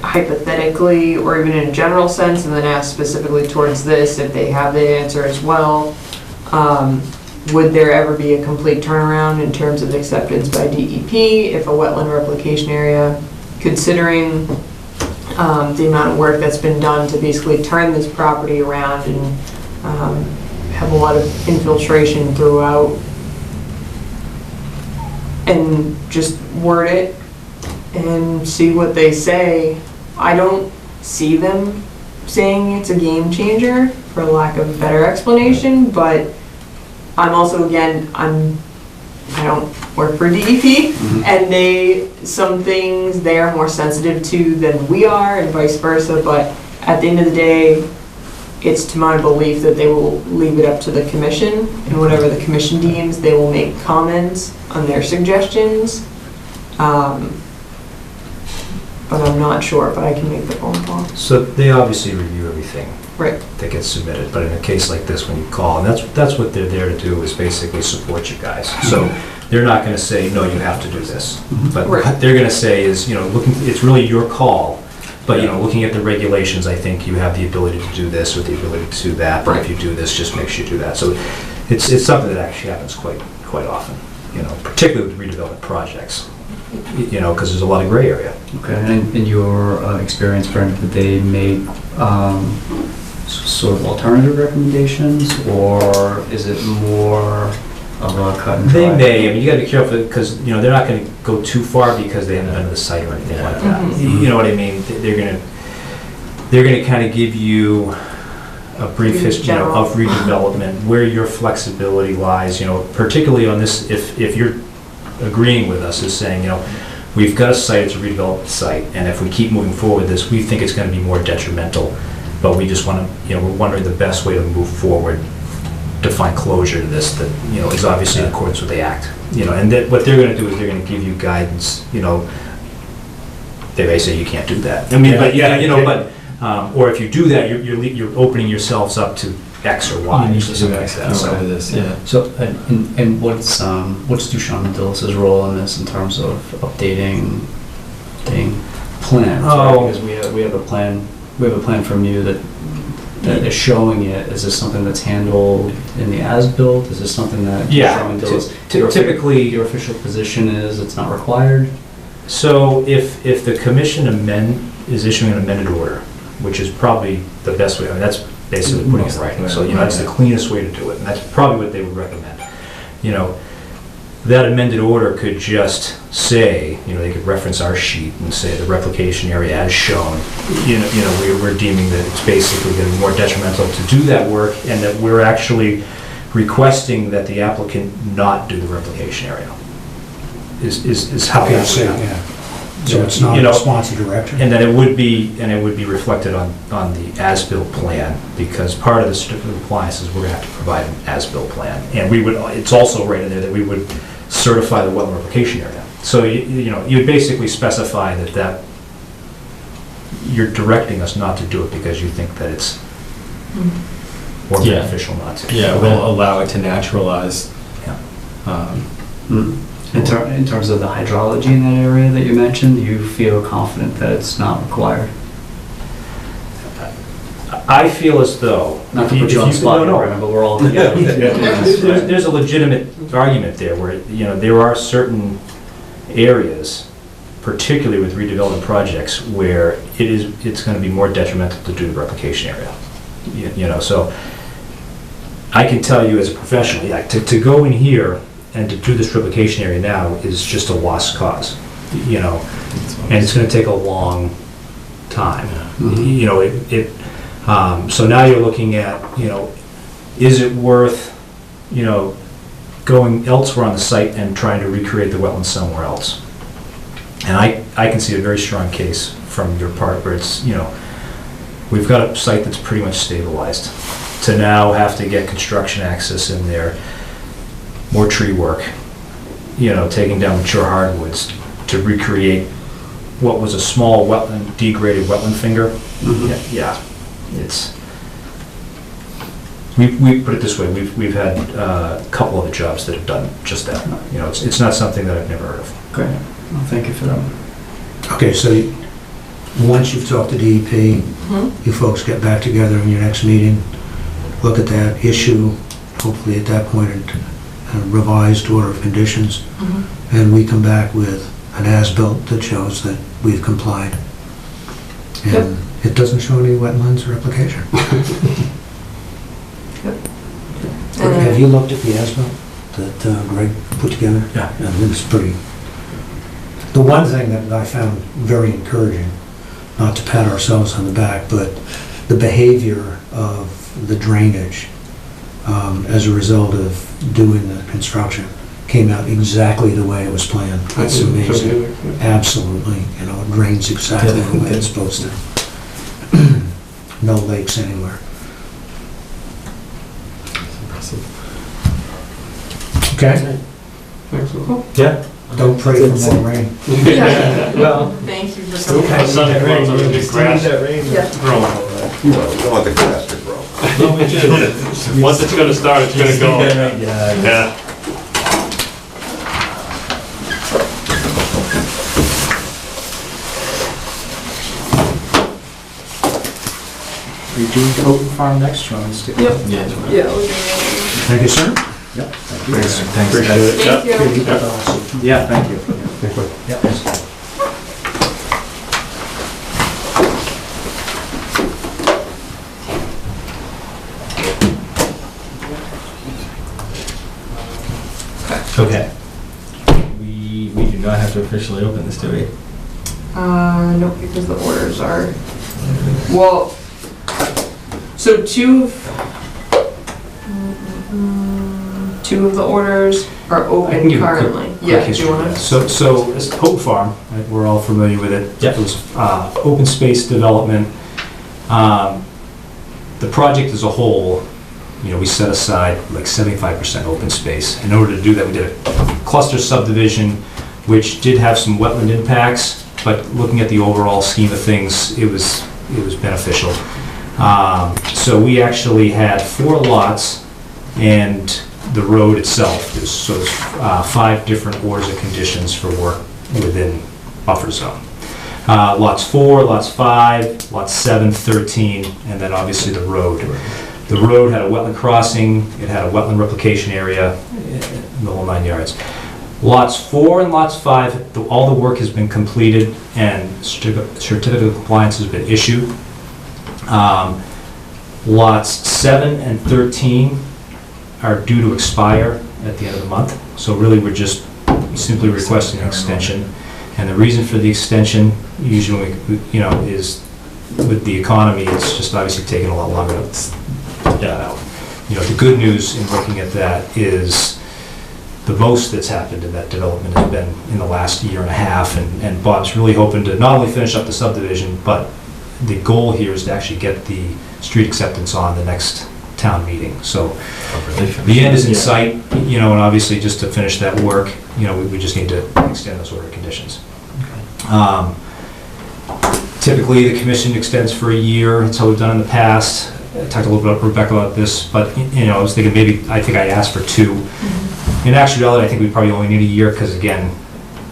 hypothetically, or even in a general sense, and then ask specifically towards this, if they have the answer as well. Would there ever be a complete turnaround in terms of acceptance by DEP if a wetland replication area, considering the amount of work that's been done to basically turn this property around and have a lot of infiltration throughout, and just word it and see what they say. I don't see them saying it's a game changer, for lack of a better explanation, but I'm also, again, I don't work for DEP, and some things they are more sensitive to than we are, and vice versa, but at the end of the day, it's to my belief that they will leave it up to the commission, and whatever the commission deems, they will make comments on their suggestions. But I'm not sure, but I can make the phone call. So they obviously review everything Right. that gets submitted, but in a case like this, when you call, and that's what they're there to do, is basically support you guys. So they're not gonna say, no, you have to do this. But Right. what they're gonna say is, it's really your call, but, looking at the regulations, I think you have the ability to do this or the ability to do that, but if you do this, just make sure you do that. So it's something that actually happens quite often, particularly with redevelopment projects, because there's a lot of gray area. Okay, and in your experience, Brent, did they make sort of alternative recommendations, or is it more of a cut and dry? They may. I mean, you gotta be careful, because, they're not gonna go too far because they haven't been to the site or anything like that. You know what I mean? They're gonna kind of give you a brief history, of redevelopment, where your flexibility lies, particularly on this, if you're agreeing with us, is saying, we've got a site, it's a redeveloped site, and if we keep moving forward with this, we think it's gonna be more detrimental, but we just wanna, we're wondering the best way to move forward to find closure to this that, is obviously in accordance with the act. And that what they're gonna do is they're gonna give you guidance, they may say you can't do that. I mean, or if you do that, you're opening yourselves up to X or Y or something like that. So, and what's Duchamp Dillis's role in this in terms of updating plans? Oh. Because we have a plan from you that is showing it. Is this something that's handled in the as-built? Is this something that Duchamp Dillis, typically your official position is it's not required? So if the commission is issuing an amended order, which is probably the best way, I mean, that's basically putting it in writing. So, that's the cleanest way to do it, and that's probably what they would recommend. That amended order could just say, they could reference our sheet and say the replication area as shown, we're deeming that it's basically going to be more detrimental to do that work, and that we're actually requesting that the applicant not do the replication area. Is how Yeah, so it's not a response to direction? And then it would be reflected on the as-built plan, because part of the certificate of compliance is we're gonna have to provide an as-built plan. And it's also right in there that we would certify the wetland replication area. So, you would basically specify that you're directing us not to do it because you think that it's more beneficial not to. Yeah, we'll allow it to naturalize. In terms of the hydrology in that area that you mentioned, you feel confident that it's not required? I feel as though... Not to put you on the spot, but we're all... There's a legitimate argument there where, there are certain areas, particularly with redevelopment projects, where it's going to be more detrimental to do the replication area. So I can tell you as a professional, to go in here and to do this replication area now is just a lost cause, and it's going to take a long time. So now you're looking at, is it worth, going elsewhere on the site and trying to recreate the wetlands somewhere else? And I can see a very strong case from your part where it's, we've got a site that's pretty much stabilized. To now have to get construction access in there, more tree work, taking down mature hardwoods to recreate what was a small wetland, degraded wetland finger. Yeah, it's, we put it this way, we've had a couple of the jobs that have done just that. It's not something that I've never heard of. Great. Well, thank you for that. Okay, so once you've talked to DEP, you folks get back together in your next meeting, look at that issue, hopefully at that point, a revised order of conditions, and we come back with an as-built that shows that we've complied. And it doesn't show any wetlands or application. Have you looked at the as-built that Greg put together? Yeah. And it's pretty... The one thing that I found very encouraging, not to pat ourselves on the back, but the behavior of the drainage as a result of doing the construction came out exactly the way it was planned. It's amazing. Absolutely. It drains exactly the way it's supposed to. No lakes anywhere. Okay? Yeah. Don't pray for more rain. Well, Thank you for still coming. need that rain. Still need that rain. Yeah. You don't want the grass to grow. Once it's gonna start, it's gonna go. Yeah. Are you doing Houghton Farm next, John? Yep. Yeah, we'll do that. Thank you, sir. Yep. Thank you. Thanks. Appreciate it. Thank you. Yeah, thank you. Yep. Okay. We do not have to officially open this, do we? Nope, because the orders are, well, so two of the orders are I can open give a quick- currently. quick Yeah, do history you of wanna? that. So it's Houghton Farm, right, we're all familiar with it. Yep. It was open space development. The project as a whole, we set aside like 75% open space. In order to do that, we did a cluster subdivision, which did have some wetland impacts, but looking at the overall scheme of things, it was beneficial. So we actually had 4 lots and the road itself. So there's 5 different orders of conditions for work within buffer zone. Lots 4, lots 5, lots 7, 13, and then obviously the road. The road had a wetland crossing, it had a wetland replication area, the whole 9 yards. Lots 4 and lots 5, all the work has been completed and certificate of compliance has been issued. Lots 7 and 13 are due to expire at the end of the month. So really, we're just simply requesting an extension. And the reason for the extension, usually, is with the economy, it's just obviously taking a lot longer to put that out. The good news in looking at that is the most that's happened in that development has been in the last year and a half, and Bob's really hoping to not only finish up the subdivision, but the goal here is to actually get the street acceptance on the next town meeting. So the end is in sight, and obviously just to finish that work, we just need to extend those order conditions. Typically, the commission extends for a year. That's how we've done in the past. I talked a little bit with Rebecca about this, but I was thinking I think I asked for 2. In actuality, I think we probably only need a year because, again,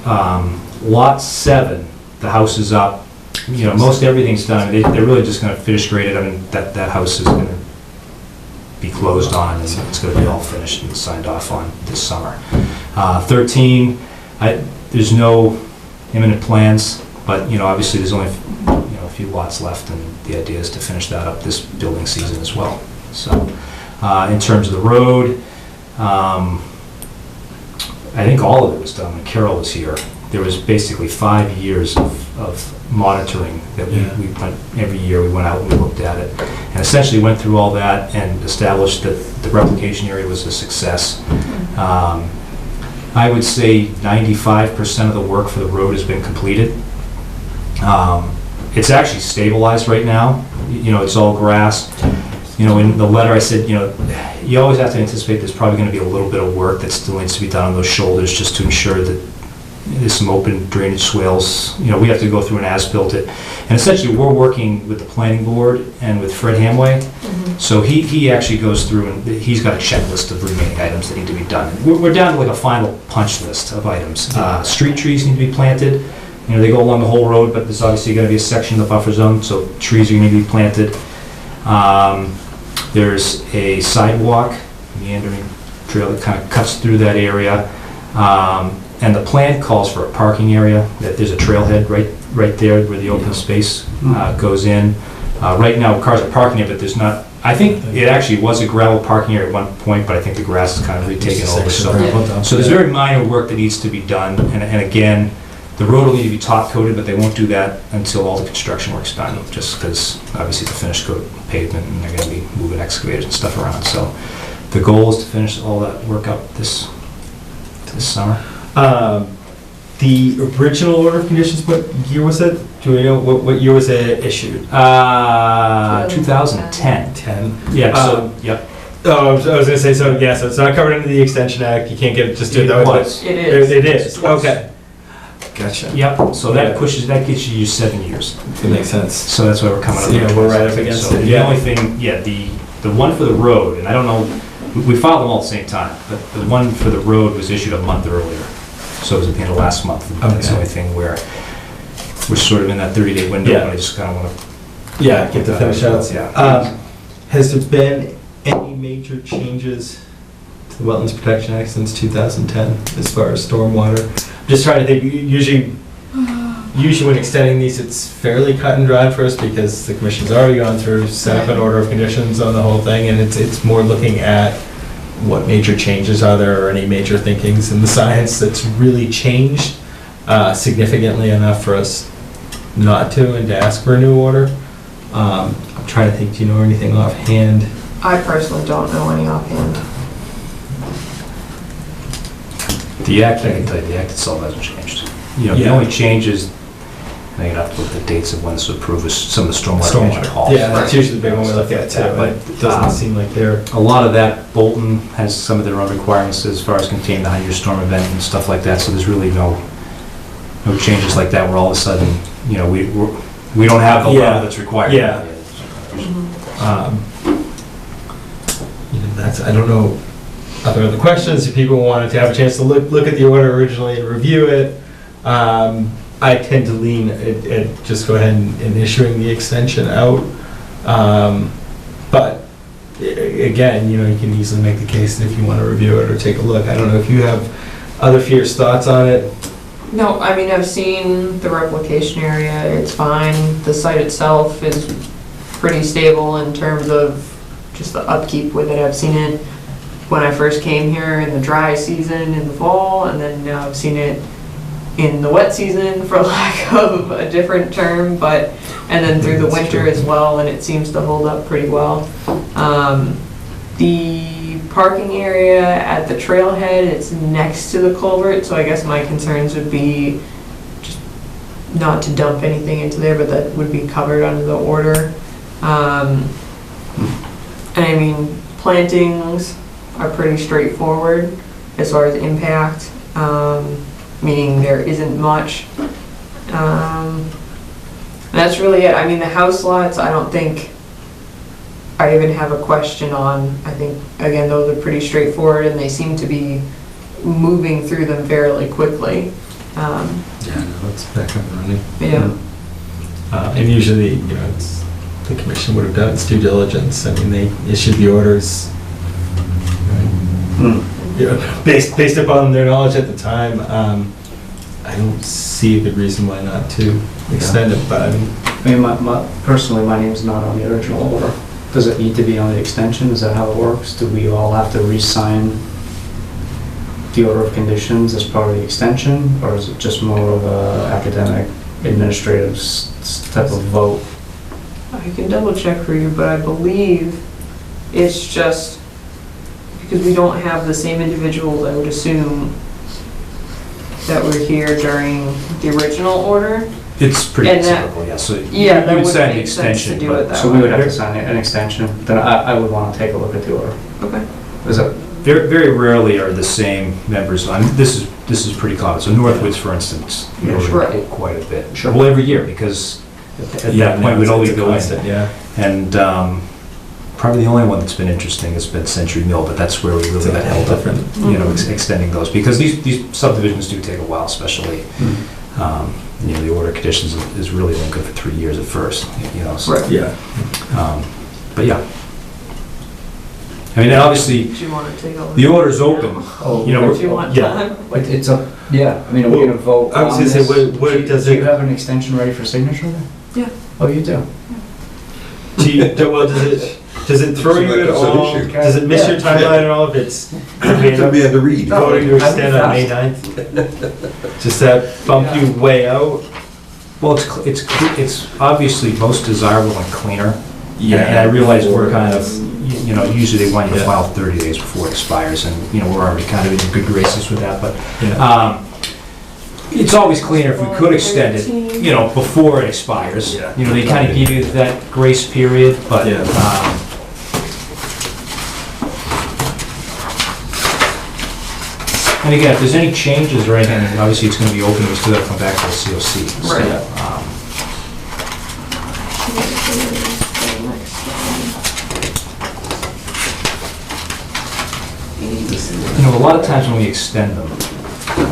lot 7, the house is up. Most everything's done. They're really just going to finish grade it. I mean, that house is going to be closed on, and it's going to be all finished and signed off on this summer. 13, there's no imminent plans, but obviously there's only a few lots left, and the idea is to finish that up this building season as well. So, in terms of the road, I think all of it was done when Carol was here. There was basically 5 years of monitoring that we went, every year we went out and we looked at it, and essentially went through all that and established that the replication area was a success. I would say 95% of the work for the road has been completed. It's actually stabilized right now. You know, it's all grass. You know, in the letter I said, you know, you always have to anticipate there's probably going to be a little bit of work that still needs to be done on those shoulders just to ensure that there's some open drainage swales. You know, we have to go through and as-built it. And essentially, we're working with the planning board and with Fred Hamway. So he actually goes through and he's got a checklist of remaining items that need to be done. We're down to like a final punch list of items. Street trees need to be planted. You know, they go along the whole road, but there's obviously going to be a section in the buffer zone, so trees are going to be planted. There's a sidewalk, meandering trail that kind of cuts through that area. And the plan calls for a parking area, that there's a trailhead right there where the open space goes in. Right now, cars are parking there, but there's not, I think it actually was a gravel parking area at one point, but I think the grass is kind of retaken over. So there's very minor work that needs to be done, and again, the road will need to be top coated, but they won't do that until all the construction work's done, just because obviously it's a finished coat pavement and they're going to be moving excavators and stuff around. So the goal is to finish all that work up this summer. The original order of conditions, what year was it? Do we know what year was it issued? 2010. 10. Yeah, so, yep. Oh, I was gonna say, so yeah, so it's not covered under the Extension Act, you can't just do it that way. It is. It is, okay. Gotcha. Yep, so that gets you 7 years. It makes sense. So that's why we're coming up. So, yeah, we're right up against so it. The only thing, yeah, the one for the road, and I don't know, we filed them all at the same time, but the one for the road was issued a month earlier. So it was at the end of last month. That's the only thing where we're sort of in that 30-day window, but I just kind of want to... Yeah, get the finish out. Yeah. Has there been any major changes to the Wetlands Protection Act since 2010 as far as stormwater? I'm just trying to think, usually when extending these, it's fairly cut and dried for us because the commission's already gone through, set up an order of conditions on the whole thing, and it's more looking at what major changes are there, or any major thinkings in the science that's really changed significantly enough for us not to and to ask for a new order. I'm trying to think, do you know anything offhand? I personally don't know any offhand. The act, I can tell you, the act itself hasn't changed. You know, the only change is, I think I'd have to look at the dates of when this was approved, is some of the stormwater management halls. Yeah, that's usually the big one we look at too, but it doesn't seem like they're... A lot of that, Bolton has some of their own requirements as far as containing the 100-year storm event and stuff like that, so there's really no changes like that where all of a sudden, you know, we don't have the level that's required. Yeah. That's, I don't know, are there other questions? If people wanted to have a chance to look at the order originally and review it, I tend to lean at just go ahead and issuing the extension out. But again, you know, you can easily make the case that if you want to review it or take a look. I don't know if you have other fierce thoughts on it. No, I mean, I've seen the replication area, it's fine. The site itself is pretty stable in terms of just the upkeep with it. I've seen it when I first came here in the dry season in the fall, and then now I've seen it in the wet season, for lack of a different term, and then through the winter as well, and it seems to hold up pretty well. The parking area at the trailhead, it's next to the culvert, so I guess my concerns would be just not to dump anything into there, but that would be covered under the order. And I mean, plantings are pretty straightforward as far as impact, meaning there isn't much. That's really it. I mean, the house lots, I don't think I even have a question on. I think, again, those are pretty straightforward, and they seem to be moving through them fairly quickly. Yeah, no, it's back up and running. Yeah. And usually, you know, the commission would have done its due diligence. I mean, they issued the orders, you know, based upon their knowledge at the time. I don't see a good reason why not to extend it, but I mean, Personally, my name's not on the original order. Does it need to be on the extension? Is that how it works? Do we all have to re-sign the order of conditions as part of the extension, or is it just more of a academic, administrative type of vote? I can double check for you, but I believe it's just because we don't have the same individuals, I would assume, that were here during the original order. It's pretty And that- typical, yeah, so Yeah, that you would would sign an make sense to extension, do it but that So we would have to sign an extension, then I would want to take a look at the order. Okay. Is that, very, very rarely are the same members on, this is pretty common. So Northwoods, for instance, you know, Sure. we quite a bit. Sure. Well, every year, because at Yeah, that point, we'd it's always a go in. constant, yeah. And probably the only one that's been interesting has been Century Mill, but that's where we really got held up in, you know, extending those. Because these subdivisions do take a while, especially, you know, the order of conditions is really only good for 3 years at first, you know, so. Right. Yeah. But yeah. I mean, and obviously, Do you want to take a look? the order's open, you know. Do you want yeah. time? it's a, yeah, I mean, are we going to vote I was on gonna say, this? what does Do you it, have an extension ready for signature then? Yeah. Oh, you do? well, does it throw you at It's an all? issue. Does it miss your timeline at all if it's It's gonna be hard to read. voting to extend on May 9th? Just that bump you way out? Well, it's obviously most desirable and cleaner. And I realize we're kind of, you know, usually they want you to file 30 days before it expires, and, you know, we're already kind of in good graces with that, but it's always cleaner if we could extend it, you know, before it expires. Yeah. You know, they kind of give you that grace period, but, Yeah. And again, if there's any changes or anything, obviously it's going to be open, we still got to come back to the COC. So, Right. You know, a lot of times when we extend them,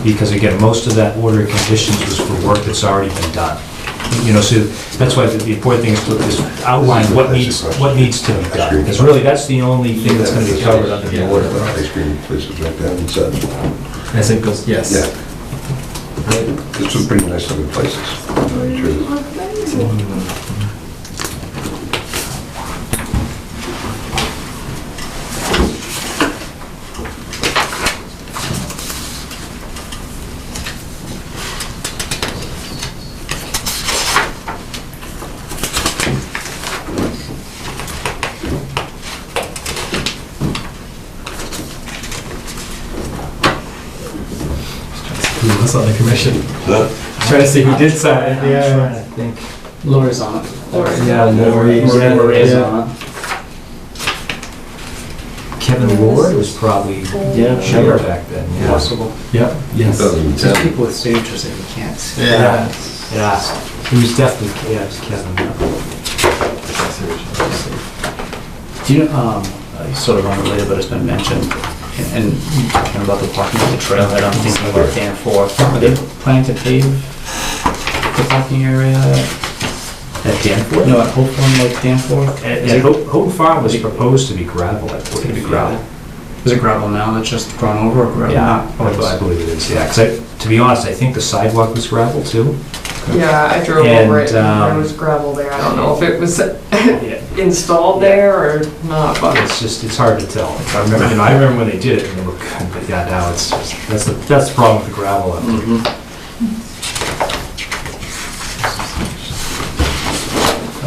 because again, most of that order of conditions was for work that's already been done. You know, so that's why the important thing is to outline what needs to be done. Because really, that's the only thing that's going to be covered under the order. Ice cream places right there and said, I think goes, yes. yeah. There's some pretty nice looking places. to tell you the truth. Who was on the commission? Huh? Trying to see who did sign it, I yeah. think. Lori's on it. Yeah, Lori. Lori's yeah. on it. Kevin Ward was probably Yeah, chair back then, yeah. Possible. Yep, yes. 2010. People with signatures that you can't see. Yeah. Yeah, he was definitely, yeah, it was Kevin. Do you, sort of unrelated, but it's been mentioned, and talking about the parking lot, the trailhead, I'm thinking about Danforth. Are they planning to pave the parking area At Danforth? No, at Hope Farm, like Danforth? At Houghton Farm was proposed to be gravel, I believe. It'd be gravel. Is it gravel now that's just grown over or gravel? Yeah, I believe it is, yeah. 'Cause to be honest, I think the sidewalk was gravel too. Yeah, I drove And, over it, and there was gravel there. I don't know if it was Yeah. installed there or not, but It's just, it's hard to tell. I remember, you know, I remember when they did it and they looked good, but yeah, now it's, that's the problem with the gravel.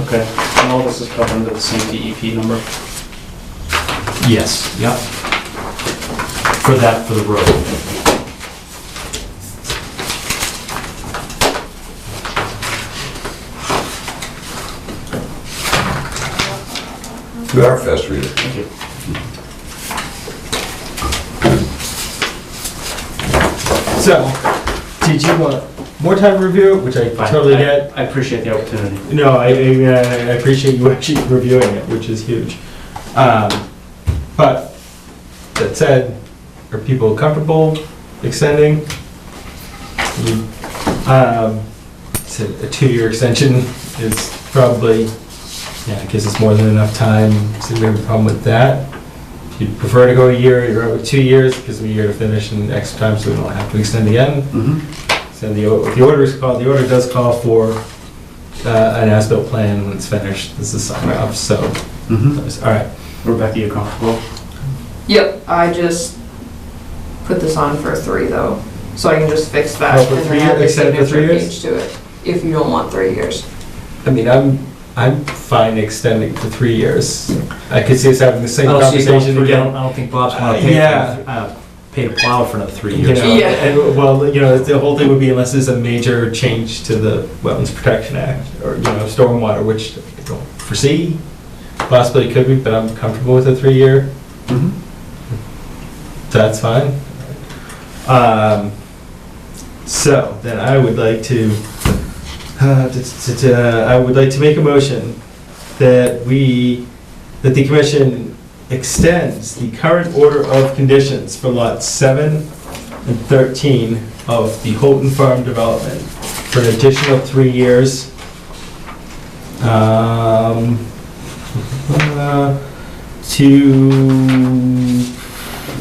Okay, and all this is covered under the same DEP number? Yes, yep. For the road. You are a fast reader. Thank you. So, did you want more time to review it, which I totally get? I appreciate the opportunity. No, I appreciate you actually reviewing it, which is huge. But, that said, are people comfortable extending? So a 2-year extension is probably, yeah, I guess it's more than enough time, so we have a problem with that. If you'd prefer to go a year, you're over 2 years, because we a year to finish and extra time, so we don't have to extend again. So the order is called, the order does call for an as-built plan when it's finished. This is signed off, so, all right. Rebecca, you comfortable? yep, I just put this on for 3 though, so I can just fix that Oh, for and 3 then add the years? Extend it for 3 signature years? page to it, if you don't want 3 years. I mean, I'm fine extending to 3 years. I could see us having the same I don't see it going conversation through. again. I don't think Bob's gonna pay Yeah. for, pay to plow for another 3 years. Yeah. And, well, the whole thing would be unless there's a major change to the Wetlands Protection Act, or, stormwater, which I don't foresee. Possibly could be, but I'm comfortable with a 3-year. That's fine. So then I would like to, make a motion that the commission extends the current order of conditions for lots 7 and 13 of the Houghton Farm development for an additional 3 years. To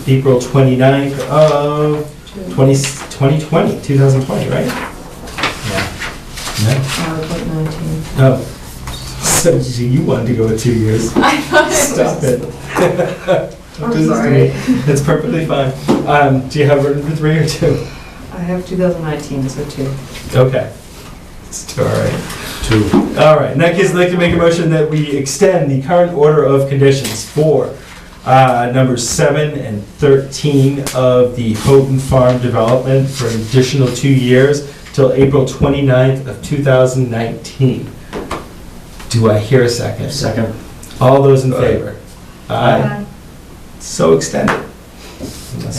April 29th of 2020, right? Yeah. PowerPoint 19. Oh, so you wanted to go with 2 years. Stop it. I'm sorry. It's perfectly fine. Do you have it for 3 or 2? I have 2019, so 2. Okay. It's all right. 2. All right, in that case, I'd like to make a motion that we extend the current order of conditions for numbers 7 and 13 of the Houghton Farm development for an additional 2 years till April 29th of 2019. Do I hear a second? Second. All those in favor? Aye. So extended.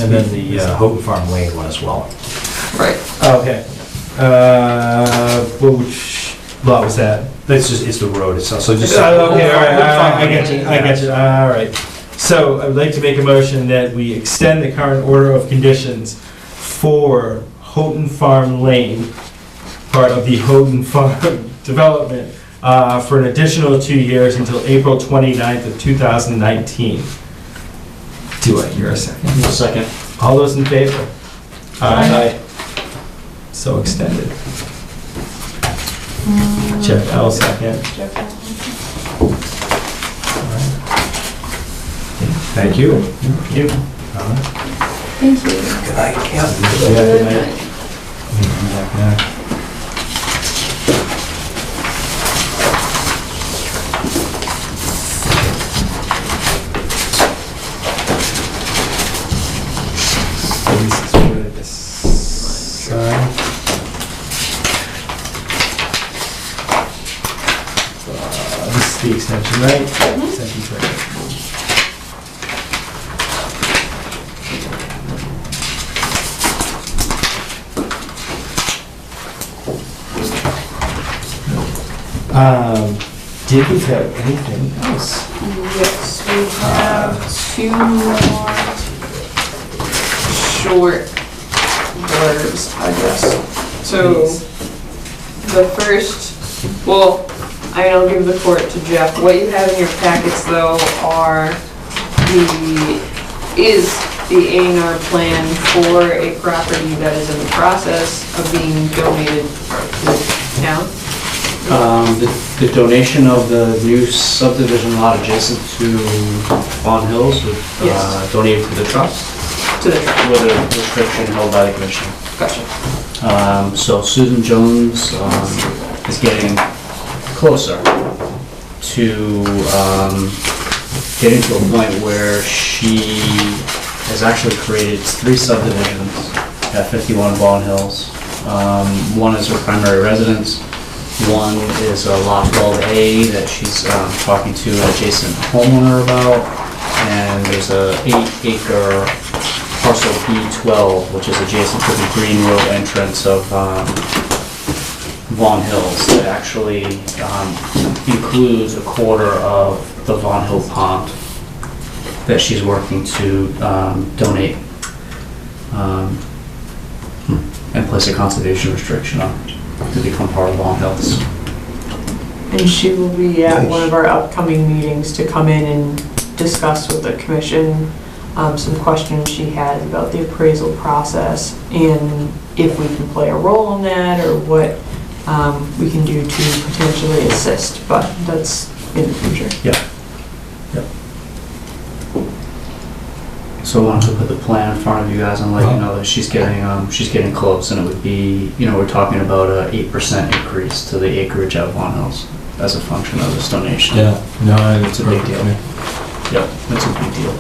And then the Houghton Farm Lane one as well. Right. Okay. Which lot was that? It's the road itself, so just. Okay, all right, I get you, all right. So I would like to make a motion that we extend the current order of conditions for Houghton Farm Lane, part of the Houghton Farm development, for an additional 2 years until April 29th of 2019. Do I hear a second? Second. All those in favor? Aye. So extended. Jeff L. second. Thank you. Thank you. Thank you. Good night, Kim. Yeah, good night. This is the extension, right? Extension's right. Did we have anything else? Yes, we have 2 more short blurbs, I guess. So, the first, well, I'll give the court to Jeff. What you have in your packets, though, are the A&R plan for a property that is in the process of being donated to the town. The donation of the new subdivision lot adjacent to Fawn Hills was Yes. donated to the trust To the trust. with a restriction held by the commission. Gotcha. So Susan Jones is getting closer to getting to a point where she has actually created 3 subdivisions at 51 Fawn Hills. One is her primary residence. One is a lot called A that she's talking to an adjacent homeowner about, and there's a 8-acre parcel B12, which is adjacent to the Green Road entrance of Vaughan Hills. That actually includes a quarter of the Vaughan Hill Pond that she's working to donate and place a conservation restriction on to become part of Vaughan Hills. And she will be at one of our upcoming meetings to come in and discuss with the commission some questions she has about the appraisal process and if we can play a role in that or what we can do to potentially assist, but that's in the future. Yeah. So I wanted to put the plan in front of you guys and let you know that she's getting close, and it would be, we're talking about a 8% increase to the acreage at Vaughan Hills as a function of this donation. Yeah, no, It's a big deal. Yep, it's a big deal.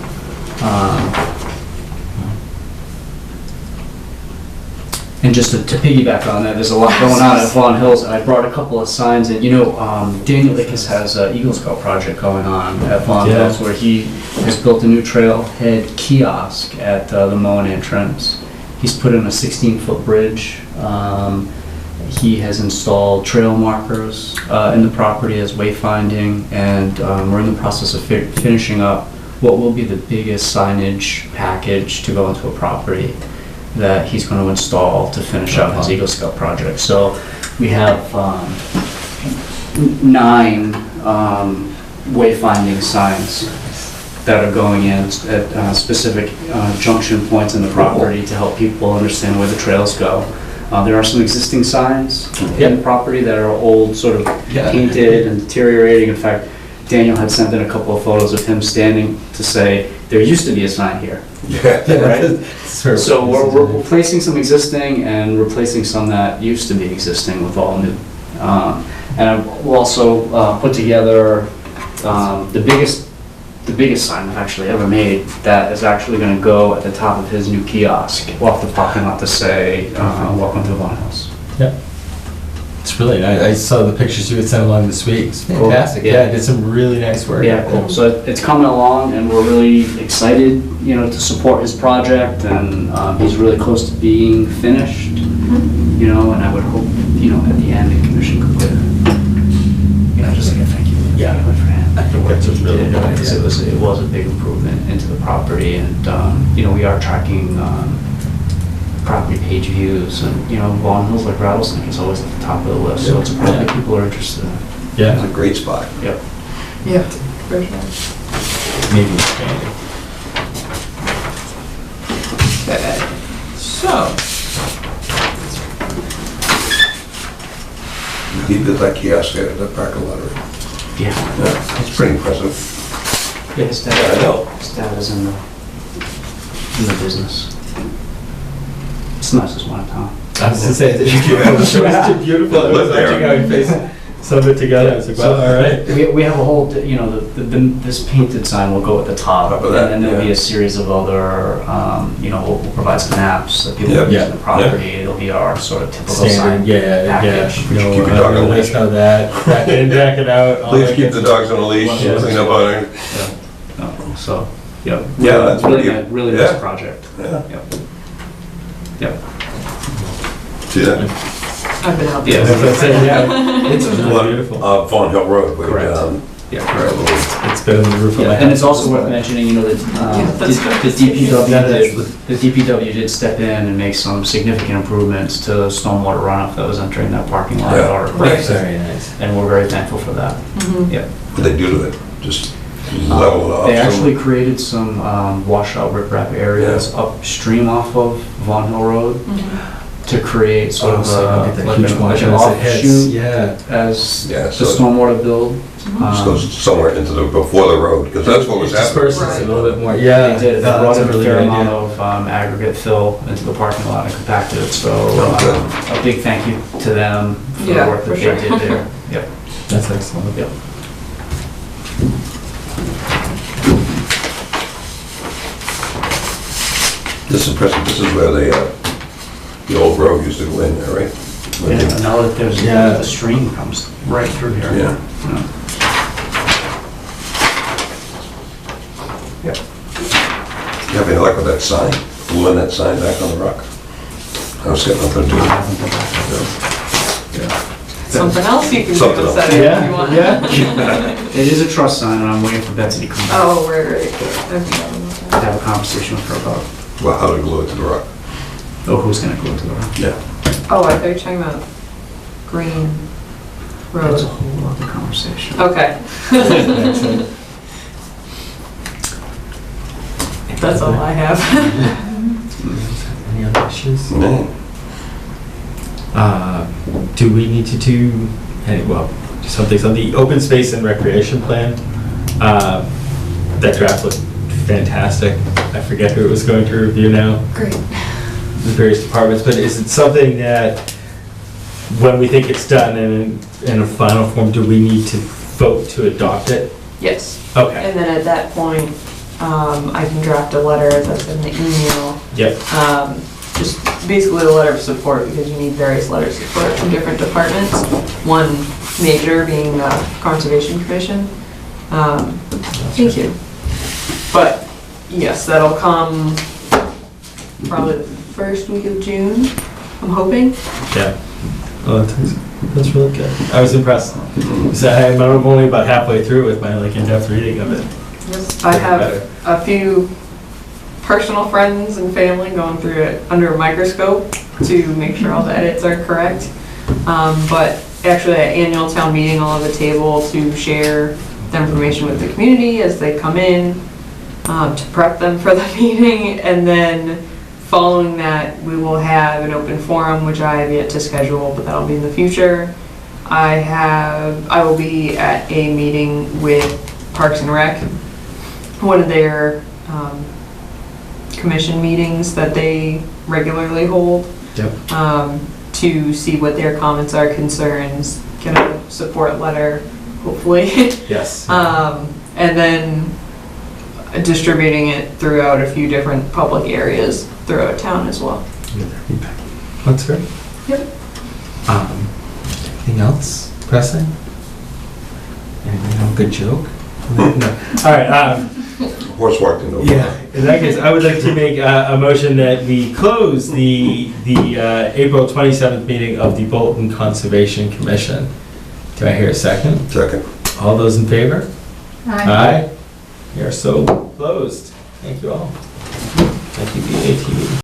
just to piggyback on that, there's a lot going on at Vaughan Hills, and I brought a couple of signs in. You know, Daniel Ickes has an Eagle Scout project going on at Vaughan Yeah. Hills, where he has built a new trailhead kiosk at the Moen entrance. He's put in a 16-foot bridge. He has installed trail markers in the property as wayfinding, and we're in the process of finishing up what will be the biggest signage package to go into a property that he's going to install to finish up his Eagle Scout project. So we have 9 wayfinding signs that are going in at specific junction points in the property to help people understand where the trails go. There are some existing signs in the property that are old, sort of painted and deteriorating. In fact, Daniel had sent in a couple of photos of him standing to say, there used to be a sign here. Right? So we're replacing some existing and replacing some that used to be existing with all new. And we'll also put together the biggest sign I've actually ever made that is actually going to go at the top of his new kiosk off the parking lot to say, welcome to Vaughan Hills. Yep. It's really nice. I saw the pictures you had sent along this week. It's Cool. fantastic. Yeah. Yeah, did some really nice work. Yeah, cool. So it's coming along, and we're really excited, to support his project, and he's really close to being finished, and I would hope, at the end, the commission could put, just like a thank you. Yeah. For him. I think that's what's really nice. Because it was a big improvement into the property, and, we are tracking property page views, and, Vaughan Hills, like Rattlesnake, is always at the top of the list, so it's a property people are interested in. Yeah. It's a great spot. Yep. Yeah, for sure. Maybe expanding. Okay. So, He did that kiosk there at the parking lot. Right? Yeah. It's pretty impressive. Yeah, his Yeah, I know. dad is in the business. It's the nicest one in town. I was going to say, it was too beautiful. I was watching how he faced some of it together. I was like, well, all right. We have a whole, this painted sign will go at the top, Top of that, and then there'll be yeah. a series of other, we'll provide some maps that people Yep. use in the property. It'll be our sort of typical sign Standard, yeah. package. No, Keep your dog on a leash. know that. Back in, back it out. all Please that keep good the dogs on a leash. Yeah. Clean up on it. So, yeah. Yeah, that's really, pretty good. really Yeah. nice project. Yeah. Yep. See that? I've been out Yeah. there. That's what I'm saying, yeah. It's really beautiful. Vaughan Hill Road. Where, Correct. Yeah, correct. It's better than the roof of my Yeah, house. and it's also worth mentioning, that that's the DPW That did, is the DPW did step in and make some significant improvements to the stormwater runoff that was entering that parking lot. Yeah. Or- Right. Very nice. And we're very thankful for that. Mhm. What they do to it? Just level it off. They actually created some washout riprap areas upstream off of Vaughan Hill Road to create sort of So you like get that an huge washout as it hits. offshoot Yeah. as Yeah, the so stormwater build. just goes somewhere into before the road, because that's what was It happening. disperses a little bit more. Yeah. They did. They No, brought that's in a a really fair good amount idea. of aggregate fill into the parking lot and compacted it, so Okay. a big thank you to them for the Yeah, work that for they sure. did there. Yep. That's excellent. Yep. This is impressive. This is where the old road used to go in there, right? Yeah, now that there's, Yeah. the stream comes right through here. Yeah. You have any luck with that sign? Gluing that sign back on the rock? I was getting nothing to do. Something else you can do Something instead else. of if you want. It is a trust sign, and I'm waiting for Betsy to come back Oh, right. Okay. to have a conversation with her about, Well, how to glue it to the rock? who's gonna go into the room. Yeah. Oh, I thought you were talking about Green That's a Road. whole other conversation. Okay. That's all I have. Any other issues? No. Do we need to do, well, some things on the open space and recreation plan? That draft looked fantastic. I forget who it was going to review now, Great. the various departments, but is it something that, when we think it's done in a final form, do we need to vote to adopt it? Yes. Okay. And then at that point, I can draft a letter that's in the email, Yep. just basically a letter of support, because you need various letters of support from different departments. One major being the Conservation Commission. Thank you. But, yes, that'll come probably the first week of June, I'm hoping. Yeah. Oh, that's really good. I was impressed. So I'm only about halfway through with my in-depth reading of it. I have a few personal friends and family going through it under a microscope to make sure all the edits are correct. But actually at annual town meeting, I'll have a table to share the information with the community as they come in, to prep them for the meeting, and then following that, we will have an open forum, which I have yet to schedule, but that'll be in the future. I will be at a meeting with Parks and Rec, one of their commission meetings that they regularly hold. Yep. To see what their comments are, concerns, get a support letter, hopefully. Yes. And then distributing it throughout a few different public areas throughout town as well. That's great. Yep. Anything else pressing? Anything else? Good joke? No. All right. Horse walked into. Yeah. In that case, I would like to make a motion that we close the April 27th meeting of the Bolton Conservation Commission. Do I hear a second? Second. All those in favor? Aye. Aye. We are so closed. Thank you all. Thank you, BATV.